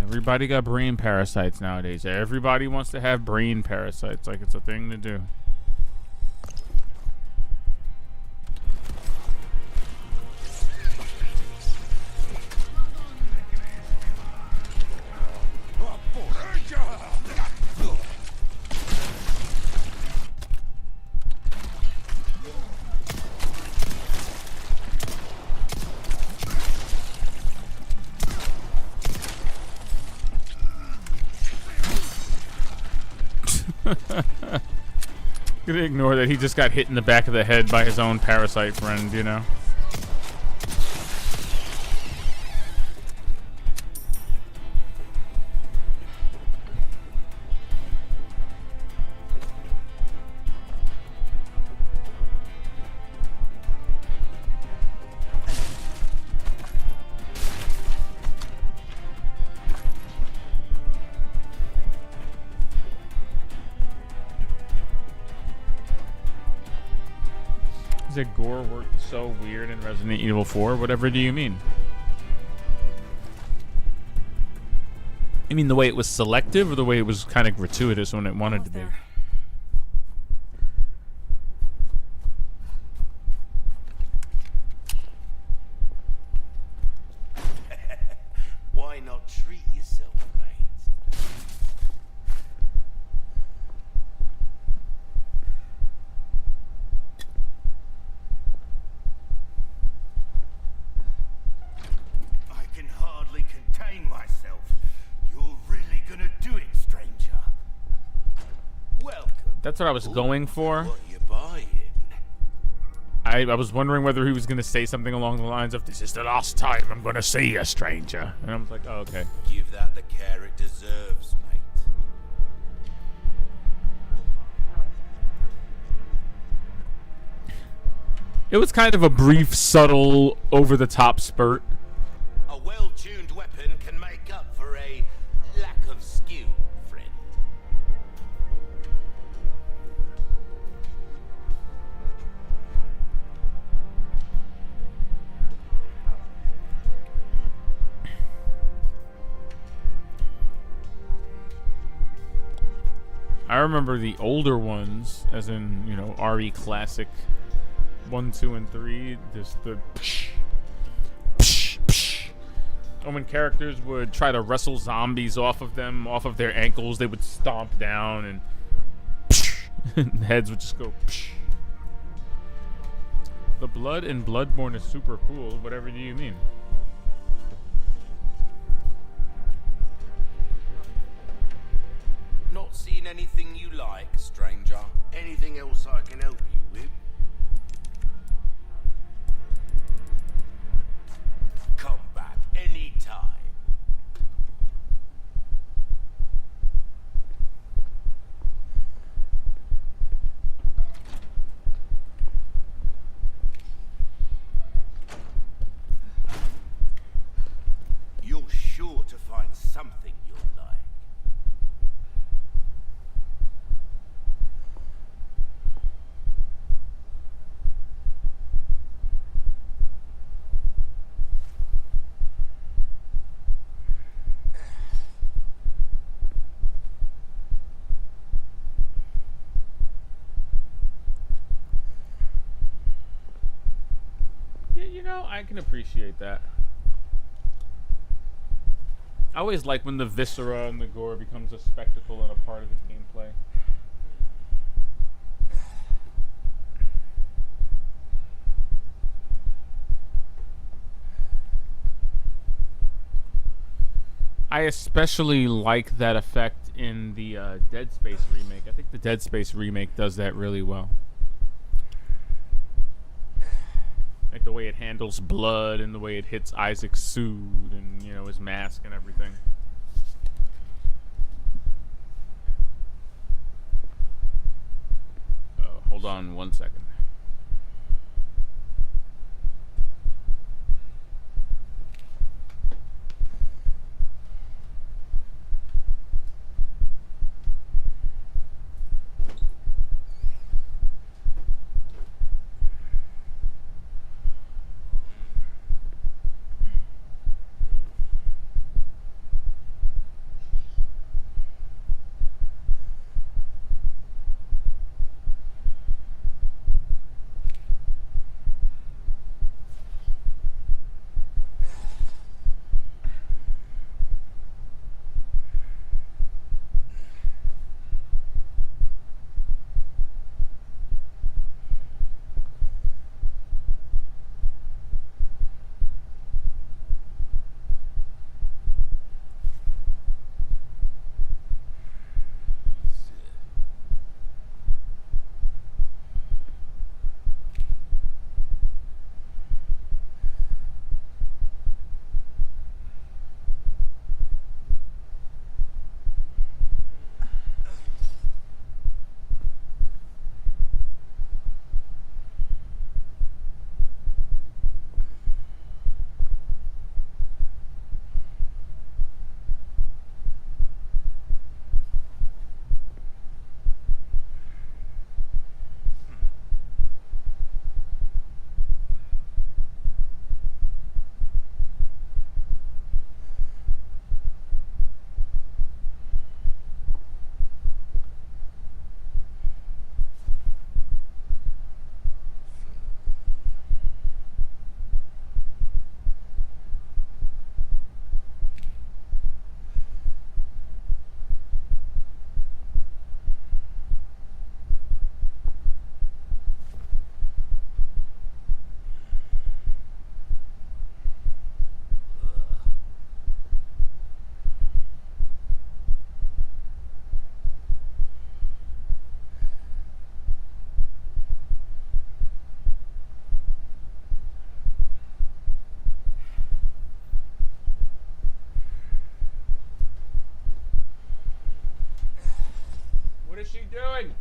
Everybody got brain parasites nowadays. Everybody wants to have brain parasites, like it's a thing to do. Gonna ignore that he just got hit in the back of the head by his own parasite friend, you know? He said gore worked so weird in Resident Evil 4. Whatever do you mean? You mean the way it was selective, or the way it was kind of gratuitous when it wanted to be? Why not treat yourself, mate? I can hardly contain myself. You're really gonna do it, stranger. Welcome. That's what I was going for. What you buying? I was wondering whether he was going to say something along the lines of, "This is the last time I'm going to see you, stranger." And I was like, oh, okay. Give that the care it deserves, mate. It was kind of a brief, subtle, over-the-top spurt. A well-tuned weapon can make up for a lack of skill, friend. I remember the older ones, as in, you know, RE Classic 1, 2, and 3. Just the psh, psh, psh. And when characters would try to wrestle zombies off of them, off of their ankles, they would stomp down and psh, and heads would just go psh. The blood in Bloodborne is super cool. Whatever do you mean? Not seeing anything you like, stranger? Anything else I can help you with? Come back anytime. You're sure to find something you'll like. Yeah, you know, I can appreciate that. I always like when the viscera and the gore becomes a spectacle and a part of the gameplay. I especially like that effect in the Dead Space remake. I think the Dead Space remake does that really well. Like the way it handles blood and the way it hits Isaac's suit and, you know, his mask and everything. Oh, hold on 1 second. doing?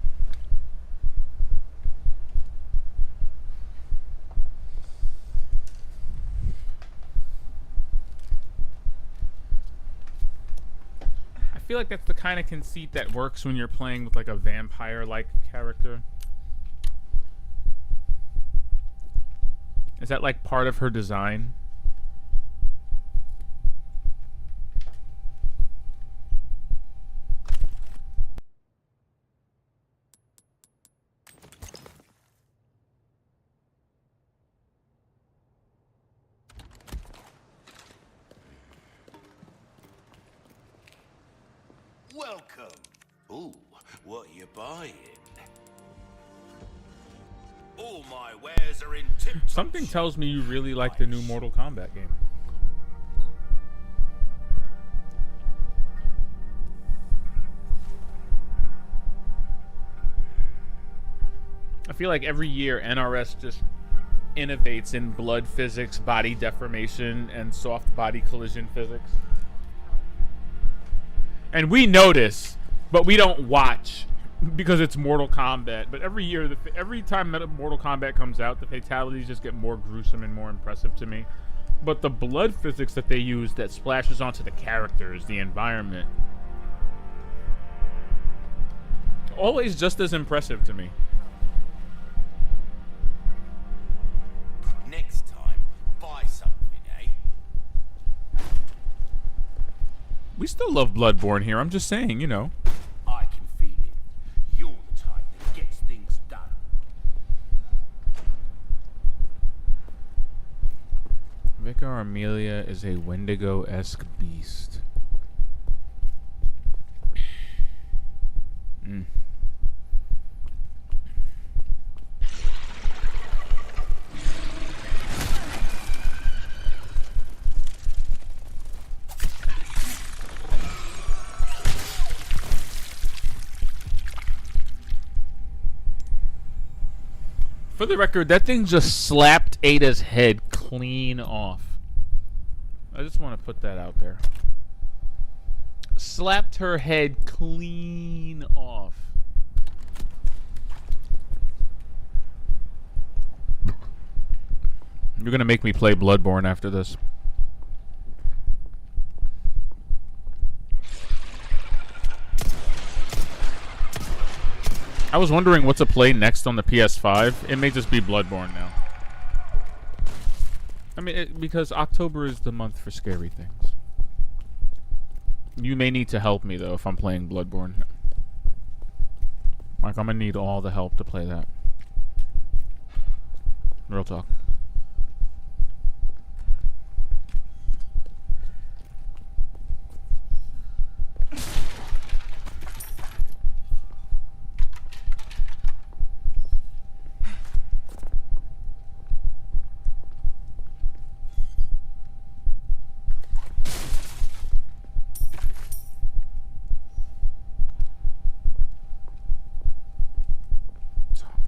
I feel like that's the kind of conceit that works when you're playing with like a vampire-like character. Is that like part of her design? Welcome. Ooh, what are you buying? All my wares are in tip. Something tells me you really like the new Mortal Kombat game. I feel like every year NRS just innovates in blood physics, body deformation, and soft body collision physics. And we notice, but we don't watch because it's Mortal Kombat. But every year, every time Mortal Kombat comes out, the fatalities just get more gruesome and more impressive to me. But the blood physics that they use that splashes onto the characters, the environment, always just as impressive to me. Next time, buy something, eh? We still love Bloodborne here. I'm just saying, you know. I can feel it. You're the type that gets things done. Vicar Amelia is a Wendigo-esque beast. Mm. For the record, that thing just slapped Ada's head clean off. I just want to put that out there. Slapped her head clean off. You're gonna make me play Bloodborne after this. I was wondering what to play next on the PS5. It may just be Bloodborne now. I mean, because October is the month for scary things. You may need to help me, though, if I'm playing Bloodborne. Like, I'm gonna need all the help to play that. Real talk.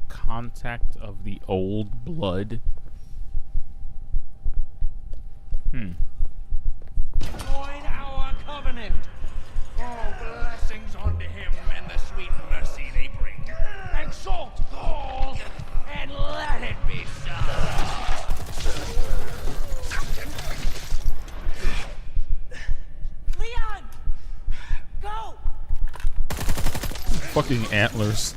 Contact of the old blood. Join our covenant. All blessings unto him and the sweet mercy they bring. Exalt all and let it be so. Leon! Go! Fucking antlers.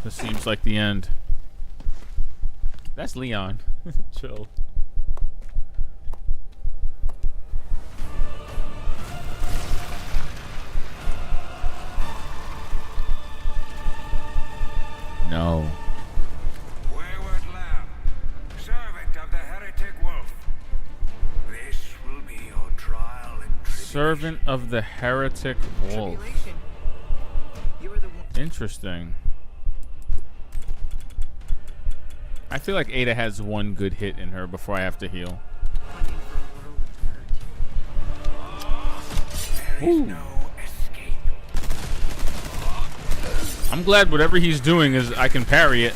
This seems like the end. That's Leon. Chill. No. Wayward lamb, servant of the heretic wolf. This will be your trial and tribulation. Servant of the heretic wolf. Tribulation. You were the one. Interesting. I feel like Ada has one good hit in her before I have to heal. Longing for a world is no escape. I'm glad whatever he's doing is I can parry it.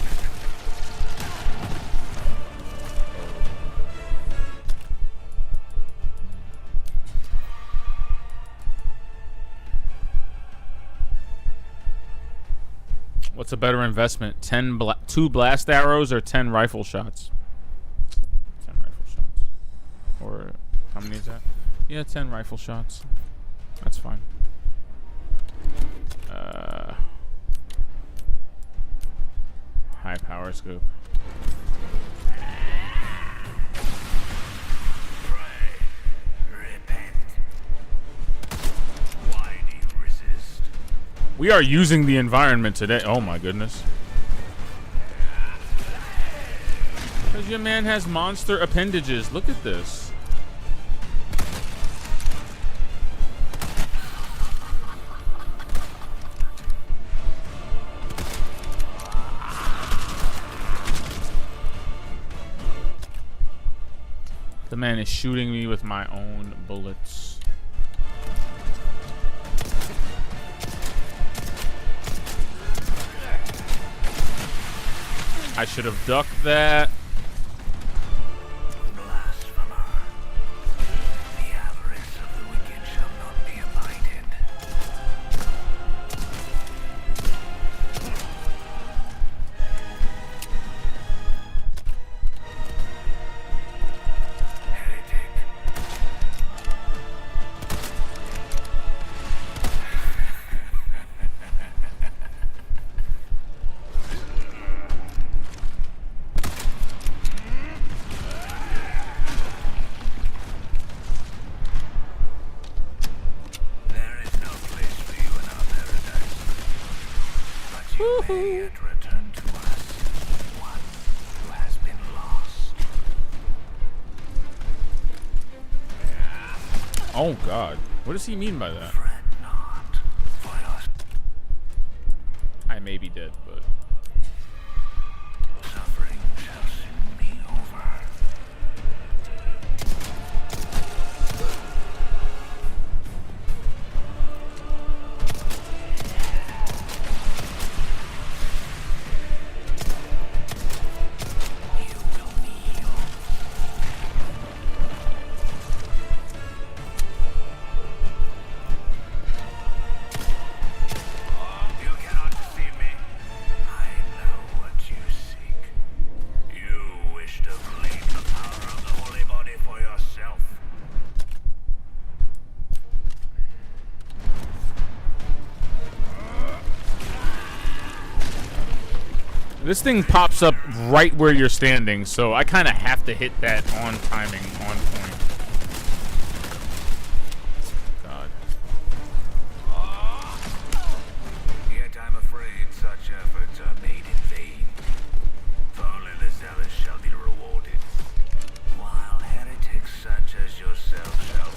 What's a better investment? 2 blast arrows or 10 rifle shots? 10 rifle shots. Or how many is that? Yeah, 10 rifle shots. That's fine. High power scope. We are using the environment today. Oh my goodness. Because your man has monster appendages. Look at this. The man is shooting me with my own bullets. I should have ducked that. Blasphemer. The avarice of the wicked shall not be abided. Heretic. May it return to us, one who has been lost. Oh God. What does he mean by that? Fret not, for your I may be dead, but suffering shall soon be over. this thing pops up right where you're standing, so I kind of have to hit that on timing, on point. God. Yet I'm afraid such efforts are made in vain. For only the zealous shall be rewarded, while heretics such as yourself shall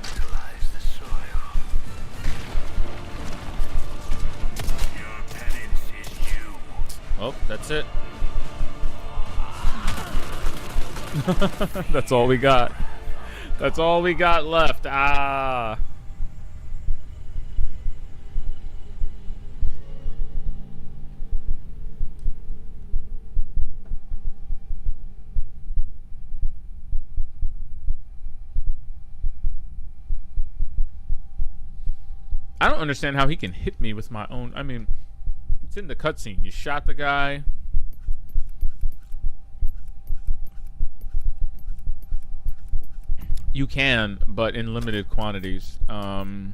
fertilize the soil. Your penance is due. Oh, that's it. That's all we got. That's all we got left. Ah. I don't understand how he can hit me with my own. I mean, it's in the cutscene. You shot the guy. You can, but in limited quantities. There's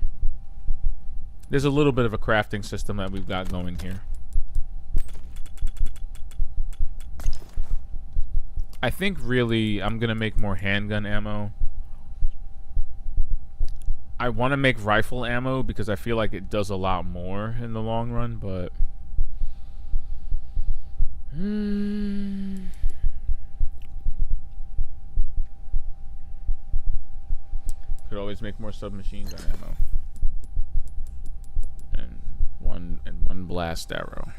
a little bit of a crafting system that we've got going here. I think really I'm gonna make more handgun ammo. I want to make rifle ammo because I feel like it does a lot more in the long run, but could always make more submachine gun ammo. And one blast arrow.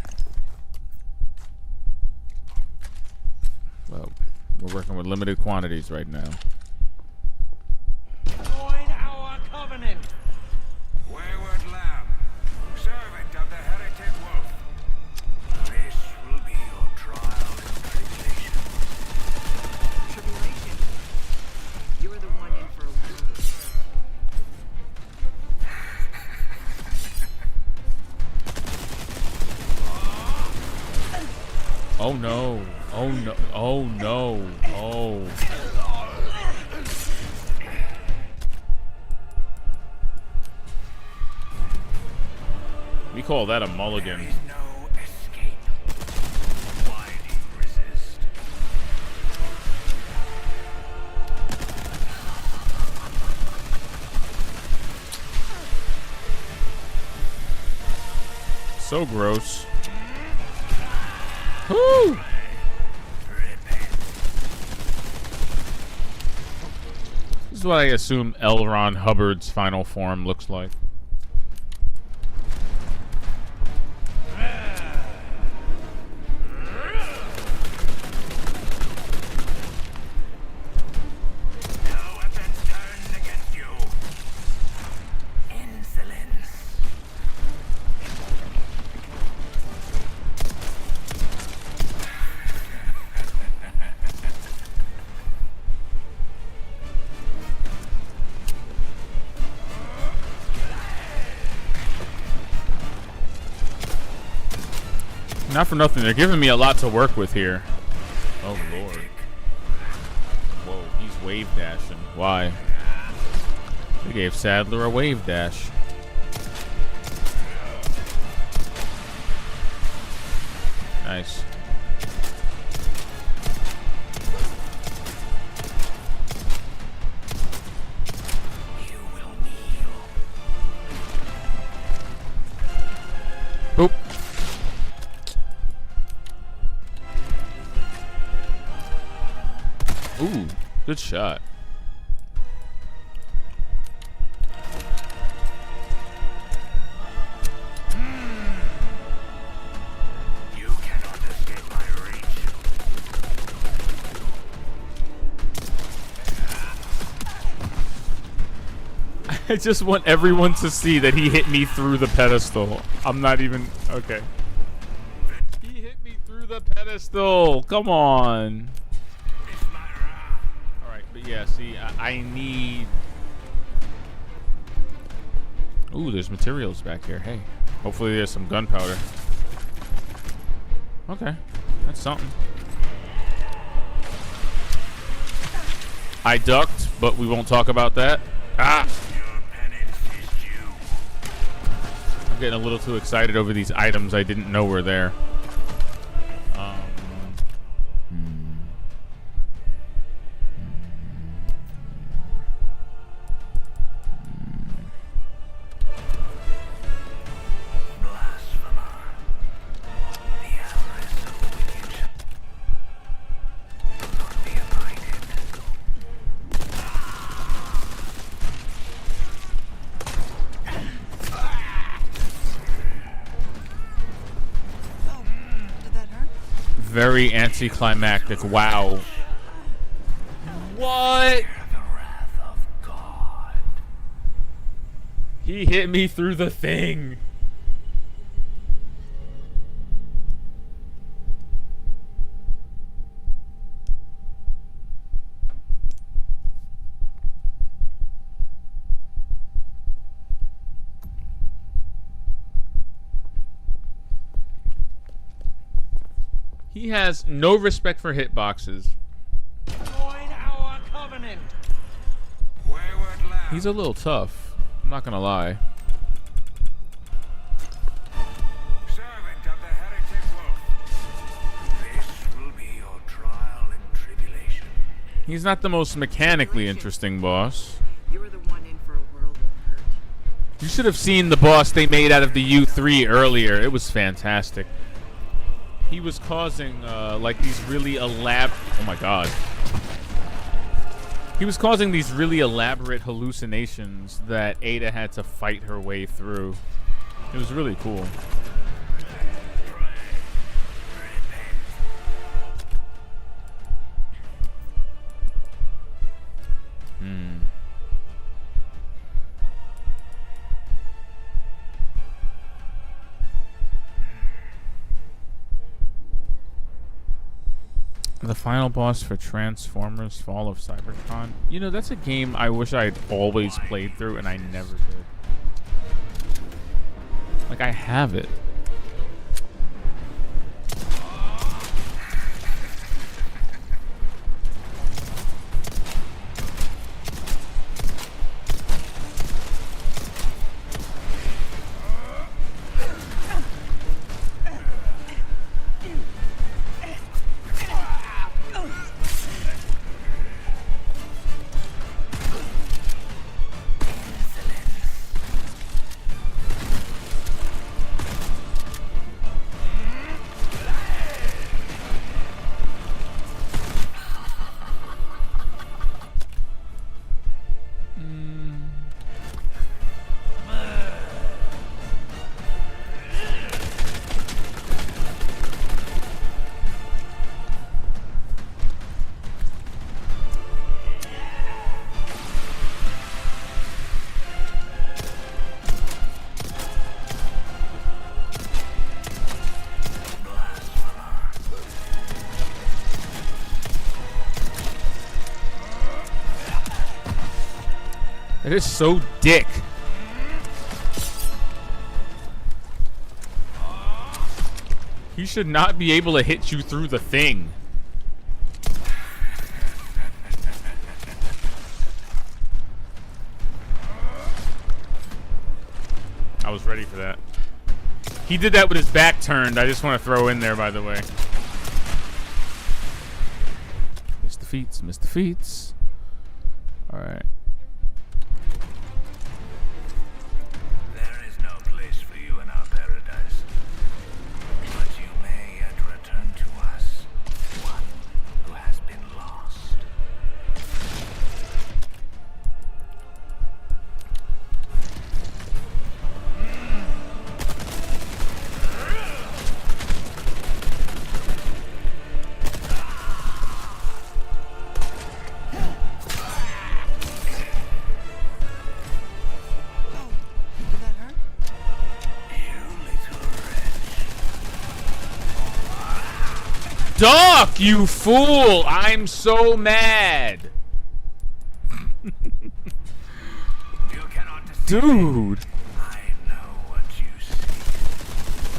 Well, we're working with limited quantities right now. Oh no. Oh no. Oh no. Oh. We call that a mulligan. There is no escape. Why do you resist? So gross. Woo! This is what I assume L. Ron Hubbard's final form looks like. No weapons turned against you. Insolence. Not for nothing, they're giving me a lot to work with here. Oh lord. Whoa, he's wave dashing. Why? They gave Sadler a wave dash. Nice. You will kneel. Boop. Ooh, good shot. You cannot escape my reach. I just want everyone to see that he hit me through the pedestal. I'm not even... Okay. He hit me through the pedestal. Come on. Alright, but yeah, see, I need... Ooh, there's materials back here. Hey, hopefully there's some gunpowder. Okay, that's something. I ducked, but we won't talk about that. Ah! Your penance is due. I'm getting a little too excited over these items I didn't know were there. Blasphemer. The avarice of the wicked will not be abided. Oh, did that hurt? Very anticlimactic. Wow. What? The wrath of God. He hit me through the thing. He has no respect for hitboxes. Join our covenant. Wayward lamb. He's a little tough. I'm not gonna lie. Servant of the heretic wolf. This will be your trial and tribulation. He's not the most mechanically interesting boss. You were the one in for a world of hurt. You should have seen the boss they made out of the U3 earlier. It was fantastic. He was causing like these really elaborate... Oh my god. He was causing these really elaborate hallucinations that Ada had to fight her way through. It was really cool. The final boss for Transformers Fall of Cybertron. You know, that's a game I wish I had always played through and I never did. Like, I have it. It is so dick. He should not be able to hit you through the thing. I was ready for that. He did that with his back turned. I just want to throw in there, by the way. Missed the feats, missed the feats. Alright. There is no place for you in our paradise. But you may yet return to us, one who has been lost. Did that hurt? You little wretch. Duck, you fool! I'm so mad. You cannot deceive me. Dude. I know what you seek.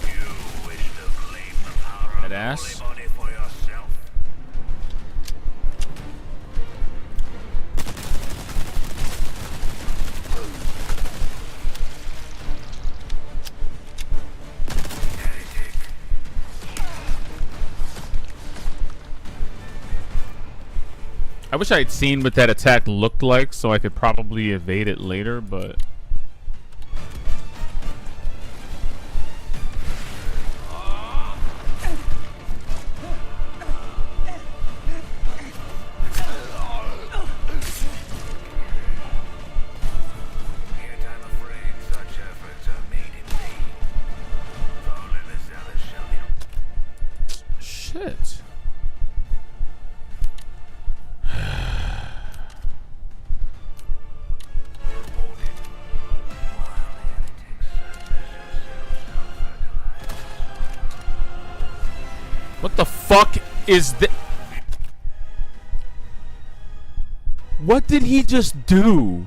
You wish to claim the power of That the ass. holy body for yourself. Heretic. I wish I had seen what that attack looked like so I could probably evade it later, but... Yet I'm afraid such efforts are made in vain. For only the zealous shall be Shit. rewarded, while heretics such as yourself shall fertilize. What the fuck is that? What did he just do? You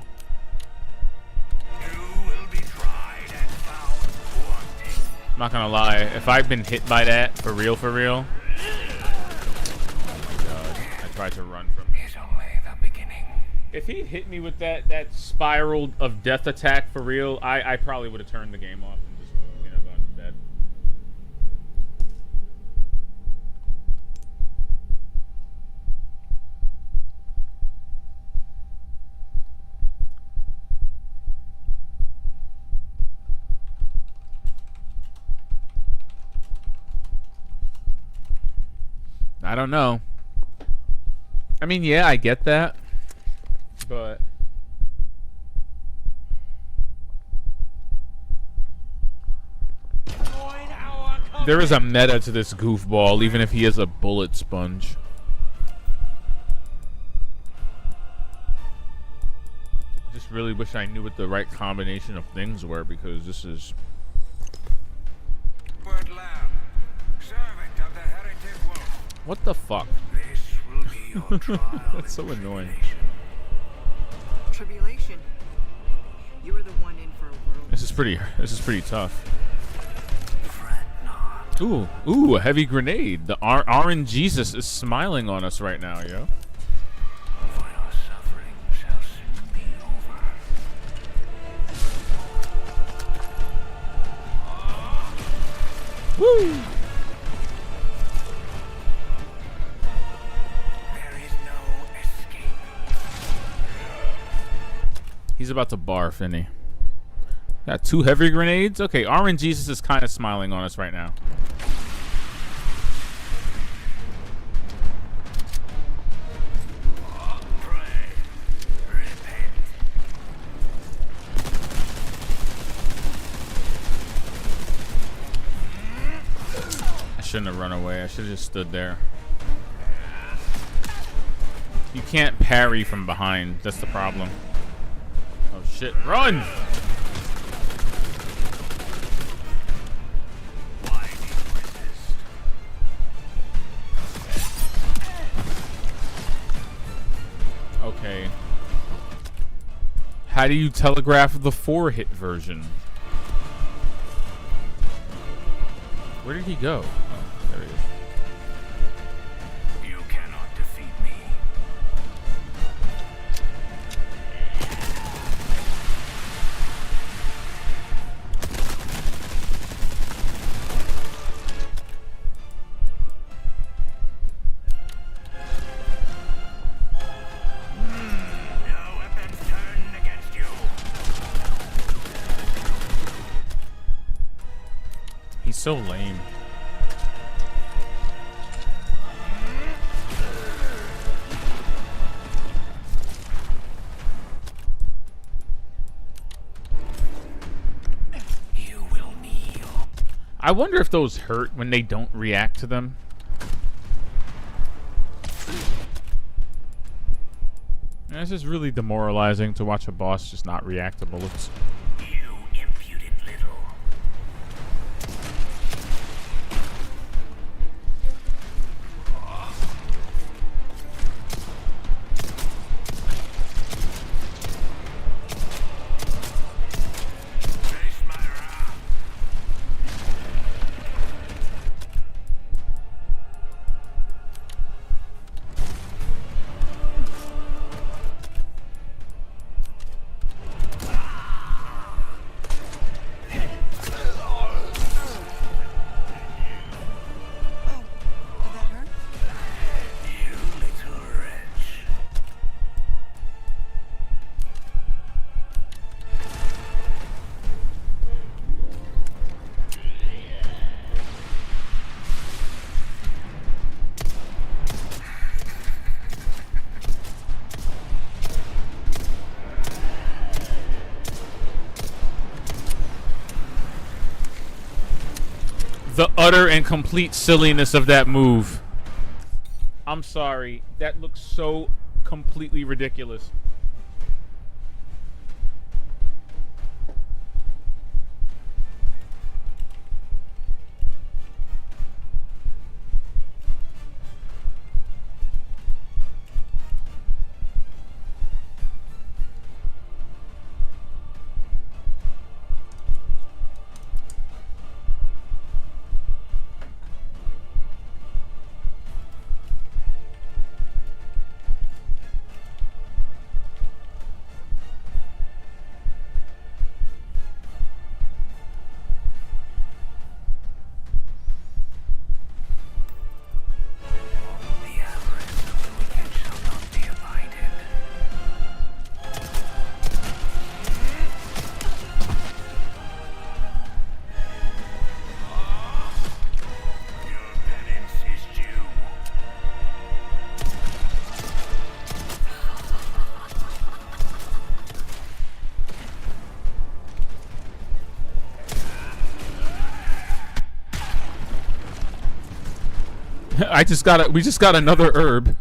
will be tried and found wanting. I'm not gonna lie, if I've been hit by that, for real, oh my god, I tried to run from it. Is only the beginning. If he hit me with that spiral of death attack for real, I probably would have turned the game off and just, you know, gone to bed. I don't know. I mean, yeah, I get that. But there is a meta to this goofball, even if he is a bullet sponge. Just really wish I knew what the right combination of things were, because this is... Word lamb, servant of the heretic wolf. What the fuck? This will be your trial. That's so and annoying. tribulation. Tribulation. You were the one in for a whirlwind. This is pretty tough. Fret not. Ooh, a heavy grenade. The Orange Jesus is smiling on us right now, yo. For your suffering shall soon be over. Woo! There is no escape. He's about to barf, isn't he? Got 2 heavy grenades? Okay, Orange Jesus is kind of smiling on us right now. Pray. Repent. I shouldn't have run away. I should have just stood there. You can't parry from behind. That's the problem. Oh shit. Run! Why do you resist? Okay. How do you telegraph the 4-hit version? Where did he go? Oh, there he is. You cannot defeat me. No weapons turned against you. He's so lame. You will kneel. I wonder if those hurt when they don't react to them. And it's just really demoralizing to watch a boss just not react to bullets. You impudent little. Face my wrath. Oh, did that hurt? You little wretch. The utter and complete silliness of that move. I'm sorry. That looks so completely ridiculous. The avarice of the wicked shall not be abided. Your penance is due. We just got another herb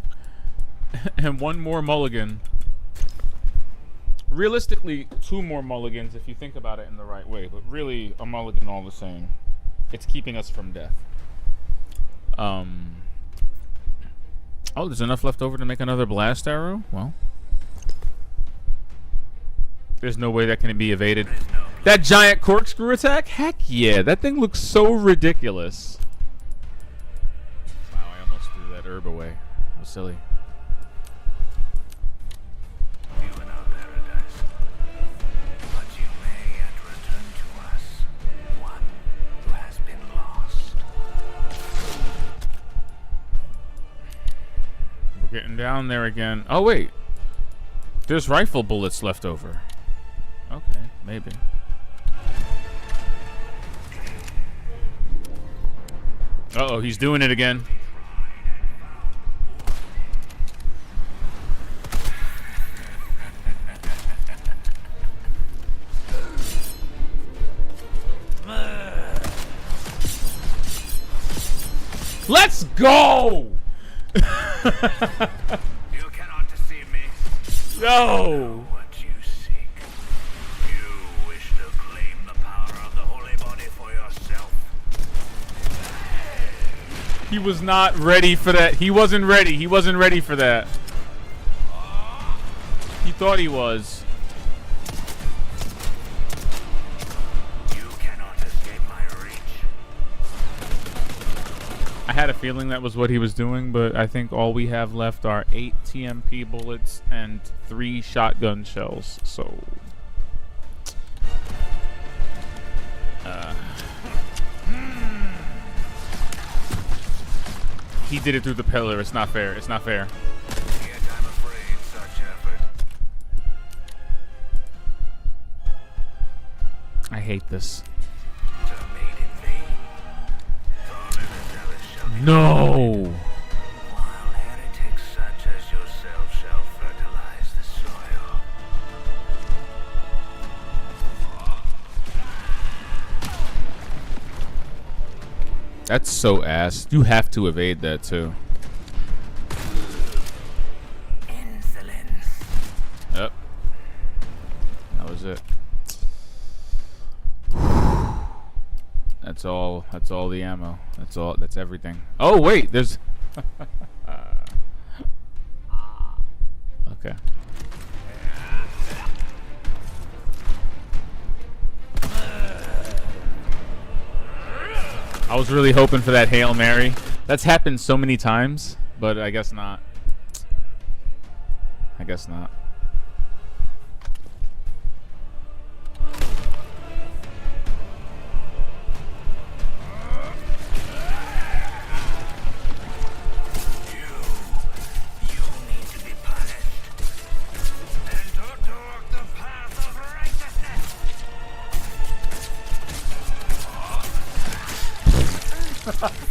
and one more mulligan. Realistically, 2 more mulligans if you think about it in the right way, but really a mulligan all the same. It's keeping us from death. Oh, there's enough left over to make another blast arrow? Well, there's no way that can be evaded. That giant corkscrew attack? Heck yeah, that thing looks so ridiculous. Wow, I almost threw that herb away. How silly. You in our paradise. But you may yet return to us, one who has been lost. We're getting down there again. Oh, wait. There's rifle bullets left over. Okay, maybe. Uh-oh, he's doing it again. Let's go! You cannot deceive me. No! What you seek. You wish to claim the power of the holy body for yourself. He was not ready for that. He wasn't ready. He wasn't ready for that. He thought he was. I had a feeling that was what he was doing, but I think all we have left are 8 TMP bullets and 3 shotgun shells, so... He did it through the pillar. It's not fair. It's not fair. Yet I'm afraid such effort. I hate this. are made in vain. Fallen as Alice shall be No! while heretics such as yourself shall fertilize the soil. That's so ass. You have to evade that too. Insolence. Yep. That was it. That's all. That's all the ammo. That's all. That's everything. Oh wait, there's. Okay. I was really hoping for that Hail Mary. That's happened so many times, but I guess not. I guess not. You need to be punished. And to walk the path of righteousness.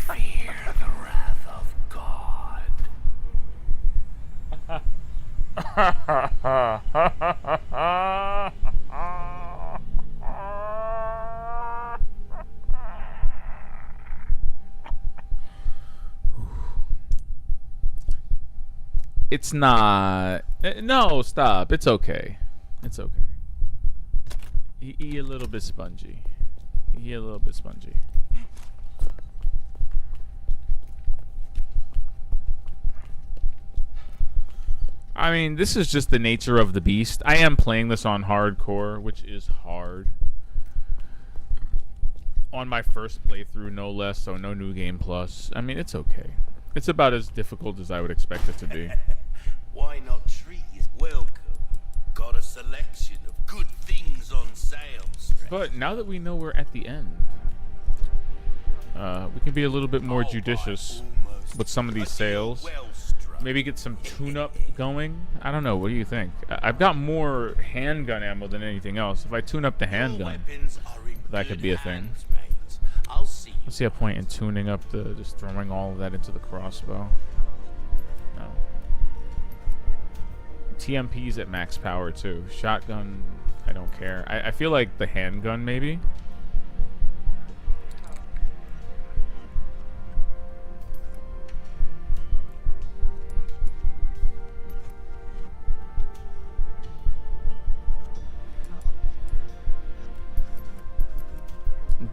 Fear the wrath of God. It's not. No, stop. It's okay. It's okay. He a little bit spongy. He a little bit spongy. I mean, this is just the nature of the beast. I am playing this on hardcore, which is hard. On my first playthrough, no less, so no new game plus. I mean, it's okay. It's about as difficult as I would expect it to be. Why not treat you welcome? Got a selection of good things on sale, stranger. But now that we know we're at the end, we can be a little bit more judicious with some of these sales. Maybe get some tune-up going. I don't know. What do you think? I've got more handgun ammo than anything else. If I tune up the handgun, that could be a thing. I'll see I see a point in tuning up the just throwing all of that into the crossbow. No. TMP's at max power too. Shotgun, I don't care. I feel like the handgun maybe.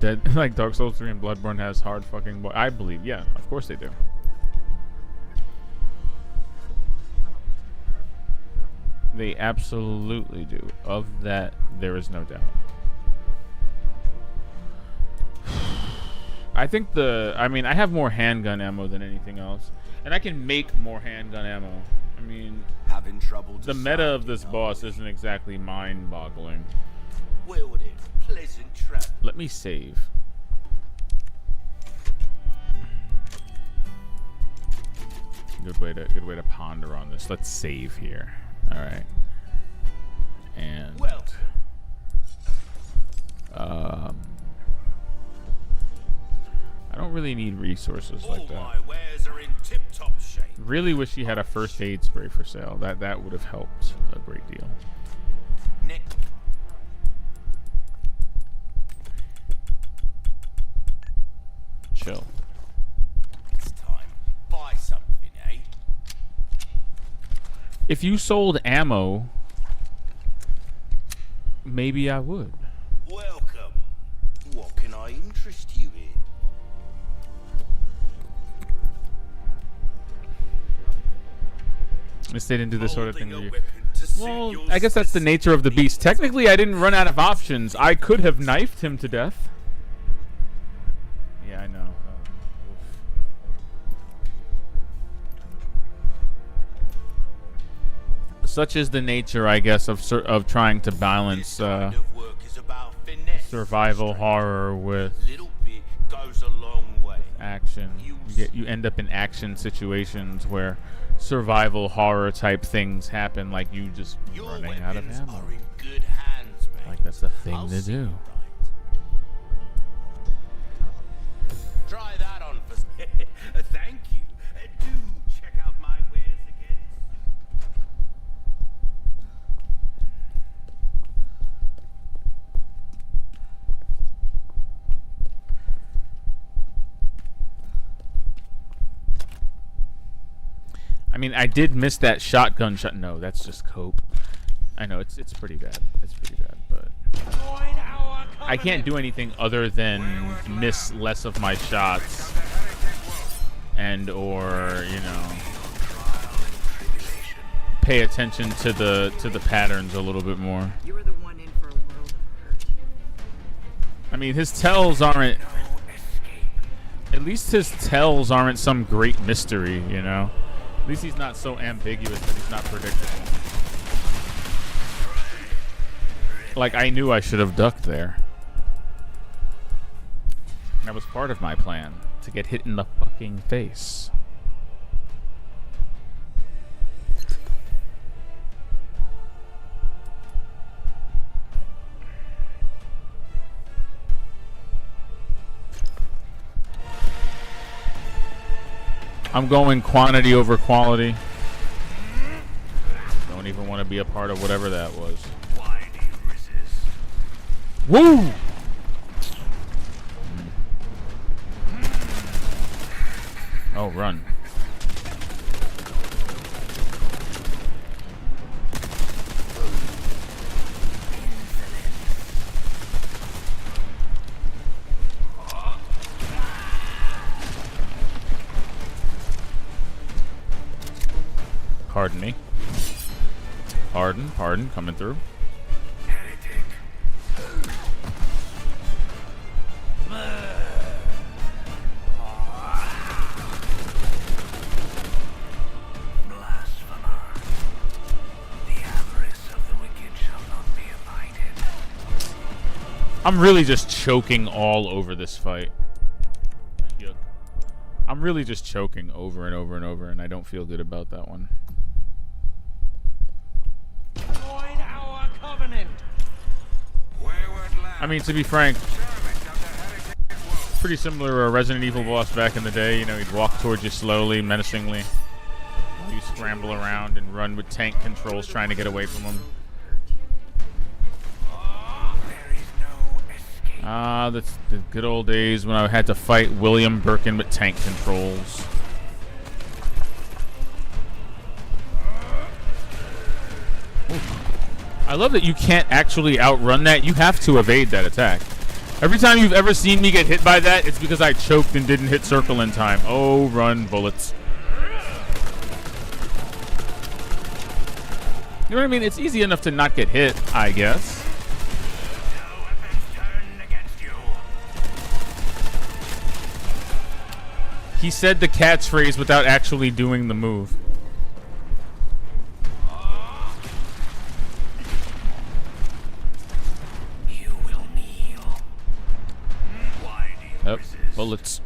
Dead like Dark Souls 3 and Bloodborne has hard fucking boy. I believe, yeah, of course they do. They absolutely do. Of that, there is no doubt. I think I mean, I have more handgun ammo than anything else, and I can make more handgun ammo. I mean, having trouble. The meta of this boss isn't exactly mind-boggling. Wielded, pleasant trap. Let me save. Good way to ponder on this. Let's save here. All right. And Well, I don't really need resources all like that. my wares are in tip-top shape. Really wish he had a first aid spray for sale. That would have helped a great deal. Nick, Chill. it's time. Buy something, eh? If you sold ammo, maybe I would. Welcome. What can I interest you in? Miss they didn't do this sort of thing. Holding a to you. weapon to suit Well, your I guess that's the nature of the beast. Technically, I didn't run out of options. I could have knifed him to death. Yeah, I know. such is the nature, I guess, of trying to balance This kind of work is about finesse, survival stranger. horror with Little bit goes a long way. action. You end up in action situations where survival horror type things happen, like you just Your running out of weapons ammo. are in good hands, mate. Like that's the thing I'll to see do. you right. Try that on for thank you. Do check out my wares again. I mean, I did miss that shotgun shot. No, that's just cope. I know it's pretty bad. It's pretty bad, but I can't do anything other than miss less of my shots, and or pay attention to the patterns a little bit more. You were the one in for a world of hurt. I mean, his tells aren't. At least his tells aren't some great mystery, you know. At least he's not so ambiguous that he's not predictable. Like, I knew I should have ducked there. That was part of my plan, to get hit in the fucking face. I'm going quantity over quality. Don't even want to be a part of whatever that was. Why do you resist? Woo! Oh, run. Pardon me. Pardon, coming through. Heretic. Blasphemer. The avarice of the wicked shall not be abided. I'm really just choking all over this fight. Yuck. I'm really just choking over and over and over, and I don't feel good about that one. Join our covenant. Wayward lamb. I mean, to be frank, Servant of the heretic wolf. pretty similar to a Resident Evil boss back in the day. You know, he'd walk towards you slowly, menacingly. You scramble around and run with tank controls trying to get away from him. There is no escape. Ah, that's the good old days when I had to fight William Birkin with tank controls. I love that you can't actually outrun that. You have to evade that attack. Every time you've ever seen me get hit by that, it's because I choked and didn't hit circle in time. Oh, run, bullets. You know what I mean? It's easy enough to not get hit, I guess. No weapons turned against you. He said the catchphrase without actually doing the move. You will kneel. Why do you Yep, resist? bullets.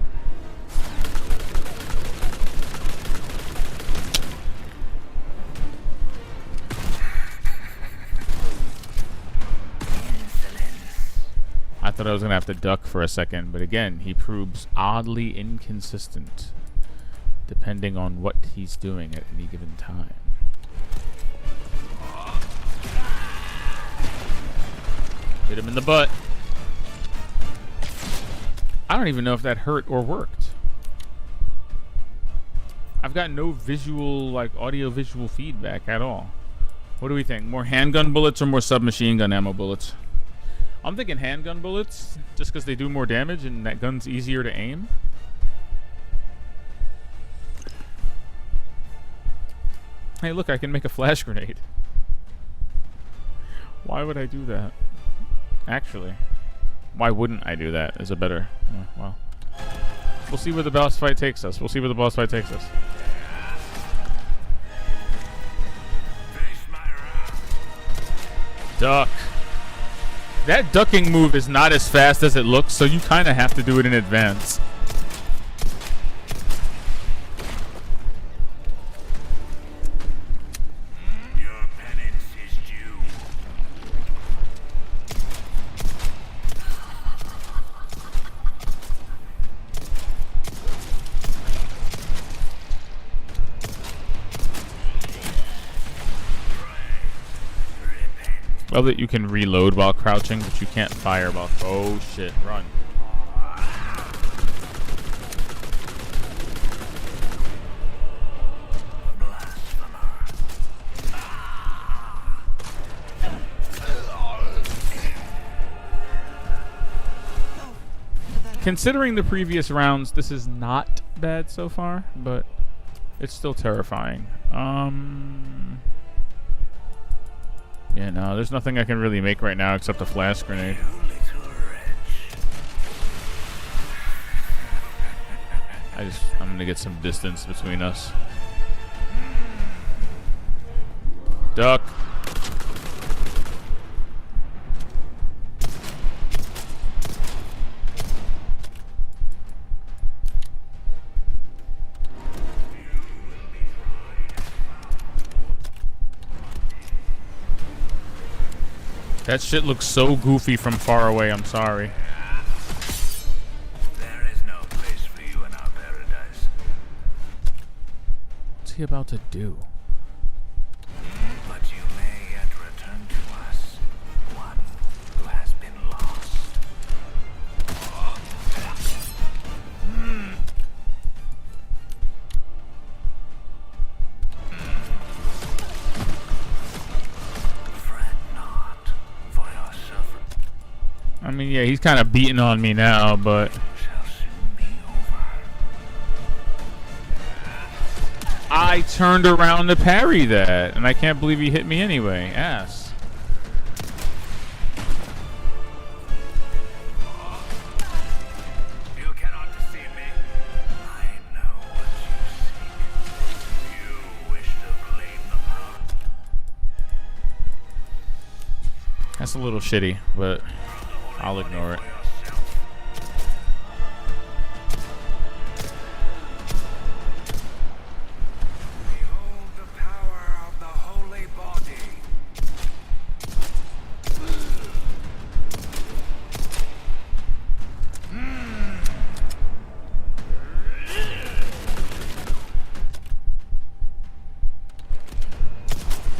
I thought I was going to have to duck for a second, but again, he proves oddly inconsistent depending on what he's doing at any given time. Hit him in the butt. I don't even know if that hurt or worked. I've got no visual, like audio-visual feedback at all. What do we think? More handgun bullets or more submachine gun ammo bullets? I'm thinking handgun bullets, just because they do more damage and that gun's easier to aim. Hey, look, I can make a flash grenade. Why would I do that? Actually, why wouldn't I do that is a better... well, we'll see where the boss fight takes us. Face my Duck. That ducking move is not as fast as it looks, so you kind of have to do it in advance. Your penance is due. Love that you can reload while crouching, but you can't fire while... Oh shit, run. Considering the previous rounds, this is not bad so far, but it's still terrifying. Yeah, no, there's nothing I can really make right now except a flash grenade. I'm gonna get some distance between us. Duck. That shit looks so goofy from far away, I'm sorry. There is no place for you in our paradise. What's he about to do? But you may yet return to us, one who has been lost. Fret not, for your suffering I mean, yeah, he's kind of beating on me now, but... shall soon be over. I turned around to parry that, and I can't believe he hit me anyway. Ass. You cannot deceive me. I know what you seek. You wish to claim the power. That's a little shitty, but I'll ignore it. Behold the power of the holy body.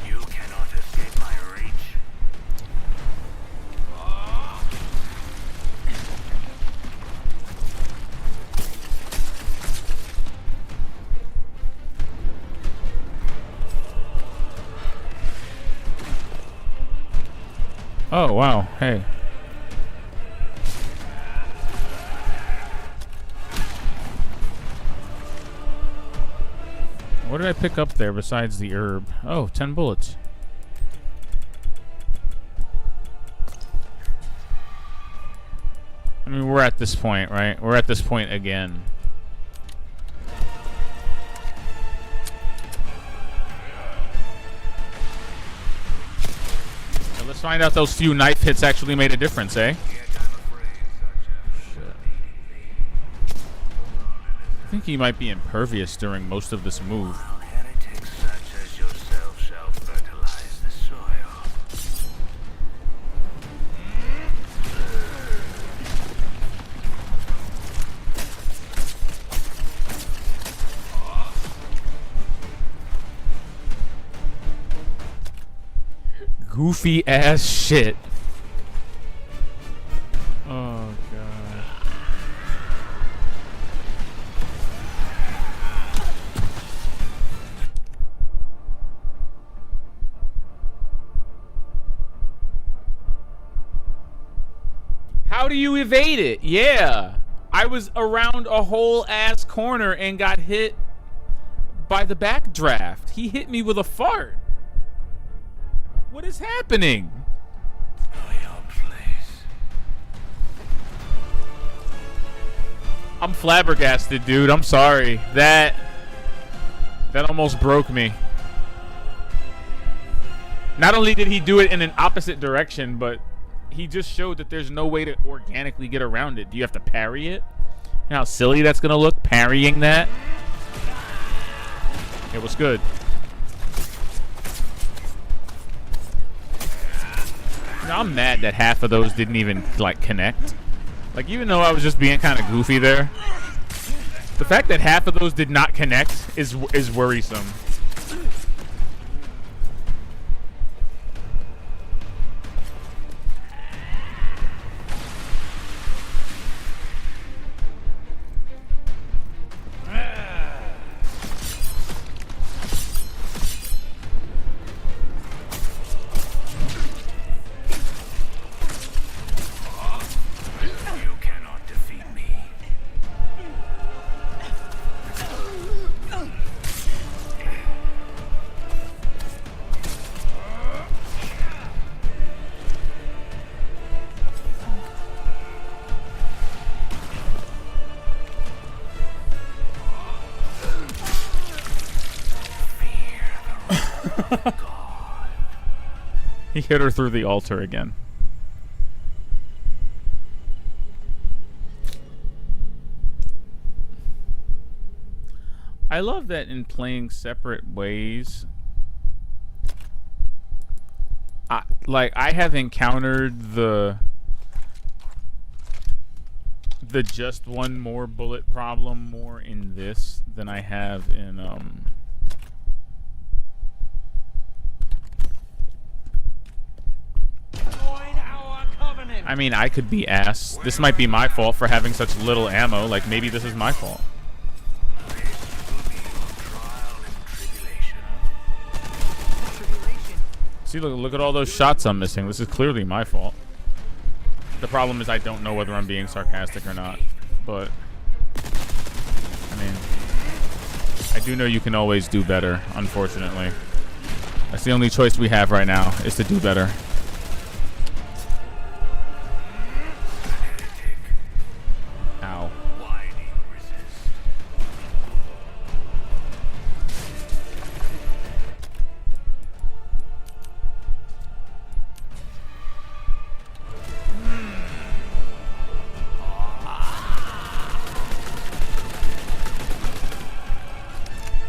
You cannot escape my reach. Oh, wow. Hey. What did I pick up there besides the herb? Oh, 10 bullets. I mean, we're at this point, right? We're at this point again. Now let's find out those few knife hits actually made a difference, eh? Shit. I think he might be impervious during most of this move. While heretics such as yourself shall fertilize the soil. Goofy ass shit. Oh god. How do you evade it? Yeah. I was around a whole ass corner and got hit by the backdraft. He hit me with a fart. What is happening? Know your place. I'm flabbergasted, dude. I'm sorry. That almost broke me. Not only did he do it in an opposite direction, but he just showed that there's no way to organically get around it. Do you have to parry it? You know how silly that's gonna look, parrying that? It was good. Now, I'm mad that half of those didn't even, like, connect. Like, even though I was just being kind of goofy there, the fact that half of those did not connect is worrisome. He hit her through the altar again. I love that in playing separate ways. I have encountered the just one more bullet problem more in this than I have in I mean, I could be ass. This might be my fault for having such little ammo. Like, maybe this is my fault. See, look at all those shots I'm missing. This is clearly my fault. The problem is I don't know whether I'm being sarcastic or not. But, I mean, I do know you can always do better, unfortunately. That's the only choice we have right now, is to do better. Ow.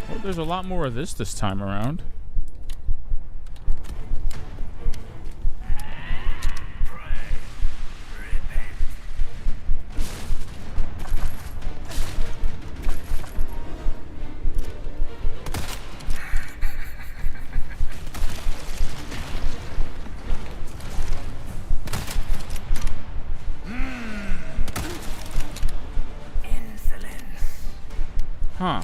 Well, there's a lot more of this time around. Huh.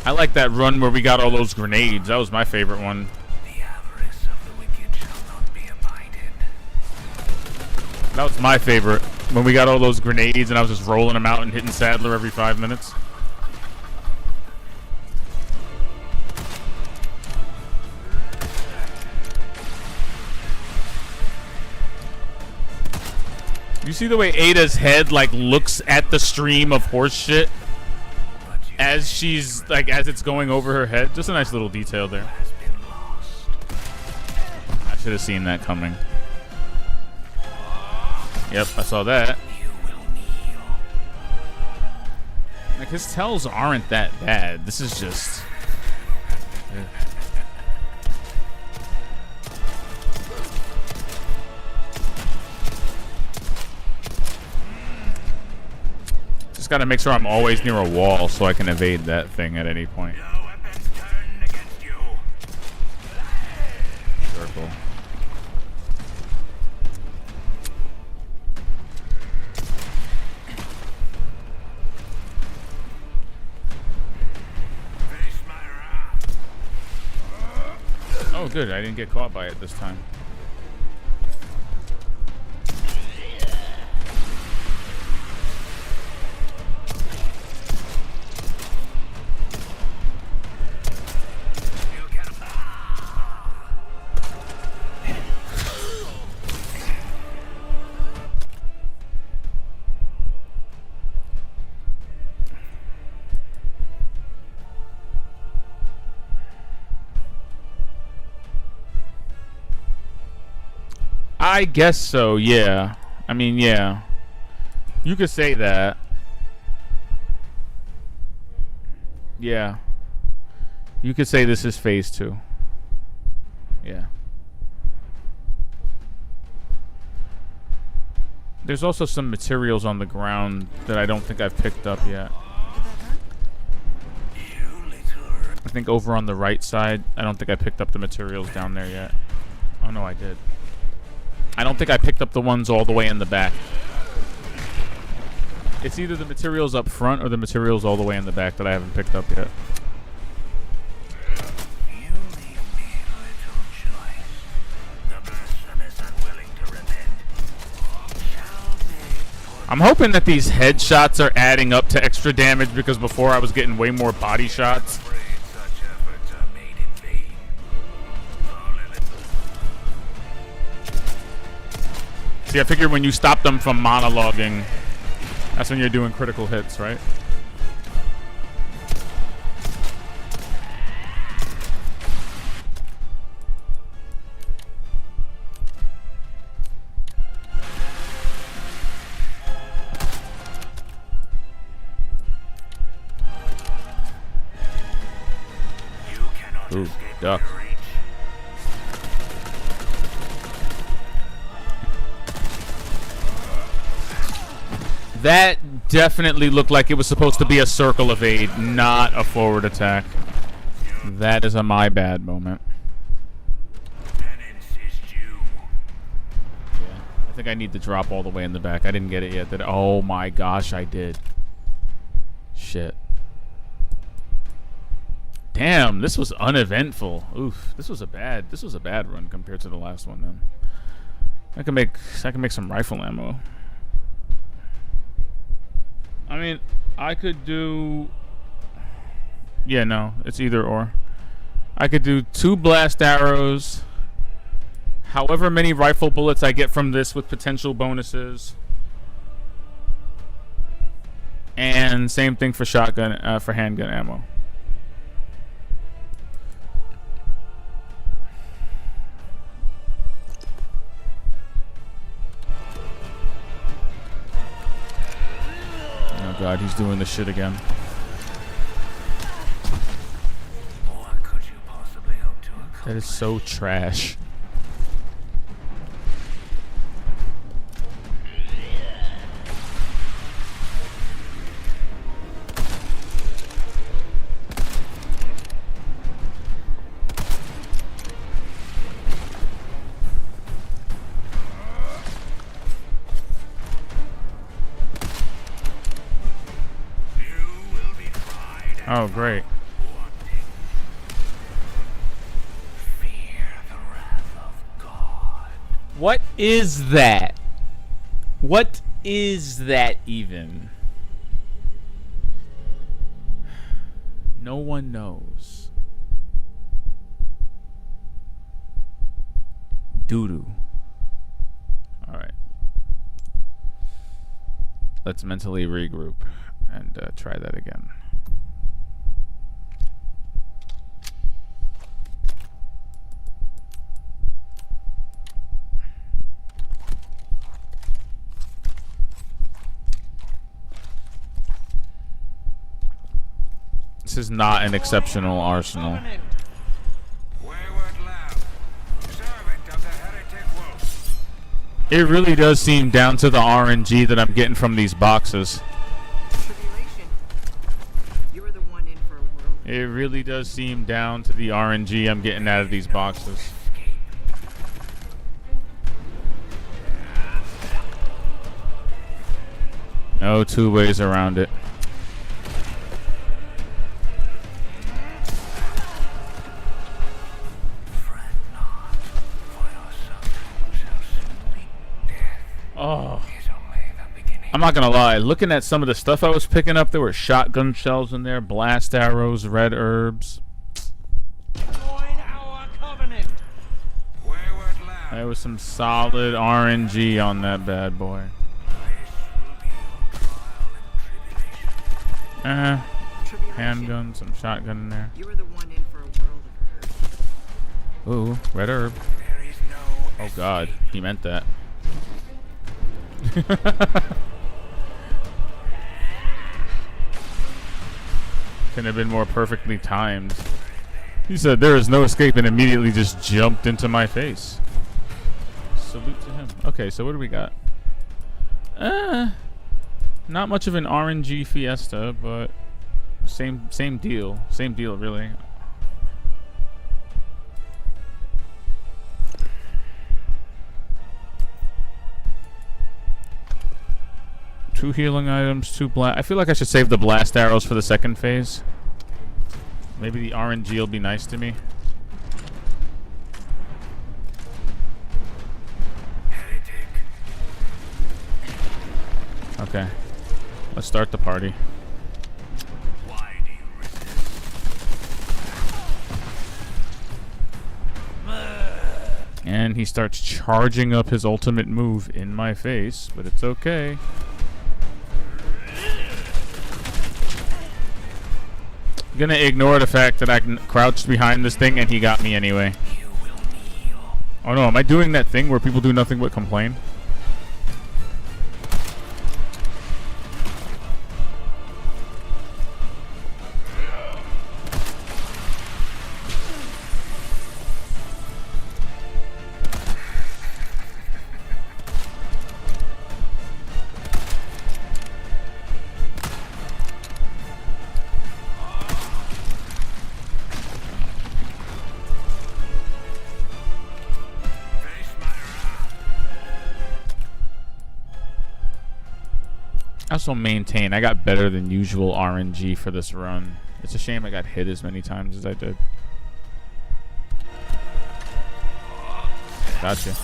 I like that run where we got all those grenades. That was my favorite one. The avarice of the wicked shall not be abided. That was my favorite. When we got all those grenades and I was just rolling them out and hitting Sadler every 5 minutes. You see the way Ada's head like looks at the stream of horse shit as she's like as it's going over her head? Just a nice little detail there. I should have seen that coming. Yep, I saw that. Like his tells aren't that bad. This is just just gotta make sure I'm always near a wall so I can evade that thing at any point. No weapons turned against you. Circle. Face my wrath. Oh, good. I didn't get caught by it this time. You can. I guess so, yeah. I mean, yeah. You could say that. Yeah. You could say this is phase 2. Yeah. There's also some materials on the ground that I don't think I've picked up yet. I think over on the right side, I don't think I picked up the materials down there yet. Oh no, I did. I don't think I picked up the ones all the way in the back. It's either the materials up front or the materials all the way in the back that I haven't picked up yet. I'm hoping that these headshots are adding up to extra damage because before I was getting way more body shots. See, I figure when you stop them from monologuing, that's when you're doing critical hits, right? Ooh, duck. That definitely looked like it was supposed to be a circle evade, not a forward attack. That is a my bad moment. Yeah, I think I need to drop all the way in the back. I didn't get it yet. Oh my gosh, I did. Shit. Damn, this was uneventful. Oof, this was a bad run compared to the last one. Then I can make some rifle ammo. I mean, I could do. Yeah, no, it's either or. I could do 2 blast arrows. However many rifle bullets I get from this with potential bonuses. And same thing for shotgun, for handgun ammo. Oh god, he's doing this shit again. What could you possibly hope to accomplish? That is so trash. Oh, great. Fear the wrath of God. What is that? What is that even? No one knows. Doo-doo. Alright. Let's mentally regroup and try that again. This is not an exceptional arsenal. It really does seem down to the RNG that I'm getting from these boxes. You're the one in for a world. It really does seem down to the RNG I'm getting out of these boxes. No 2 ways around it. Oh, I'm not gonna lie, looking at some of the stuff I was picking up, there were shotgun shells in there, blast arrows, red herbs. Join our covenant. There was some solid RNG on that bad boy. Handgun, some shotgun in there. You're the one in for a world of hurt. Ooh, red herb. There is no Oh god, he meant that. Couldn't have been more perfectly timed. He said there is no escape and immediately just jumped into my face. Salute to him. Okay, so what do we got? Not much of an RNG fiesta, but same deal. Same deal, really. Two healing items, two blast. I feel like I should save the blast arrows for the second phase. Maybe the RNG will be nice to me. Okay. Let's start the party. Why do you resist? And he starts charging up his ultimate move in my face, but it's okay. I'm gonna ignore the fact that I crouched behind this thing and he got me anyway. You will kneel. Oh no, am I doing that thing where people do nothing but complain? I also maintain I got better than usual RNG for this run. It's a shame I got hit as many times as I did. Gotcha.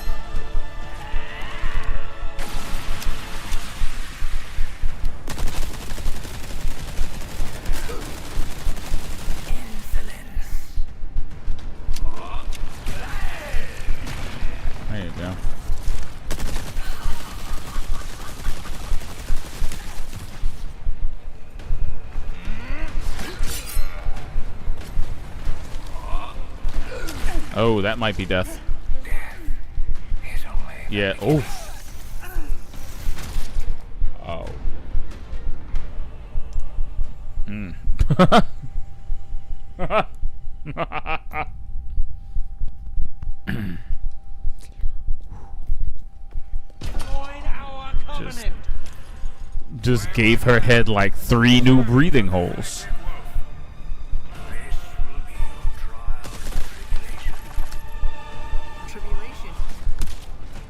There you go. Oh, that might be death. Yeah. Oh. Oh. Hmm. Just gave her head like 3 new breathing holes. Tribulation.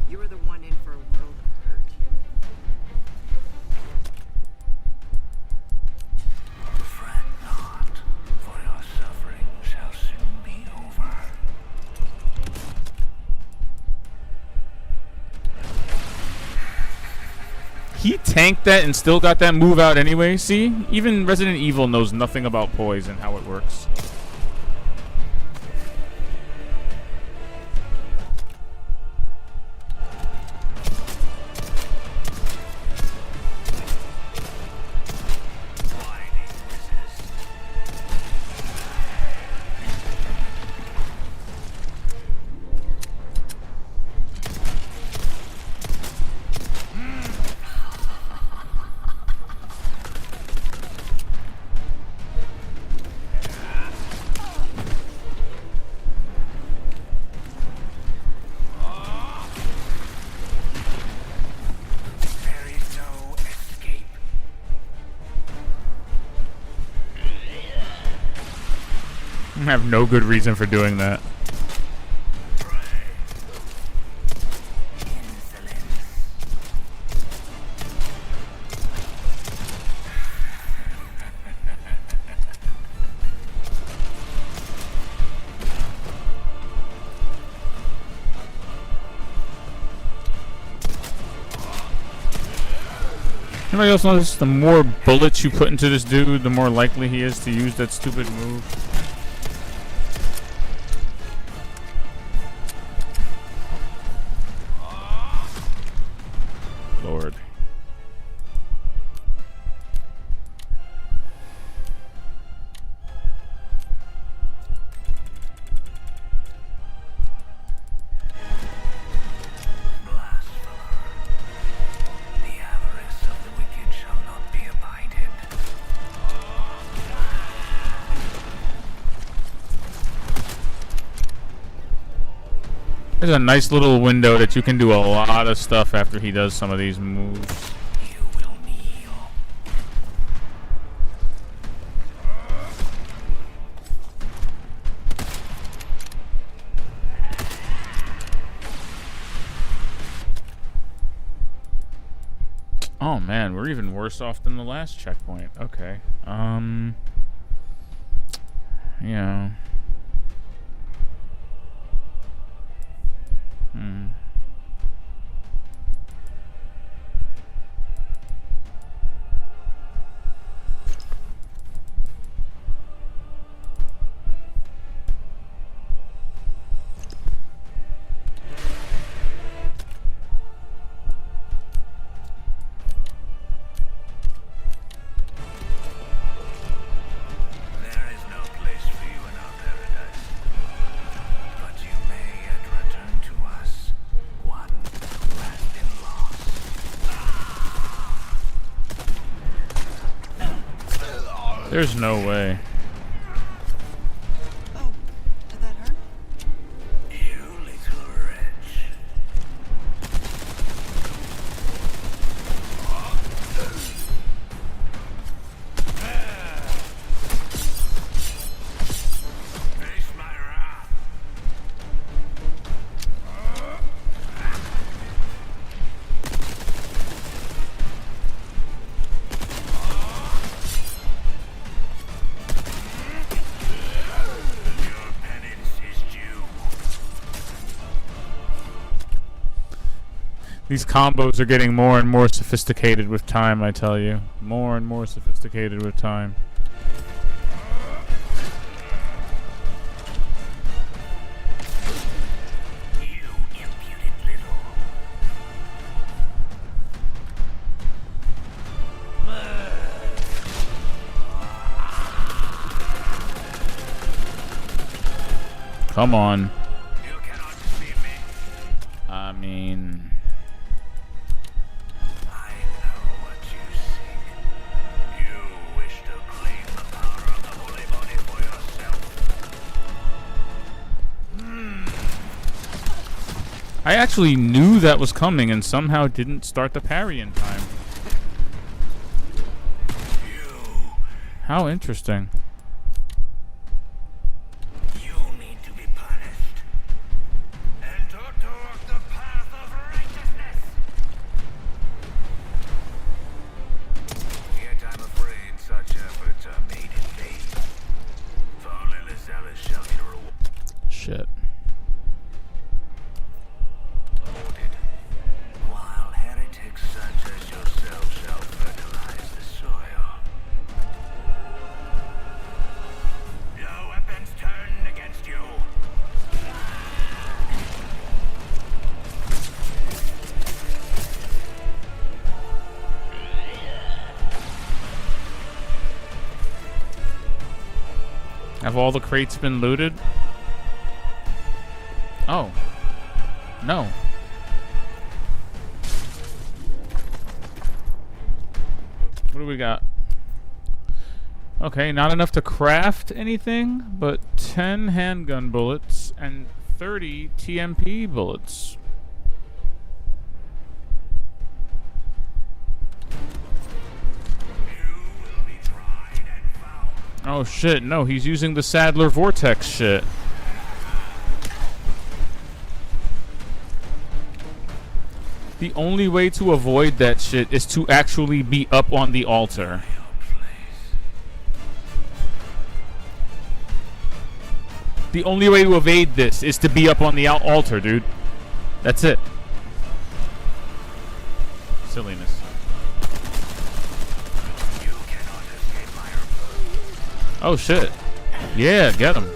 You are the one in for a world of hurt. Fret not, for your suffering shall soon be over. He tanked that and still got that move out anyway. See? Even Resident Evil knows nothing about poise and how it works. There is no escape. I have no good reason for doing that. Anybody else notice the more bullets you put into this dude, the more likely he is to use that stupid move? Lord. There's a nice little window that you can do a lot of stuff after he does some of these moves. You will kneel. Oh man, we're even worse off than the last checkpoint. Okay. Yeah. There is no place for you in our paradise. But you may yet return to us. One who has been lost. There's no way. Oh, did that hurt? You little wretch. Face my wrath. Your penance is due. These combos are getting more and more sophisticated with time, I tell you. More and more sophisticated with time. You impudent little. Come on. You cannot defeat me. I mean... I know what you seek. You wish to claim the power of the holy body for yourself. I actually knew that was coming and somehow didn't start the parry in time. You How interesting. need to be punished. Enter toward the path of righteousness. Yet I'm afraid such efforts are made in vain. For only the zealous shall be Shit. rewarded, while heretics such as yourself shall fertilize the soil. Your weapons turned against you. Have all the crates been looted? Oh. No. What do we got? Okay, not enough to craft anything, but 10 handgun bullets and 30 TMP bullets. You will be tried and found. Oh shit, no, he's using the Sadler Vortex shit. The only way to avoid that shit is to actually be up on the altar. Your place. The only way to evade this is to be up on the altar, dude. That's it. Silliness. You cannot escape my reproach. Oh shit. Yeah, get him.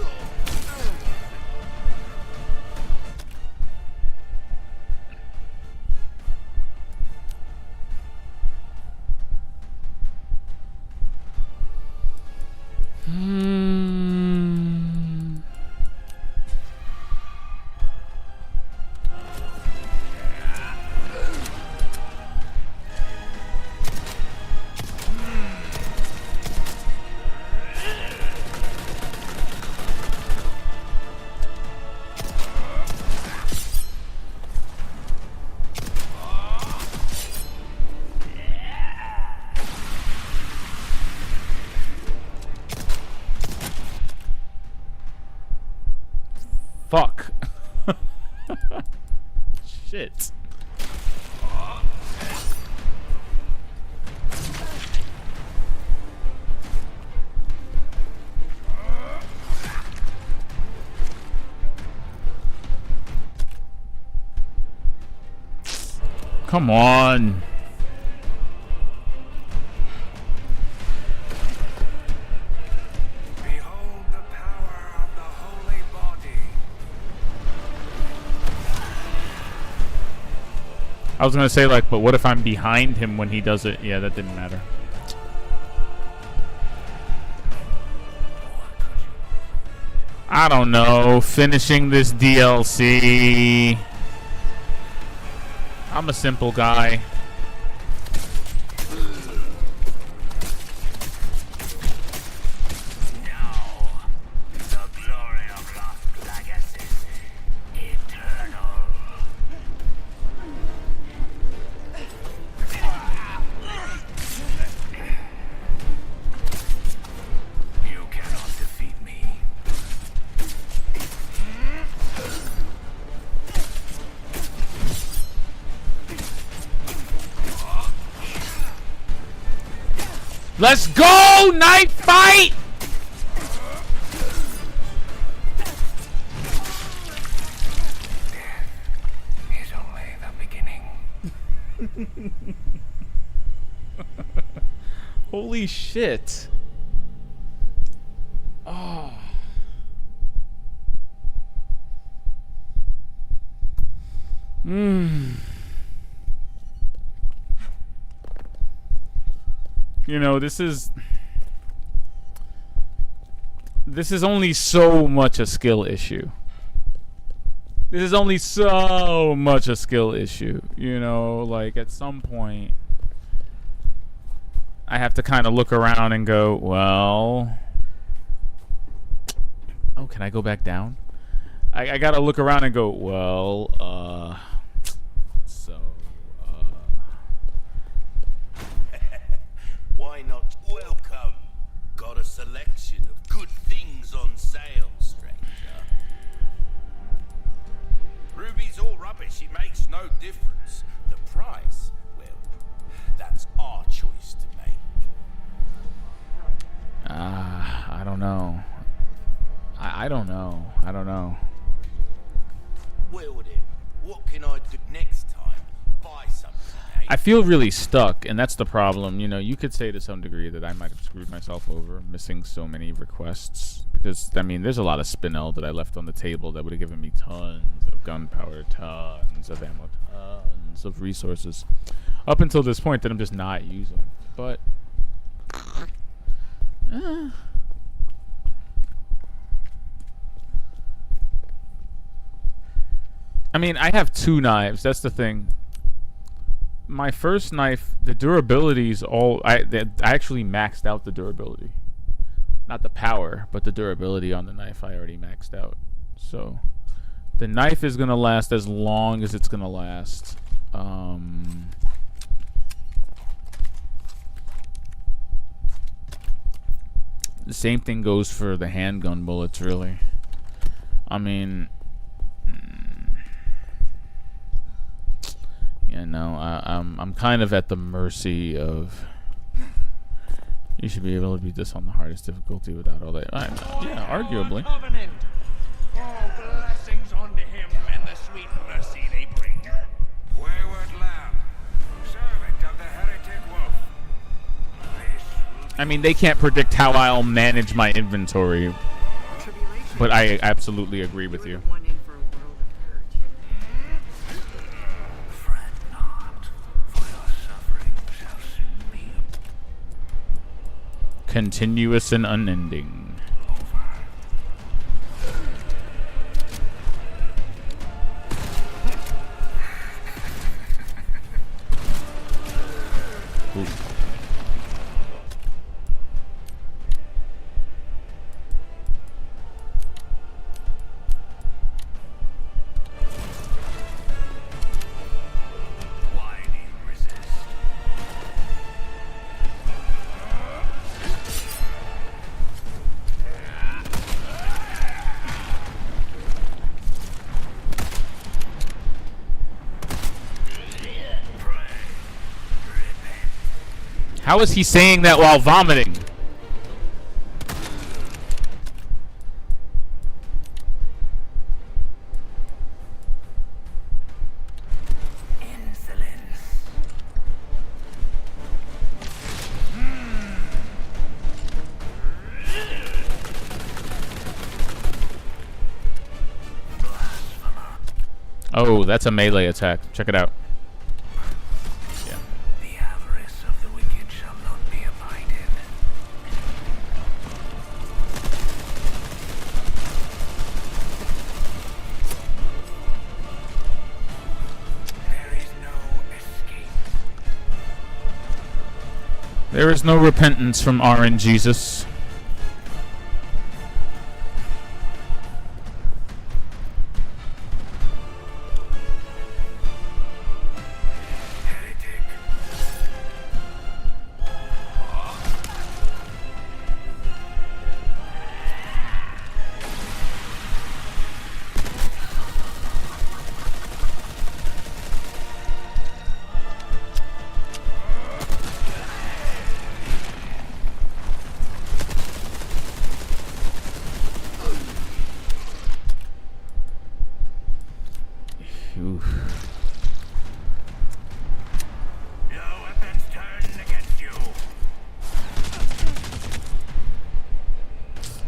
Fuck. Shit. Come on. Behold the power of the holy body. I was gonna say, like, but what if I'm behind him when he does it? Yeah, that didn't matter. I don't know. Finishing this DLC. I'm a simple guy. Now, the glory of Lost Plagueis is eternal. You cannot defeat me. Let's go! Night fight! Is only the beginning. Holy shit. Oh. You know, this is only so much a skill issue. This is only so much a skill issue. You know, like at some point I have to kind of look around and go, well, oh, can I go back down? I gotta look around and go, well, Why not? Welcome. Got a selection of good things on sale, stranger. Ruby's all rubbish. It makes no difference. The price, well, that's our choice to make. I don't know. I don't know. I don't know. Well then, what can I do next time? Buy something, eh? I feel really stuck, and that's the problem. You know, you could say to some degree that I might have screwed myself over, missing so many requests. Because, I mean, there's a lot of spinel that I left on the table that would have given me tons of gunpowder, tons of ammo, tons of resources. Up until this point that I'm just not using. But... I mean, I have 2 knives. That's the thing. My first knife, the durability's all... I actually maxed out the durability. Not the power, but the durability on the knife I already maxed out. So, the knife is going to last as long as it's going to last. The same thing goes for the handgun bullets, really. I mean... Yeah, no, I'm kind of at the mercy of... You should be able to beat this on the hardest difficulty without all that. Yeah, arguably. Covenant. All blessings unto him and the sweet mercy they bring. Wayward lamb, servant of the heretic wolf. I mean, they can't predict how I'll manage my inventory, but I absolutely agree with you. One in for a world of hurt. Fret not, for your suffering shall soon be Continuous and unending. Ooh. Why do you resist? How is he saying that while vomiting? Oh, that's a melee attack. Check it out. Yeah. The avarice of the wicked shall not be abided. There is no escape. There is no repentance from RN Jesus.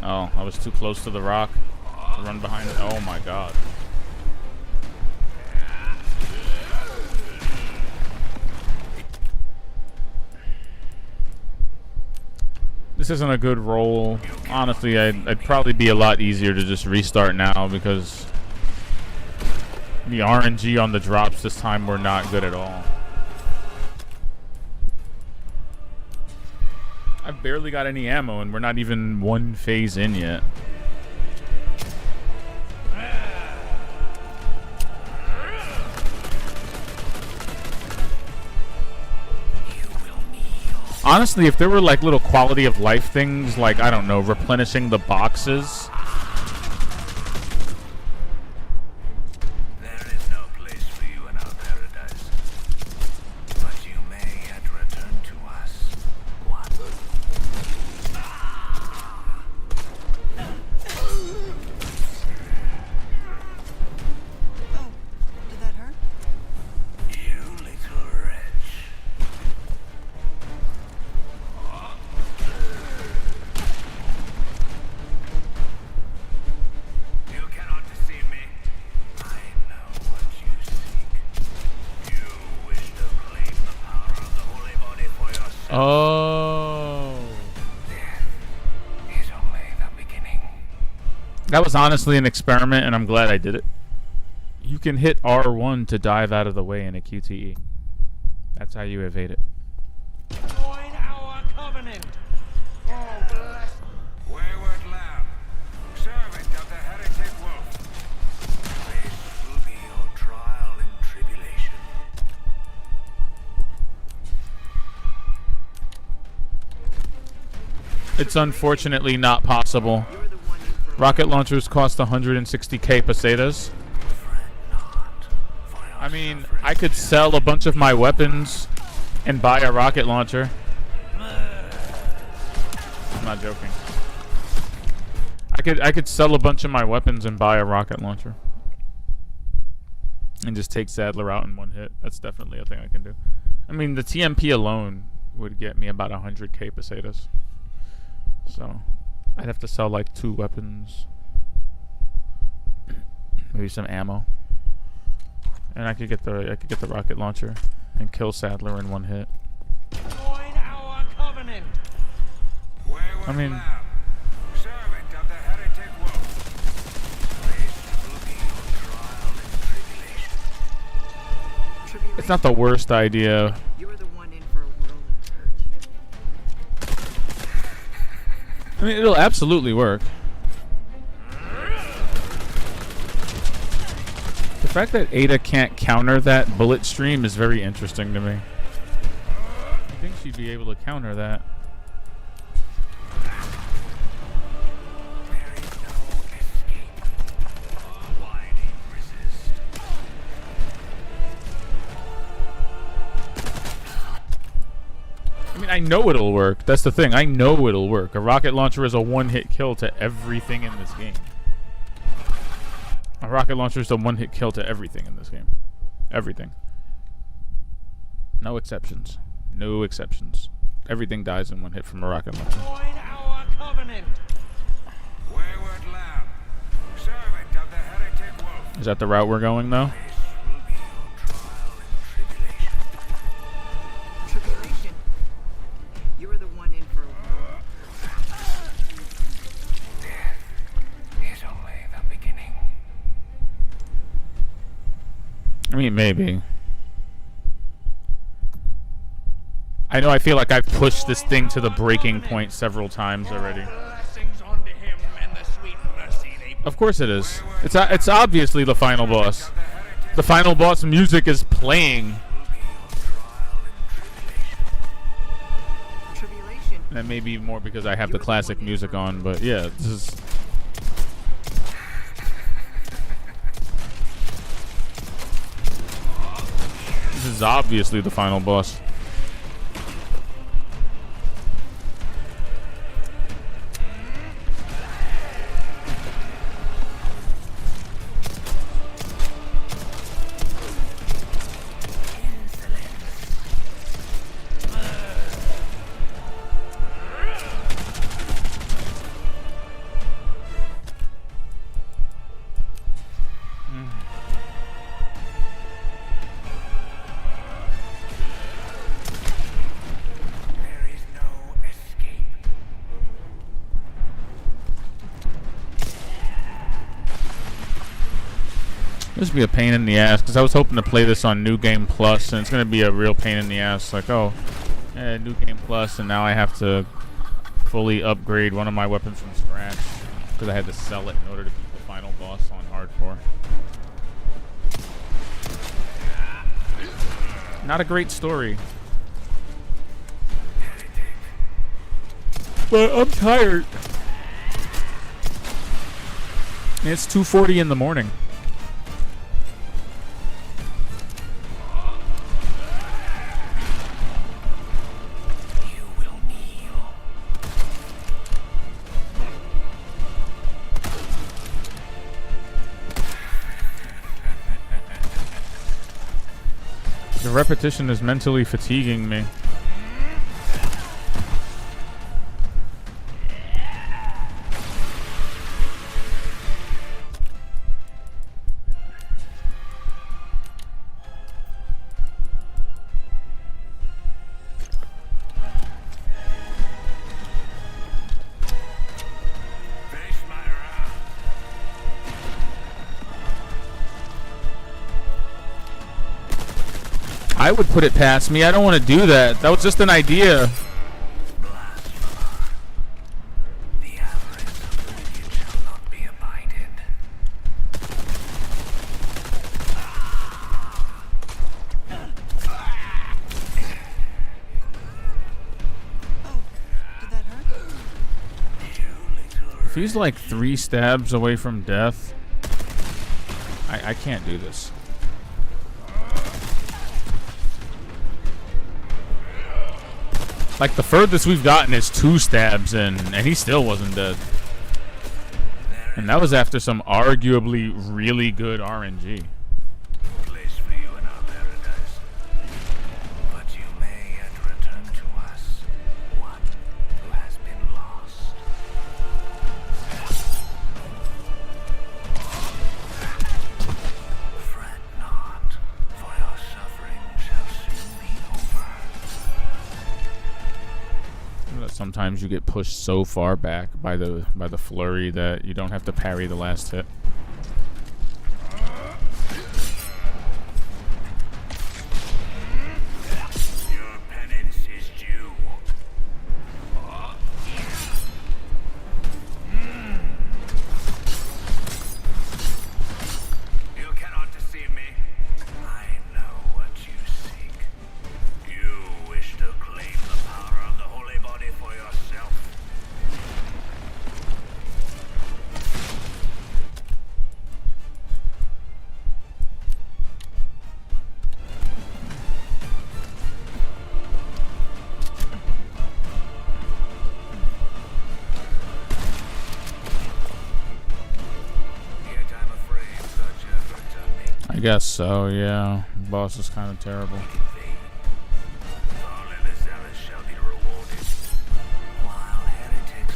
Oh, I was too close to the rock to run behind it. Oh my god. This isn't a good roll. Honestly, I'd probably be a lot easier to just restart now because the RNG on the drops this time were not good at all. I've barely got any ammo and we're not even one phase in yet. Honestly, if there were like little quality of life things, like, I don't know, replenishing the boxes. There is no place for you in our paradise, but you may yet return to us. What? Oh, did that hurt? You little wretch. You cannot deceive me. I know what you seek. You wish to claim the power of the holy body for yourself. Oh. Death is only the beginning. That was honestly an experiment and I'm glad I did it. You can hit R1 to dive out of the way in a QTE. That's how you evade it. Join our covenant. Oh, bless. Wayward lamb, servant of the heretic wolf. This will be your trial and tribulation. It's unfortunately not possible. Rocket launchers cost 160k pesetas. Fret not, for your I mean, suffering I could shall sell a bunch of my weapons and buy a rocket launcher. I'm not joking. I could sell a bunch of my weapons and buy a rocket launcher. And just take Sadler out in one hit. That's definitely a thing I can do. I mean, the TMP alone would get me about 100k pesetas. So, I'd have to sell like 2 weapons. Maybe some ammo. And I could get the rocket launcher and kill Sadler in one hit. join our covenant. Wayward I mean, lamb, servant of the heretic wolf. This will be your trial and tribulation. it's not the worst idea. You're the one in for a world of hurt. I mean, it'll absolutely work. The fact that Ada can't counter that bullet stream is very interesting to me. I think she'd be able to counter that. There is no escape. Why do you resist? I mean, I know it'll work. That's the thing. I know it'll work. A rocket launcher is a one-hit kill to everything in this game. A rocket launcher is a one-hit kill to everything in this game. Everything. No exceptions. No exceptions. Everything dies in one hit from a rocket launcher. Join our covenant. Wayward lamb, servant of the heretic wolf. Is that the route we're going, though? This will be your trial and tribulation. Tribulation. You were the one in for a while. Death is only the beginning. I mean, maybe. I know I feel like I've pushed this thing to the breaking point several times already. Blessings unto him and the sweet mercy they Of course it is. It's obviously the final boss. The final boss music is playing. Tribulation. That may be more because I have the classic music on, but yeah, this is obviously the final boss. There is no escape. This would be a pain in the ass because I was hoping to play this on New Game Plus, and it's going to be a real pain in the ass. Like, oh, New Game Plus, and now I have to fully upgrade one of my weapons from scratch because I had to sell it in order to beat the final boss on hardcore. Not a great story. But I'm tired. It's 2:40 in the morning. You will kneel. The repetition is mentally fatiguing me. Face my wrath. I would put it past me. I don't want to do that. That was just an idea. Blasphemer. The avarice of the wicked shall not be abided. Oh, did that hurt? You little If he's like 3 stabs away from death, I can't do this. Like, the furthest we've gotten is 2 stabs in, and he still wasn't dead. And that was after some arguably really good RNG. place for you in our paradise. But you may yet return to us, one who has been lost. Fret not, for your suffering shall soon be over. That sometimes you get pushed so far back by the flurry that you don't have to parry the last hit. Your penance is due. You cannot deceive me. I know what you seek. You wish to claim the power of the holy body for yourself. I guess so, yeah. Boss is kind of terrible. Only the zealous shall be rewarded, while heretics.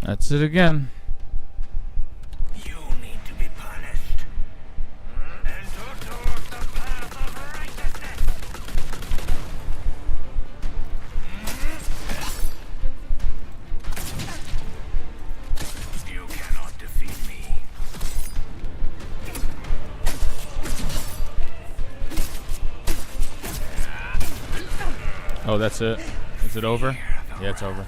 That's it again. You need to be punished. And go towards the path of righteousness. You cannot defeat me. Oh, that's it. Is it over? Yeah, it's over.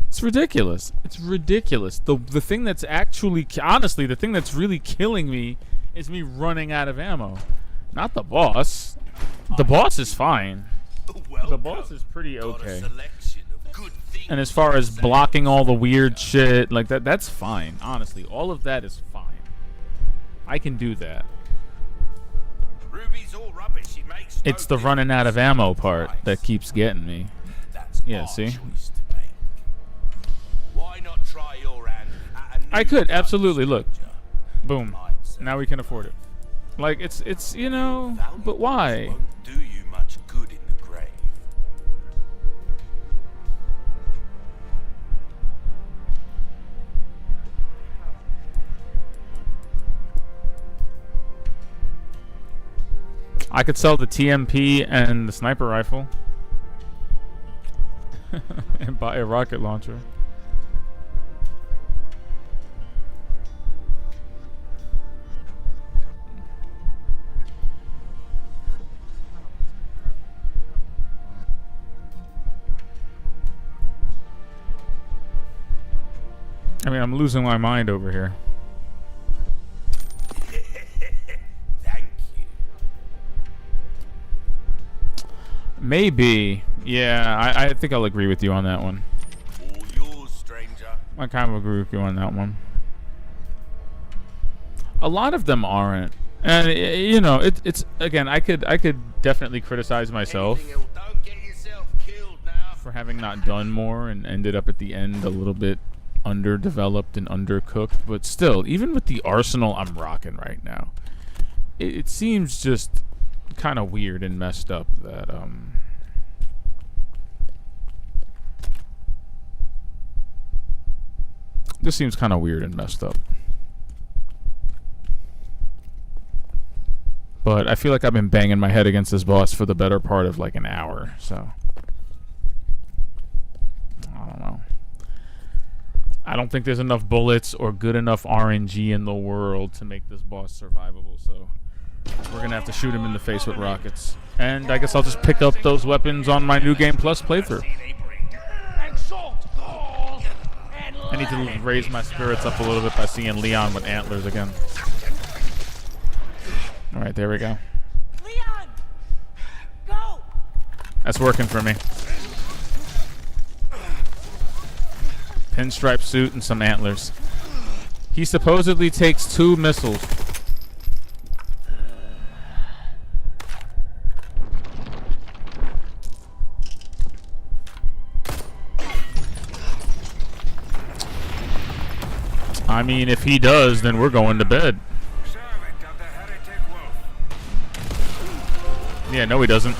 It's ridiculous. It's ridiculous. The thing that's actually, honestly, the thing that's really killing me is me running out of ammo. Not the boss. The boss is fine. The boss is pretty okay. And as far as blocking all the weird shit, like that's fine. Honestly, all of that is fine. I can do that. It's the running out of ammo part that keeps getting me. Yeah, see? I could, absolutely. Look. Boom. Now we can afford it. Like, it's you know, but why? Do you much good in the grave? I could sell the TMP and the sniper rifle. And buy a rocket launcher. I mean, I'm losing my mind over here. Thank you. Maybe. Yeah, I think I'll agree with you on that one. All yours, stranger. I kind of agree with you on that one. A lot of them aren't. And, you know, it's again, I could definitely criticize myself Don't get yourself killed now. for having not done more and ended up at the end a little bit underdeveloped and undercooked, but still, even with the arsenal I'm rocking right now, it seems just kind of weird and messed up that this seems kind of weird and messed up. But I feel like I've been banging my head against this boss for the better part of like an hour, so I don't know. I don't think there's enough bullets or good enough RNG in the world to make this boss survivable, so we're gonna have to shoot him in the face with rockets. And I guess I'll just pick up those weapons on my New Game Plus playthrough. I need to raise my spirits up a little bit by seeing Leon with antlers again. Alright, there we go. Leon! Go! That's working for me. Pinstripe suit and some antlers. He supposedly takes 2 missiles. I mean, if he does, then we're going to bed. Servant of the heretic wolf. Yeah, no he doesn't.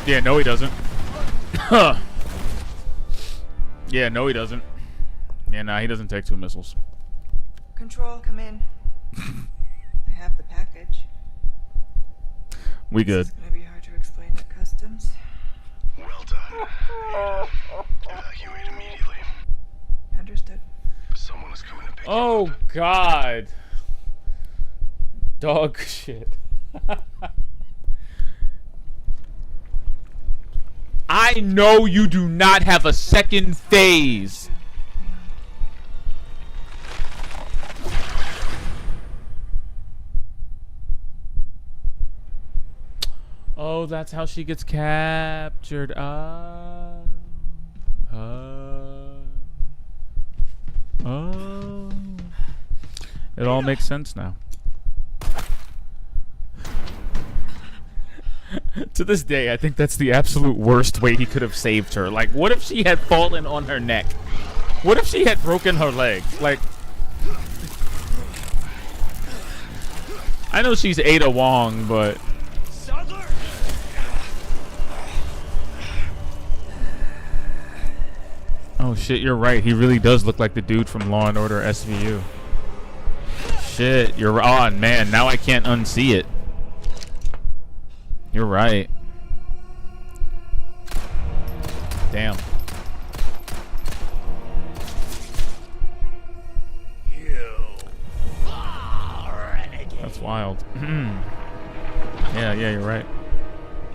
Yeah, no he doesn't. Yeah, no he doesn't. Yeah, nah, he doesn't take 2 missiles. Control, come in. I have the package. We good. It's gonna be hard to explain at customs. Well done. Evacuate immediately. Understood. Someone is coming to pick you Oh up. God. Dog shit. I know you do not have a second phase. Oh, that's how she gets captured. Oh. It all makes sense now. To this day, I think that's the absolute worst way he could have saved her. Like, what if she had fallen on her neck? What if she had broken her leg? Like, I know she's Ada Wong, but oh shit, you're right. He really does look like the dude from Law and Order SVU. Shit, you're on, man. Now I can't unsee it. You're right. Damn. That's wild. Yeah, you're right.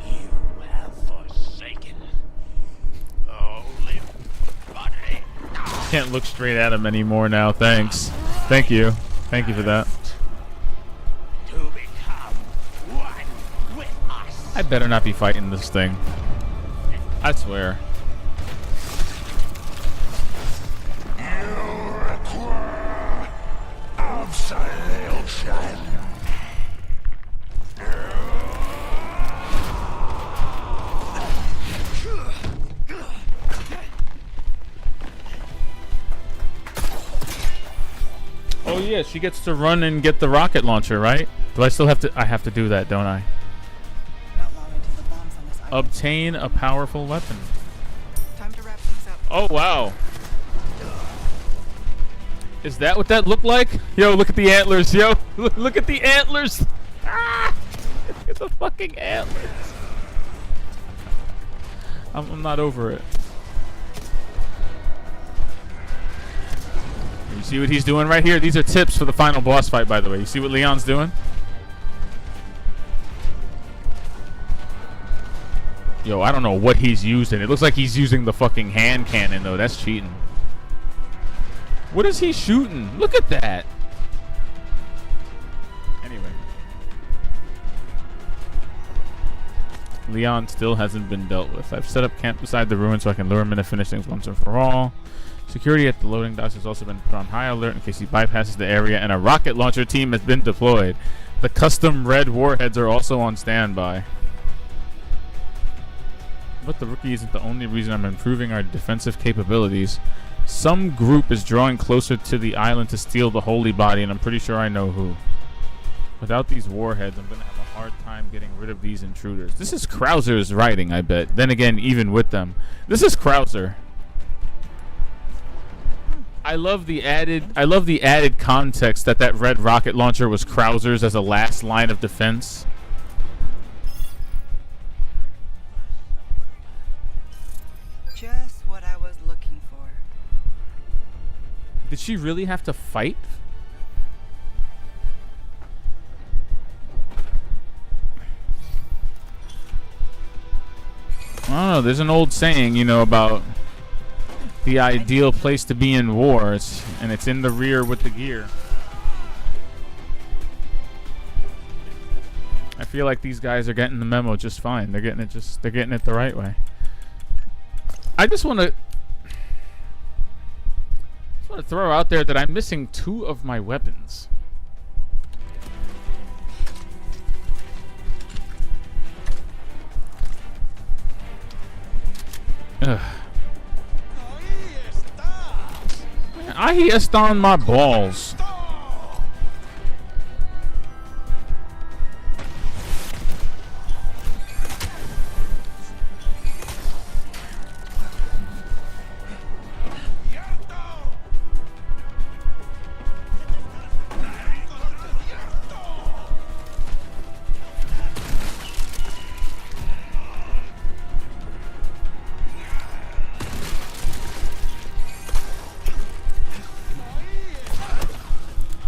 You have forsaken holy body. Can't look straight at him anymore now. Thanks. Thank you. Thank you for that. To become one with us. I better not be fighting this thing. I swear. Absolution. Oh yeah, she gets to run and get the rocket launcher, right? Do I still have to? I have to do that, don't I? Not long until the bombs on this island. Obtain a powerful weapon. Time to wrap things up. Oh wow. Is that what that looked like? Yo, look at the antlers, yo. Look at the antlers. Ah! Look at the fucking antlers. I'm not over it. You see what he's doing right here? These are tips for the final boss fight, by the way. You see what Leon's doing? Yo, I don't know what he's using. It looks like he's using the fucking hand cannon, though. That's cheating. What is he shooting? Look at that. Anyway. Leon still hasn't been dealt with. I've set up camp beside the ruins so I can lure him in to finish things once and for all. Security at the loading docks has also been put on high alert in case he bypasses the area, and a rocket launcher team has been deployed. The custom red warheads are also on standby. But the rookie isn't the only reason I'm improving our defensive capabilities. Some group is drawing closer to the island to steal the holy body, and I'm pretty sure I know who. Without these warheads, I'm going to have a hard time getting rid of these intruders. This is Krauser's writing, I bet. Then again, even with them. This is Krauser. I love the added context that red rocket launcher was Krauser's as a last line of defense. Just what I was looking for. Did she really have to fight? I don't know. There's an old saying, you know, about the ideal place to be in wars, and it's in the rear with the gear. I feel like these guys are getting the memo just fine. They're getting it the right way. I just want to throw out there that I'm missing 2 of my weapons. Ugh. Ahí están my balls.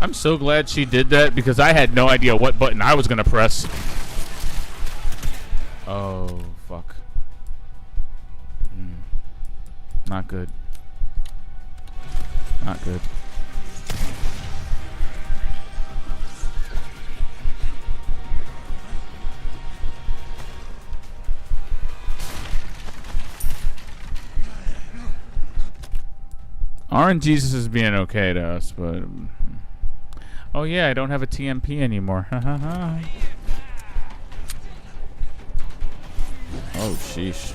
I'm so glad she did that because I had no idea what button I was gonna press. Oh, fuck. Not good. Not good. RNGesus is being okay to us, but... Oh yeah, I don't have a TMP anymore. Oh, sheesh.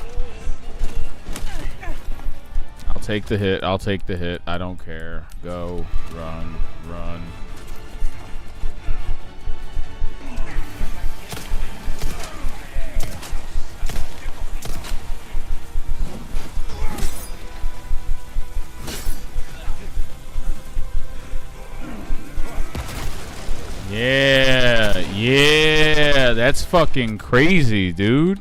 I'll take the hit. I'll take the hit. I don't care. Go. Run. Run. Yeah. Yeah. That's fucking crazy, dude.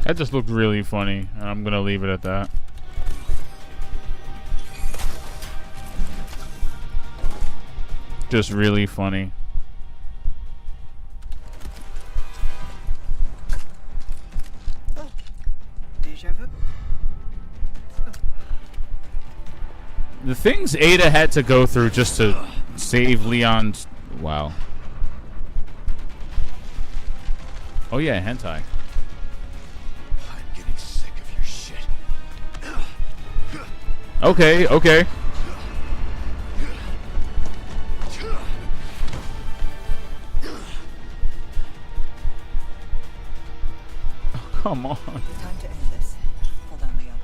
That just looked really funny, and I'm gonna leave it at that. Just really funny. Deja vu. The things Ada had to go through just to save Leon's... Wow. Oh yeah, hentai. Okay, okay. Oh, come on. Time to end this. Hold on, Leon.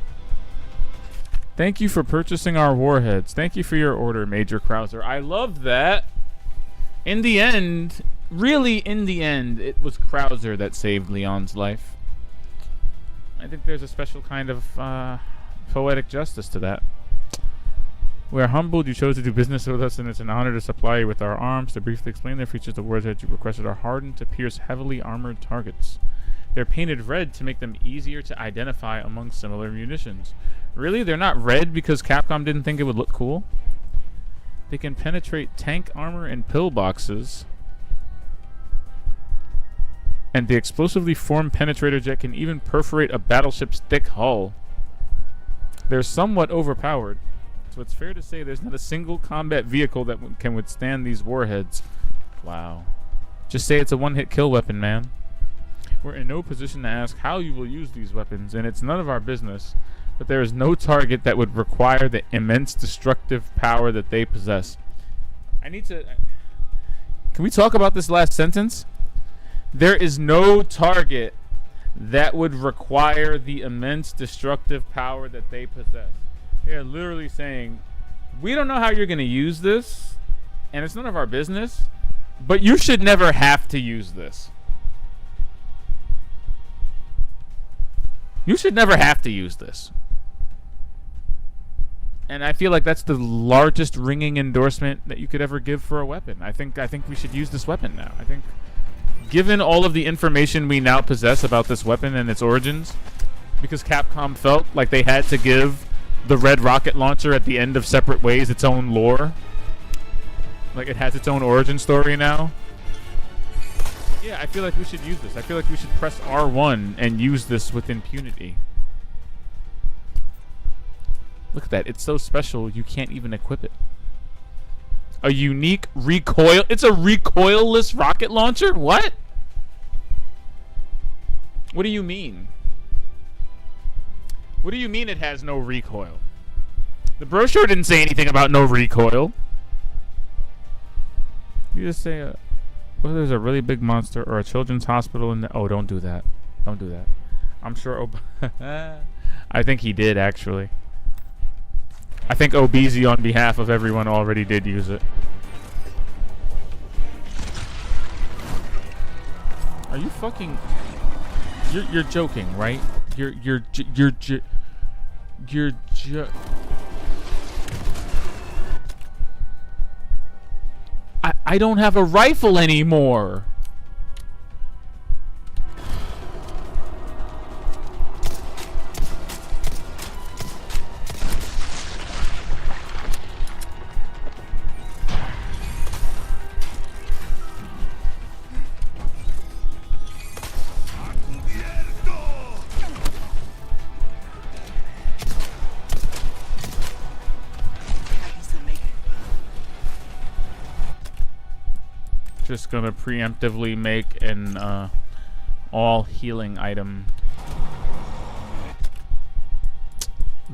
Thank you for purchasing our warheads. Thank you for your order, Major Krauser. I love that. In the end, really in the end, it was Krauser that saved Leon's life. I think there's a special kind of poetic justice to that. We are humbled you chose to do business with us, and it's an honor to supply you with our arms. To briefly explain their features, the warheads you requested are hardened to pierce heavily armored targets. They're painted red to make them easier to identify among similar munitions. Really? They're not red because Capcom didn't think it would look cool? They can penetrate tank armor and pillboxes. And the explosively formed penetrator jet can even perforate a battleship's thick hull. They're somewhat overpowered, so it's fair to say there's not a single combat vehicle that can withstand these warheads. Wow. Just say it's a one-hit kill weapon, man. We're in no position to ask how you will use these weapons, and it's none of our business, but there is no target that would require the immense destructive power that they possess. I need to... Can we talk about this last sentence? There is no target that would require the immense destructive power that they possess. They're literally saying, we don't know how you're going to use this, and it's none of our business, but you should never have to use this. You should never have to use this. And I feel like that's the largest ringing endorsement that you could ever give for a weapon. I think we should use this weapon now. I think, given all of the information we now possess about this weapon and its origins, because Capcom felt like they had to give the red rocket launcher at the end of Separate Ways its own lore, like it has its own origin story now. Yeah, I feel like we should use this. I feel like we should press R1 and use this with impunity. Look at that. It's so special you can't even equip it. A unique recoil. It's a recoilless rocket launcher? What? What do you mean? What do you mean it has no recoil? The brochure didn't say anything about no recoil. You just say, well, there's a really big monster or a children's hospital in the... Oh, don't do that. Don't do that. I'm sure... I think he did, actually. I think Obeezy, on behalf of everyone, already did use it. Are you fucking... You're joking, right? You're I don't have a rifle anymore. Just gonna preemptively make an all healing item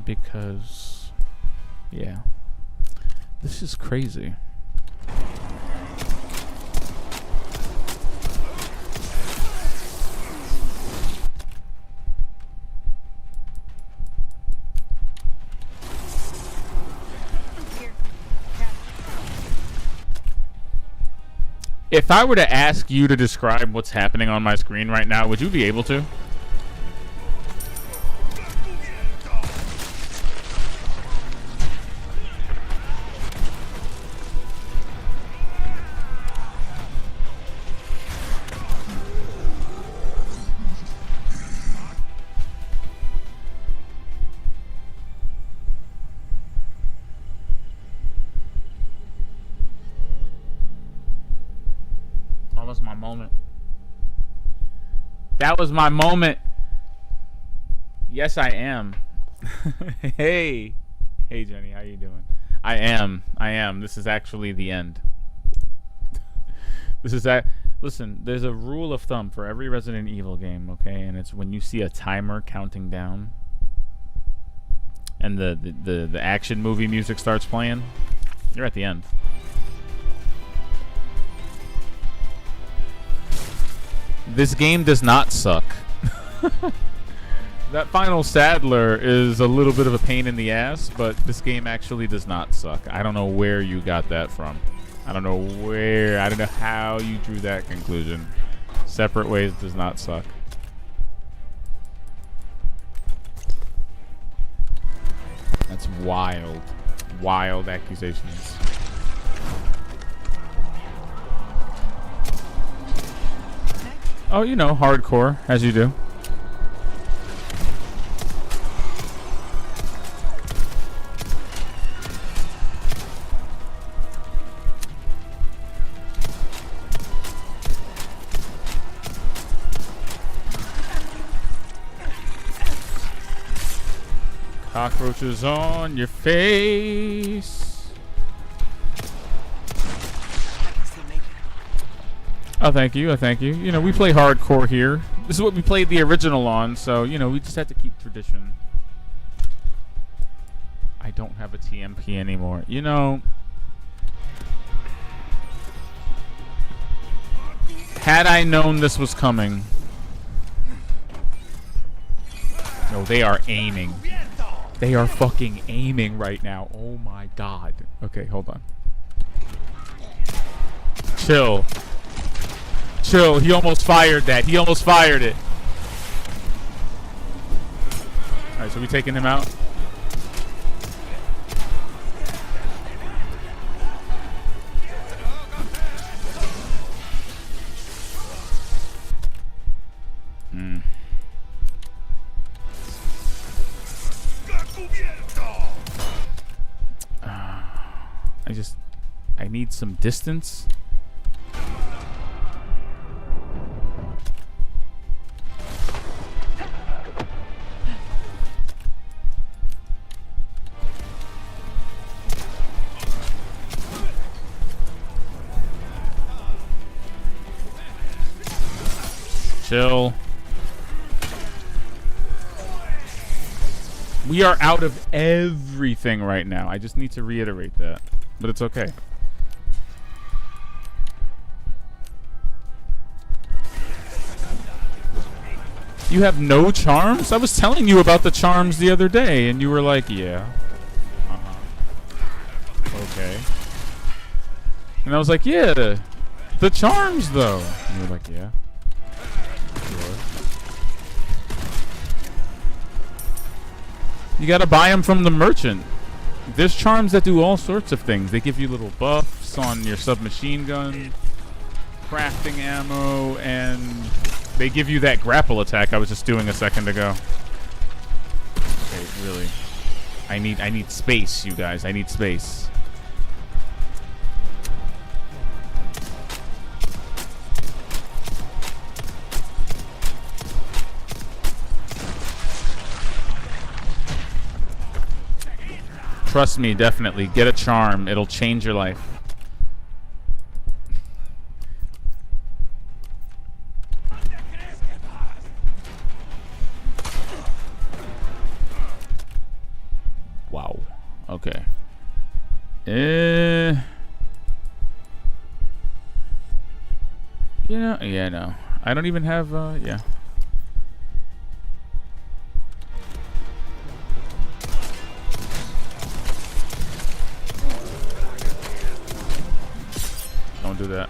because yeah, this is crazy. If I were to ask you to describe what's happening on my screen right now, would you be able to? My moment. That was my moment. Yes, I am. Hey Jenny, how you doing? I am. This is actually the end. This is that. Listen, there's a rule of thumb for every Resident Evil game, okay? And it's when you see a timer counting down and the action movie music starts playing, you're at the end. This game does not suck. That final Sadler is a little bit of a pain in the ass, but this game actually does not suck. I don't know where you got that from. I don't know how you drew that conclusion. Separate Ways does not suck. That's wild. Wild accusations. Oh, you know, hardcore, as you do. Cockroaches on your face. Oh, thank you. You know, we play hardcore here. This is what we played the original on, so, you know, we just have to keep tradition. I don't have a TMP anymore. You know, had I known this was coming... No, they are aiming. They are fucking aiming right now. Oh my god. Okay, hold on. Chill. Chill, he almost fired that. He almost fired it. Alright, so we taking him out? I need some distance. Chill. We are out of everything right now. I just need to reiterate that. But it's okay. You have no charms? I was telling you about the charms the other day, and you were like, yeah. Okay. And I was like, yeah, the charms, though. And you were like, yeah. Sure. You gotta buy them from the merchant. There's charms that do all sorts of things. They give you little buffs on your submachine gun, crafting ammo, and they give you that grapple attack I was just doing a second ago. Okay, really. I need space, you guys. I need space. Trust me, definitely. Get a charm. It'll change your life. Wow. Okay. You know, yeah, no. I don't even have, yeah. Don't do that.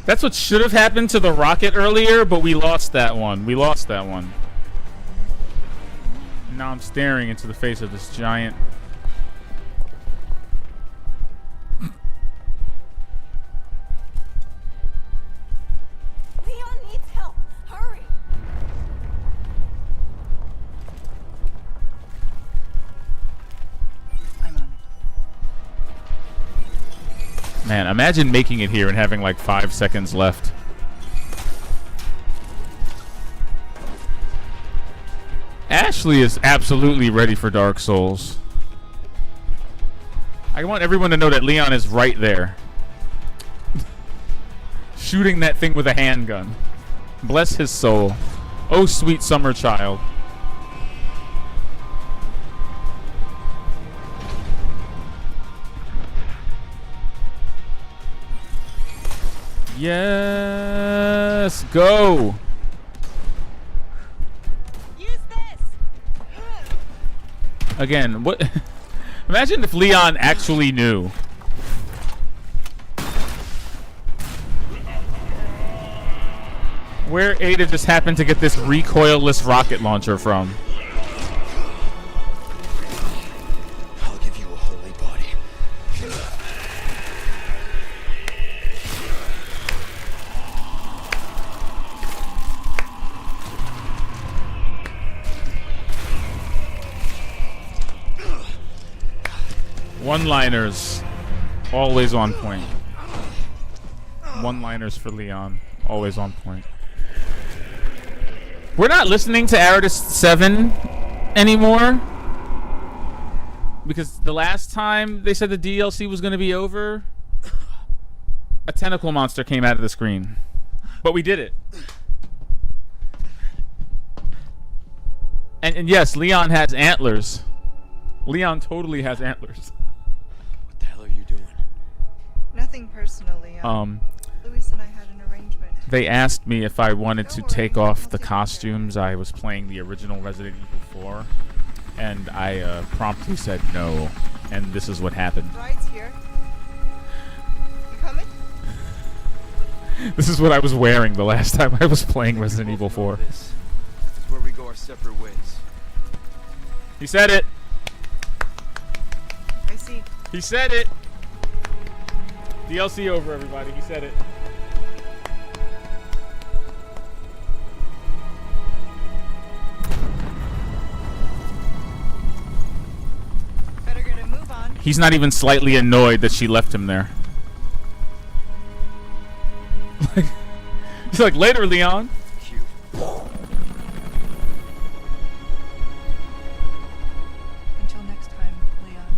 That's what should have happened to the rocket earlier, but we lost that one. We lost that one. Now I'm staring into the face of this giant. Leon needs help. Hurry. I'm on it. Man, imagine making it here and having like 5 seconds left. Ashley is absolutely ready for Dark Souls. I want everyone to know that Leon is right there. Shooting that thing with a handgun. Bless his soul. Oh, sweet summer child. Yes, go. Again, what? Imagine if Leon actually knew. Where Ada just happened to get this recoilless rocket launcher from. I'll give you a holy body. One-liners, always on point. One-liners for Leon, always on point. We're not listening to Aridus 7 anymore. Because the last time they said the DLC was going to be over, a tentacle monster came out of the screen. But we did it. And yes, Leon has antlers. Leon totally has antlers. What the hell are you doing? Nothing personal, Leon. Luis and I had an arrangement. They asked me if I wanted to Don't worry, take off I'll the take care of it. costumes. I was playing the original Resident Evil 4, and I promptly said no, and this is what happened. Ride's here. You coming? This is what I was wearing the last time I was playing Resident Evil 4. This is where we go our separate ways. He said it. I see. He said it. DLC over, everybody. He said it. Better get a move on. He's not even slightly annoyed that she left him there. He's like, later, Leon. Cute. Until next time, Leon.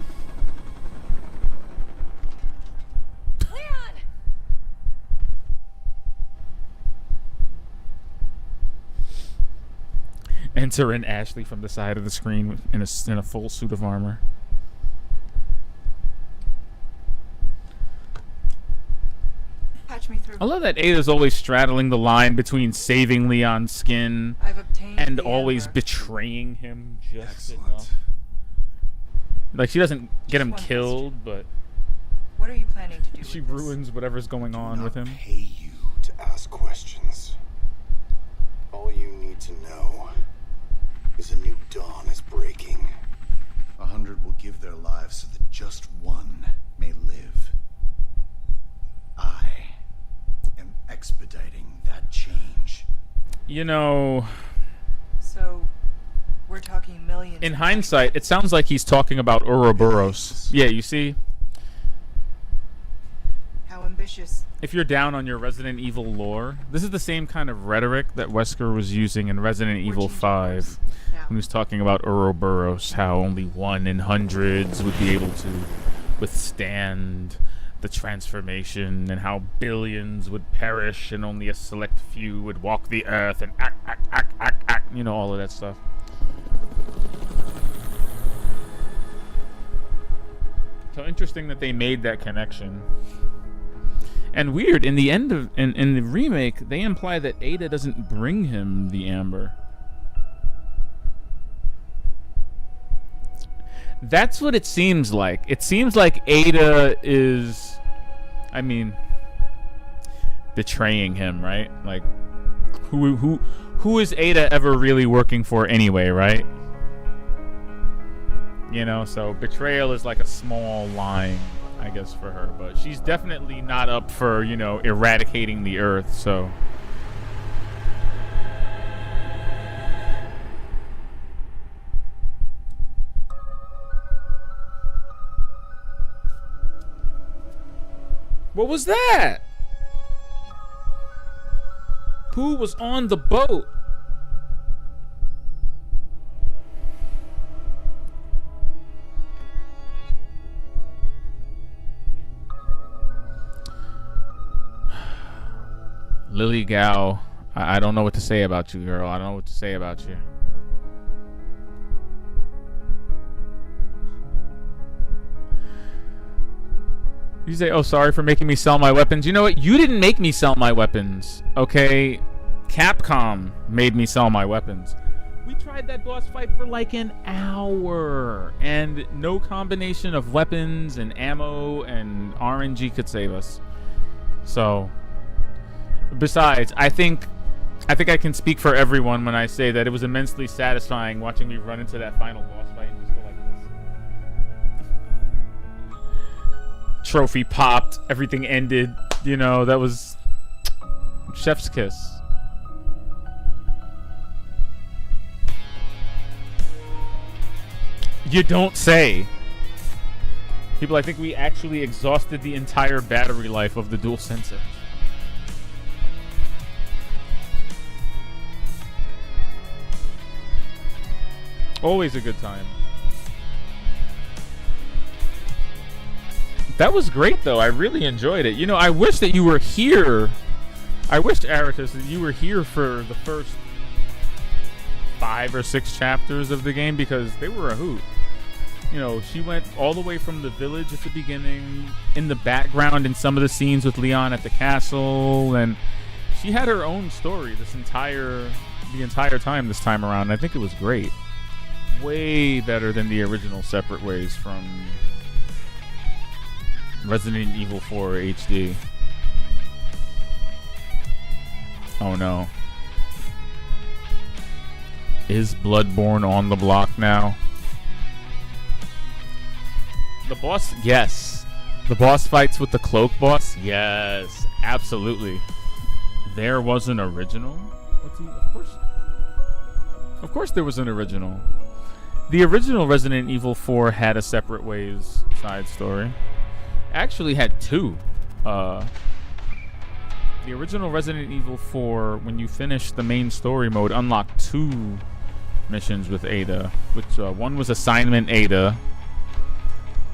Leon! Enter in Ashley from the side of the screen in a full suit of armor. Patch me through. I love that Ada's always straddling the line between saving Leon's skin I've obtained and the always amber. betraying him just Excellent. enough. Like, she doesn't get him Just one killed, but What are you planning to do she with this? ruins whatever's going on with him. Pay you to ask questions. All you need to know is a new dawn is breaking. 100 will give their lives so that just one may live. I am expediting that change. You know, So, we're talking millions. in hindsight, it sounds like he's talking about Ouroboros. Yeah, you see? How ambitious. If you're down on your Resident Evil lore, this is the same kind of rhetoric that Wesker was using in Resident Evil 5 Now, when he was talking about Ouroboros, how only one in hundreds would be able to withstand the transformation, and how billions would perish and only a select few would walk the earth and act, you know, all of that stuff. So interesting that they made that connection. And weird, in the end of in the remake, they imply that Ada doesn't bring him the amber. That's what it seems like. It seems like Ada is, I mean, betraying him, right? Like, who is Ada ever really working for anyway, right? You know, so betrayal is like a small line, I guess, for her. But she's definitely not up for, you know, eradicating the Earth, so. What was that? Who was on the boat? Lily Gao, I don't know what to say about you, girl. I don't know what to say about you. You say, oh, sorry for making me sell my weapons. You know what? You didn't make me sell my weapons, okay? Capcom made me sell my weapons. We tried that boss fight for like an hour, and no combination of weapons and ammo and RNG could save us. So, besides, I think I can speak for everyone when I say that it was immensely satisfying watching me run into that final boss fight and just go like this. Trophy popped, everything ended, you know, that was chef's kiss. You don't say. People, I think we actually exhausted the entire battery life of the DualSense. Always a good time. That was great, though. I really enjoyed it. You know, I wish that you were here. I wished, Aratus, that you were here for the first 5 or 6 chapters of the game, because they were a hoot. You know, she went all the way from the village at the beginning, in the background in some of the scenes with Leon at the castle, and she had her own story the entire time this time around. I think it was great. Way better than the original Separate Ways from Resident Evil 4 HD. Oh no. Is Bloodborne on the block now? The boss? Yes. The boss fights with the cloak boss? Yes. Absolutely. There was an original? What's he? Of course there was an original. The original Resident Evil 4 had a Separate Ways side story. Actually had two. The original Resident Evil 4, when you finish the main story mode, unlocked two missions with Ada. Which one was Assignment Ada,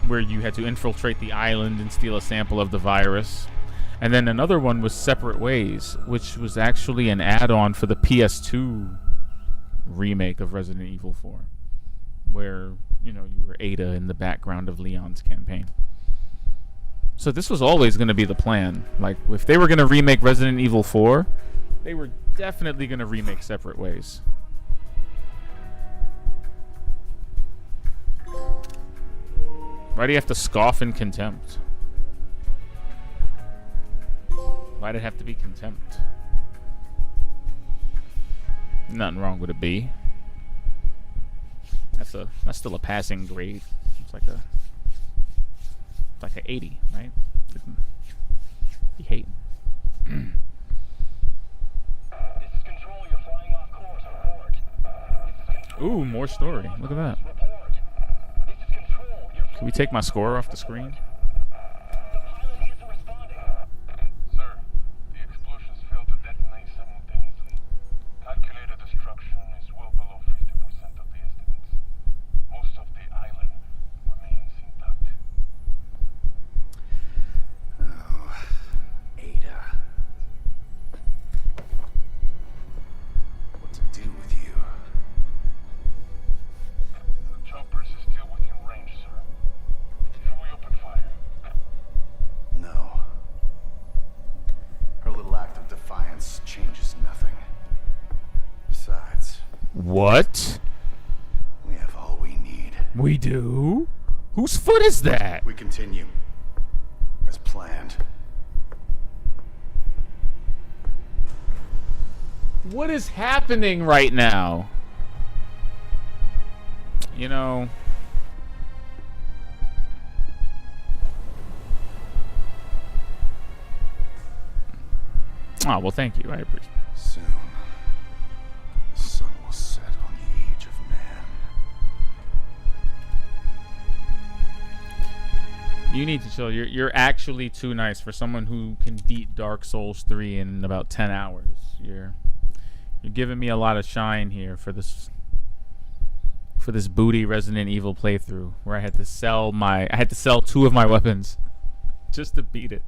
where you had to infiltrate the island and steal a sample of the virus. And then another one was Separate Ways, which was actually an add-on for the PS2 remake of Resident Evil 4, where, you know, you were Ada in the background of Leon's campaign. So this was always going to be the plan. Like, if they were going to remake Resident Evil 4, they were definitely going to remake Separate Ways. Why do you have to scoff in contempt? Why'd it have to be contempt? Nothing wrong with a B. That's still a passing grade. It's like an 80, right? You hating. Ooh, more story. Look at that. Can we take my score off the screen? Sir, the explosions failed to detonate simultaneously. Calculated destruction is well below 50% of the estimates. Most of the island remains intact. Oh, Ada. What to do with you? The choppers is still within range, sir. Should we open fire? No. Her little act of defiance changes nothing. Besides, What? we have all we need. We do? Whose foot is that? We continue. As planned. What is happening right now? You know... Oh, well, thank you. I appreciate it. Soon, the sun will set on the age of man. You need to chill. You're actually too nice for someone who can beat Dark Souls 3 in about 10 hours. You're giving me a lot of shine here for this booty Resident Evil playthrough where I had to sell two of my weapons just to beat it.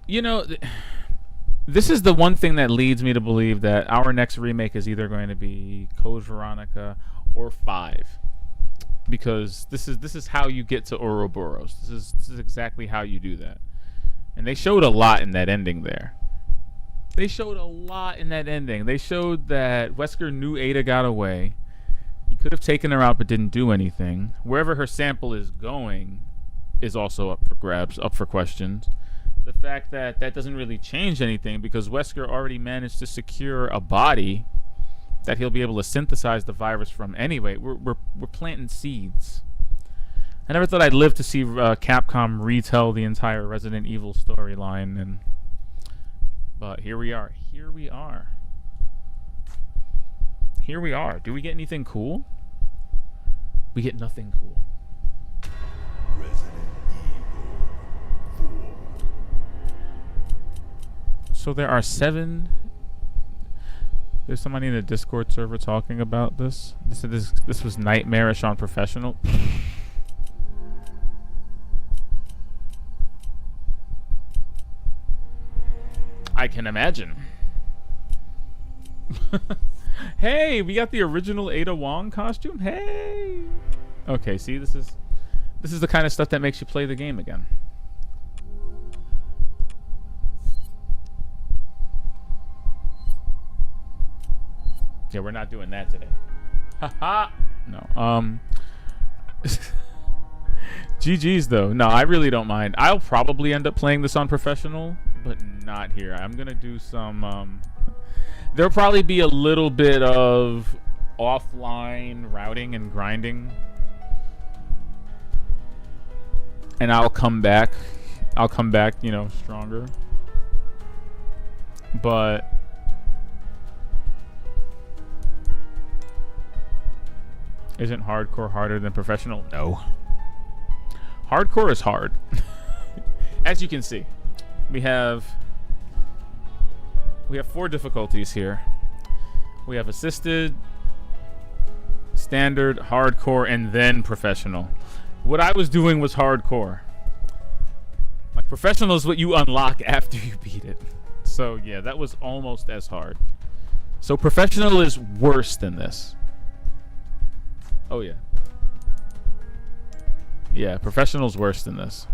You know, this is the one thing that leads me to believe that our next remake is either going to be Code Veronica or 5, because this is how you get to Ouroboros. This is exactly how you do that, and they showed a lot in that ending there. They showed a lot in that ending. They showed that Wesker knew Ada got away. He could have taken her out but didn't do anything. Wherever her sample is going is also up for grabs, up for questions. The fact that doesn't really change anything because Wesker already managed to secure a body that he'll be able to synthesize the virus from anyway. We're planting seeds. I never thought I'd live to see Capcom retell the entire Resident Evil storyline, but here we are. Here we are. Here we are. Do we get anything cool? We get nothing cool. Resident Evil 4. So there are 7. There's somebody in the Discord server talking about this. This was nightmarish on Professional. I can imagine. Hey, we got the original Ada Wong costume. Hey. Okay, see, this is the kind of stuff that makes you play the game again. Yeah, we're not doing that today. Haha. No. GG's though. No, I really don't mind. I'll probably end up playing this on Professional, but not here. I'm gonna do some. There'll probably be a little bit of offline routing and grinding, and I'll come back. You know, stronger. But isn't hardcore harder than professional? No. Hardcore is hard. As you can see, we have 4 difficulties here. We have assisted, standard, hardcore, and then professional. What I was doing was hardcore. Like, professional is what you unlock after you beat it. So yeah, that was almost as hard. So professional is worse than this. Oh yeah. Yeah, professional's worse than this.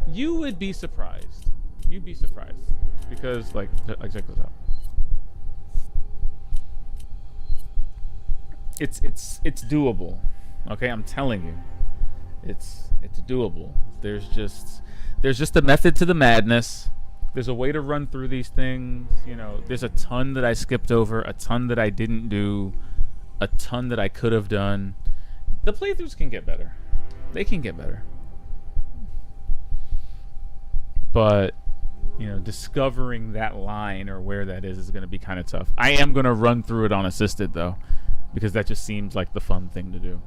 You would be surprised. You'd be surprised. Because, like check this out. It's doable. Okay, I'm telling you. It's doable. There's just a method to the madness. There's a way to run through these things. You know, there's a ton that I skipped over, a ton that I didn't do, a ton that I could have done. The playthroughs can get better. They can get better. But, you know, discovering that line or where that is going to be kind of tough. I am going to run through it on assisted, though, because that just seems like the fun thing to do.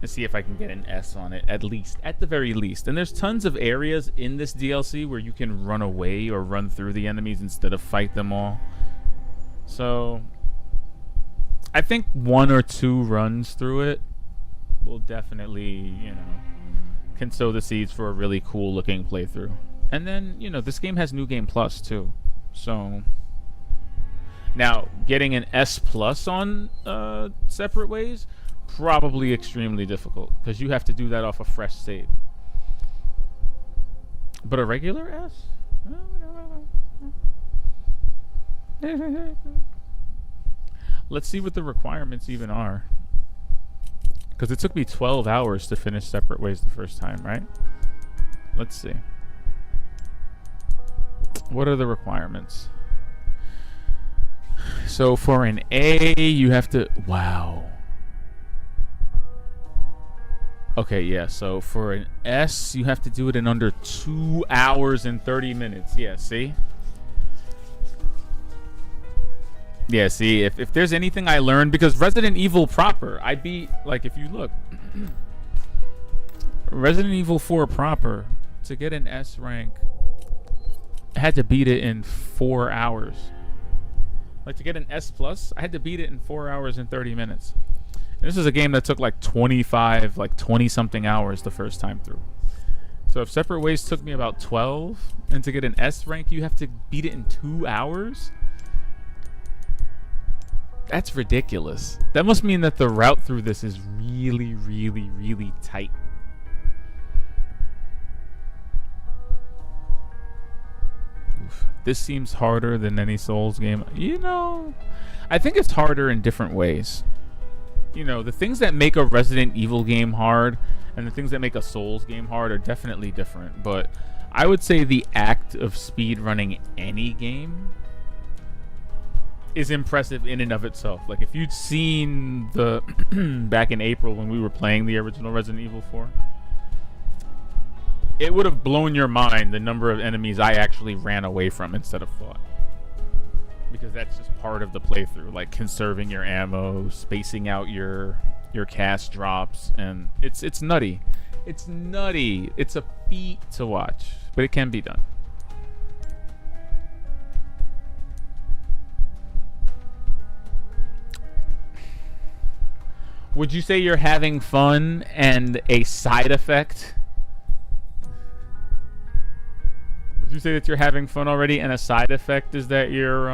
And see if I can get an S on it, at the very least. And there's tons of areas in this DLC where you can run away or run through the enemies instead of fight them all. So I think 1 or 2 runs through it will definitely, you know, can sow the seeds for a really cool looking playthrough. And then, you know, this game has New Game Plus too. So now getting an S plus on Separate Ways, probably extremely difficult because you have to do that off a fresh save. But a regular S? Let's see what the requirements even are. Because it took me 12 hours to finish Separate Ways the first time, right? Let's see. What are the requirements? So for an A, you have to... Wow. Okay, yeah, so for an S, you have to do it in under 2 hours and 30 minutes. Yeah, see? Yeah, see, if there's anything I learned, because Resident Evil proper, I beat, like, if you look, Resident Evil 4 proper, to get an S rank, I had to beat it in 4 hours. Like, to get an S plus, I had to beat it in 4 hours and 30 minutes. And this is a game that took like 20-something hours the first time through. So if Separate Ways took me about 12, and to get an S rank, you have to beat it in 2 hours? That's ridiculous. That must mean that the route through this is really, really, really tight. Oof. This seems harder than any Souls game. You know, I think it's harder in different ways. You know, the things that make a Resident Evil game hard and the things that make a Souls game hard are definitely different. But I would say the act of speedrunning any game is impressive in and of itself. Like, if you'd seen the back in April when we were playing the original Resident Evil 4, it would have blown your mind the number of enemies I actually ran away from instead of fought. Because that's just part of the playthrough, like conserving your ammo, spacing out your cast drops, and it's nutty. It's nutty. It's a feat to watch, but it can be done. Would you say you're having fun and a side effect? Would you say that you're having fun already and a side effect is that you're,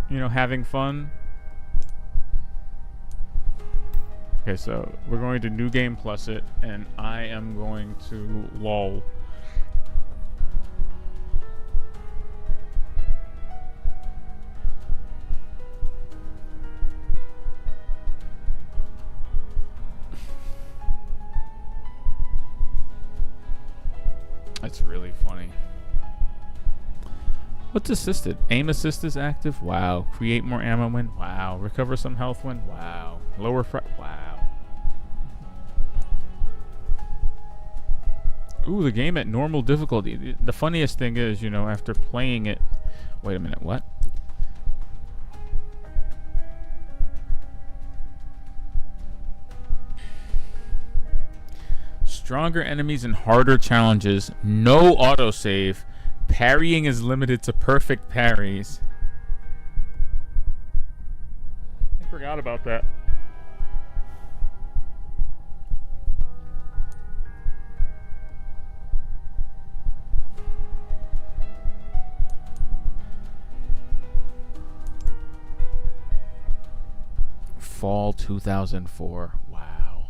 you know, having fun? Okay, so we're going to New Game Plus it, and I am going to LOL. That's really funny. What's assisted? Aim assist is active? Wow. Create more ammo win? Wow. Recover some health win? Wow. Lower wow. Ooh, the game at normal difficulty. The funniest thing is, you know, after playing it... Wait a minute, what? Stronger enemies and harder challenges. No autosave. Parrying is limited to perfect parries. I forgot about that. Fall 2004. Wow.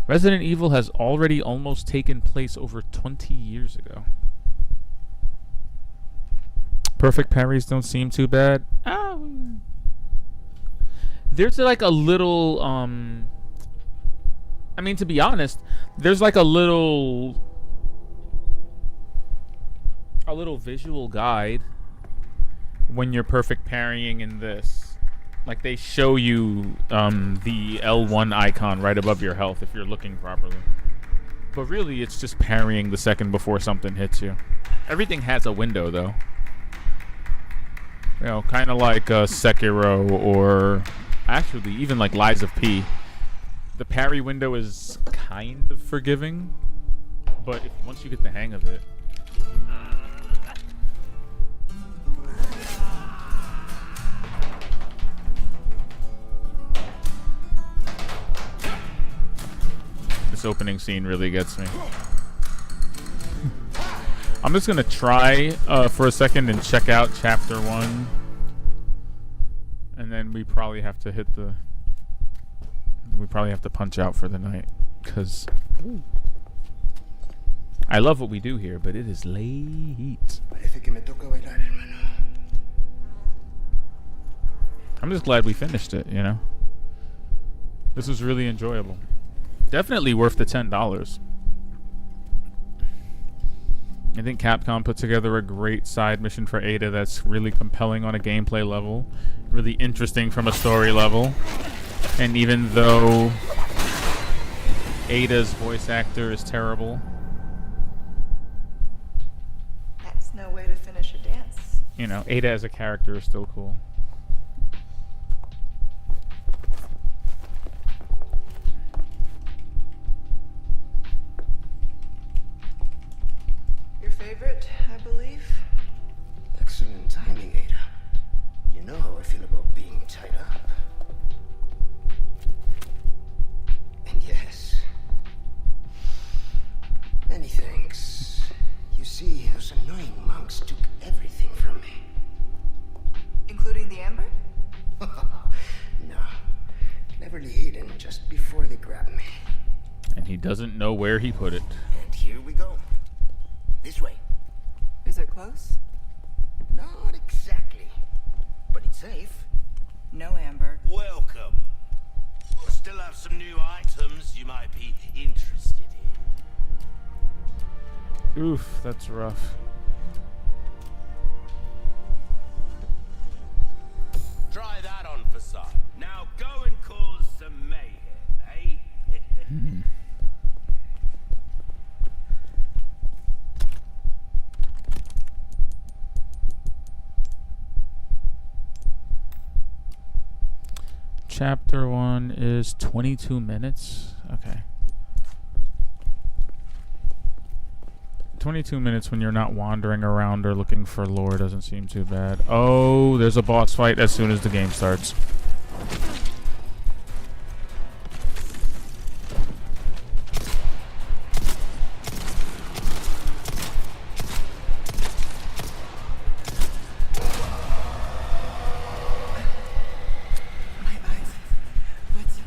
Resident Evil has already almost taken place over 20 years ago. Perfect parries don't seem too bad. Oh. There's like a little I mean, to be honest, there's like a little visual guide when you're perfect parrying in this. Like, they show you the L1 icon right above your health if you're looking properly. But really, it's just parrying the second before something hits you. Everything has a window, though. You know, kind of like Sekiro or actually even like Lies of P. The parry window is kind of forgiving, but once you get the hang of it... This opening scene really gets me. I'm just gonna try for a second and check out chapter 1, and then we probably have to punch out for the night, because I love what we do here, but it is late. I'm just glad we finished it, you know. This was really enjoyable. Definitely worth the $10. I think Capcom put together a great side mission for Ada that's really compelling on a gameplay level, really interesting from a story level. And even though Ada's voice actor is terrible, That's no way to finish a dance. you know, Ada as a character is still cool. Your favorite, I believe? Excellent timing, Ada. You know how I feel about being tied up. And yes, many thanks. You see, those annoying monks took everything from me. Including the amber? No, cleverly hidden just before they grabbed me. And he doesn't know where he put it. And here we go. This way. Is it close? Not exactly, but it's safe. No amber. Welcome. Still have some new items you might be interested in. Oof, that's rough. Try that on for size. Now go and cause some mayhem, eh? Chapter 1 is 22 minutes. Okay. 22 minutes when you're not wandering around or looking for lore doesn't seem too bad. Oh, there's a boss fight as soon as the game starts. My eyes. What's...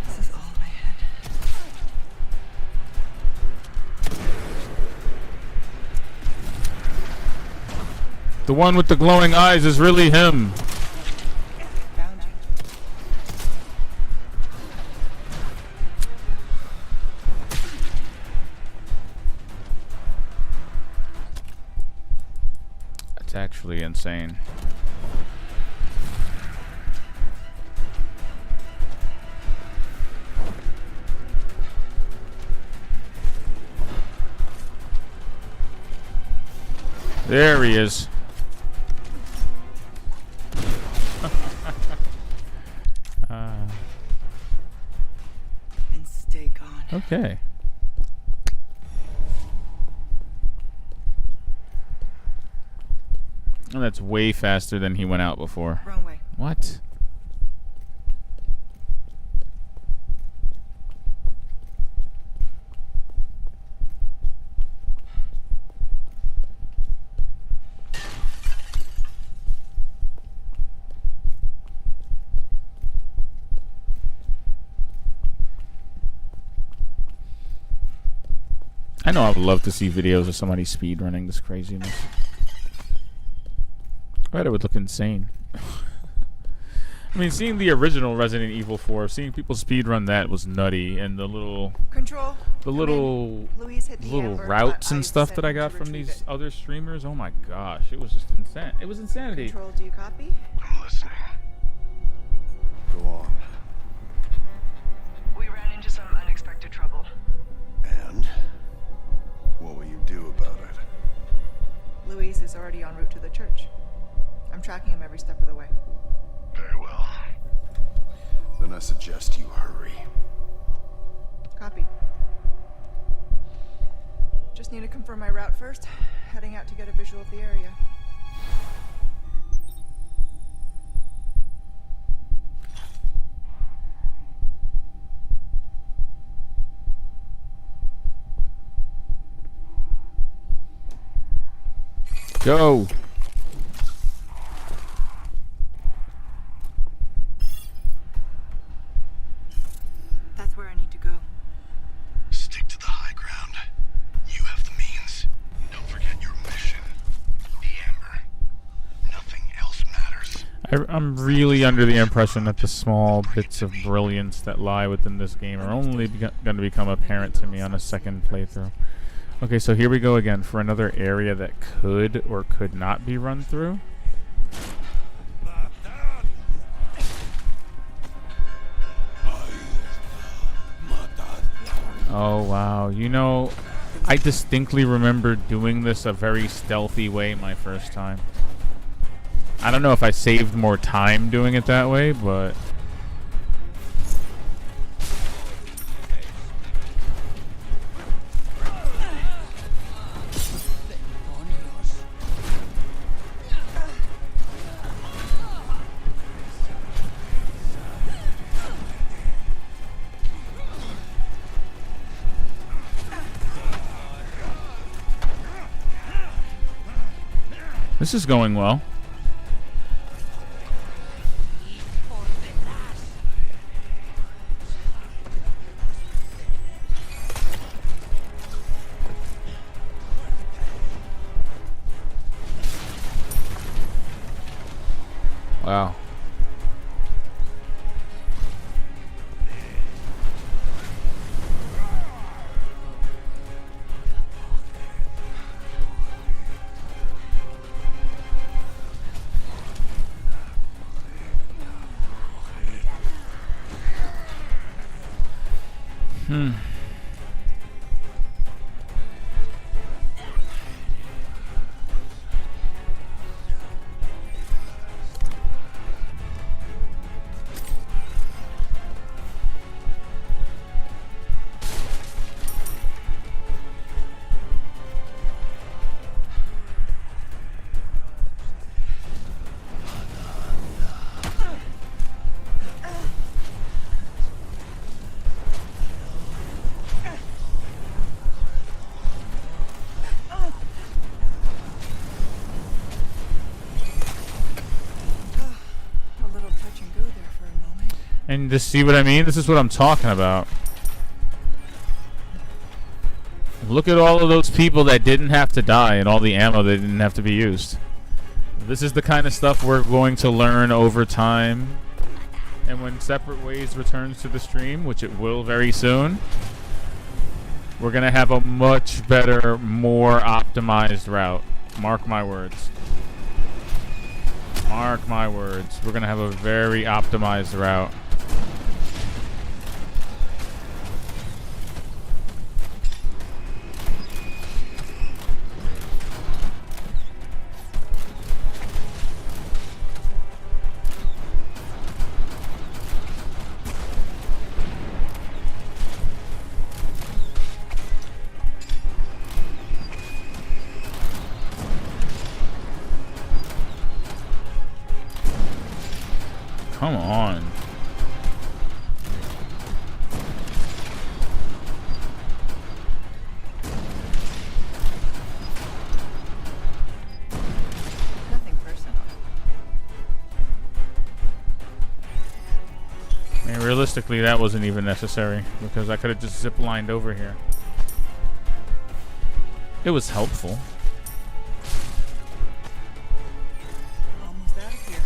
This is all in my head. The one with the glowing eyes is really him. Found you. That's actually insane. There he is. And stay gone. Okay. Oh, that's way faster than he went out before. Wrong way. What? I know I would love to see videos of somebody speedrunning this craziness. I bet it would look insane. I mean, seeing the original Resident Evil 4, seeing people speedrun that was nutty, and the little Control. Louise hit the little amber, routes but and I stuff sent that I him to got from retrieve these it. other streamers. Oh my gosh, it was just insane. It was insanity. Control, do you copy? I'm listening. Go on. We ran into some unexpected trouble. And? What will you do about it? Louise is already en route to the church. I'm tracking him every step of the way. Very well. Then I suggest you hurry. Copy. Just need to confirm my route first. Heading out to get a visual of the area. Go. That's where I need to go. Stick to the high ground. You have the means. Don't forget your mission. The Amber. Nothing else matters. I'm really under the impression that the small bits of brilliance that lie within this game are only going to become apparent to me on a second playthrough. Okay, so here we go again for another area that could or could not be run through. Oh wow, you know, I distinctly remember doing this a very stealthy way my first time. I don't know if I saved more time doing it that way, but... This is going well. Wow. A little touch and go there for a moment. And just see what I mean? This is what I'm talking about. Look at all of those people that didn't have to die and all the ammo that didn't have to be used. This is the kind of stuff we're going to learn over time. And when Separate Ways returns to the stream, which it will very soon, we're going to have a much better, more optimized route. Mark my words. Mark my words. We're going to have a very optimized route. come on. Nothing personal. I mean, realistically, that wasn't even necessary because I could have just zip-lined over here. It was helpful. Almost out of here.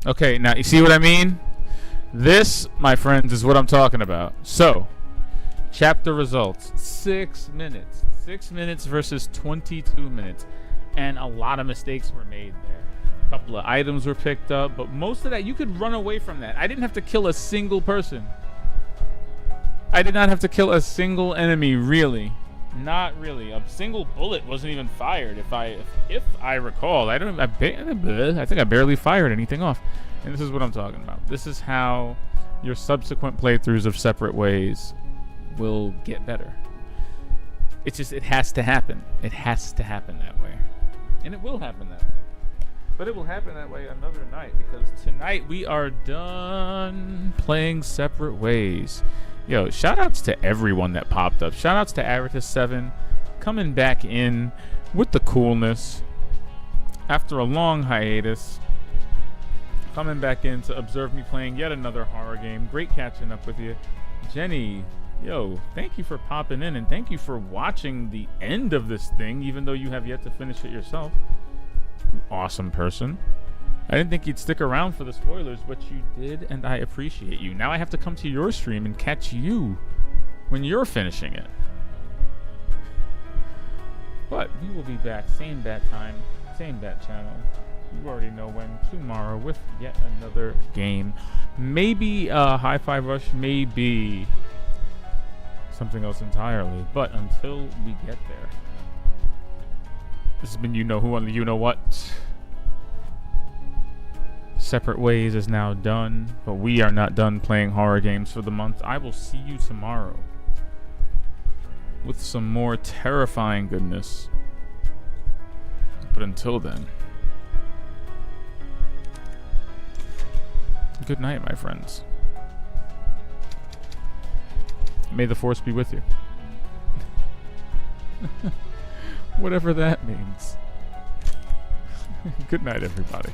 Okay, now you see what I mean? This, my friends, is what I'm talking about. So, chapter results. 6 minutes. 6 minutes versus 22 minutes. And a lot of mistakes were made there. A couple of items were picked up, but most of that, you could run away from that. I didn't have to kill a single person. I did not have to kill a single enemy, really. Not really. A single bullet wasn't even fired. If I recall, I think I barely fired anything off. And this is what I'm talking about. This is how your subsequent playthroughs of Separate Ways will get better. It's just, it has to happen. It has to happen that way. And it will happen that way. But it will happen that way another night, because tonight we are done playing Separate Ways. Yo, shoutouts to everyone that popped up. Shoutouts to Aratus7 coming back in with the coolness after a long hiatus. Coming back in to observe me playing yet another horror game. Great catching up with you. Jenny, yo, thank you for popping in, and thank you for watching the end of this thing, even though you have yet to finish it yourself. You awesome person. I didn't think you'd stick around for the spoilers, but you did, and I appreciate you. Now I have to come to your stream and catch you when you're finishing it. But we will be back, same bat time, same bat channel. You already know when, tomorrow, with yet another game. Maybe Hi-Fi Rush, maybe something else entirely. But until we get there, this has been You Know Who on the You Know What. Separate Ways is now done, but we are not done playing horror games for the month. I will see you tomorrow with some more terrifying goodness. But until then, good night, my friends. May the Force be with you. Whatever that means. Good night, everybody.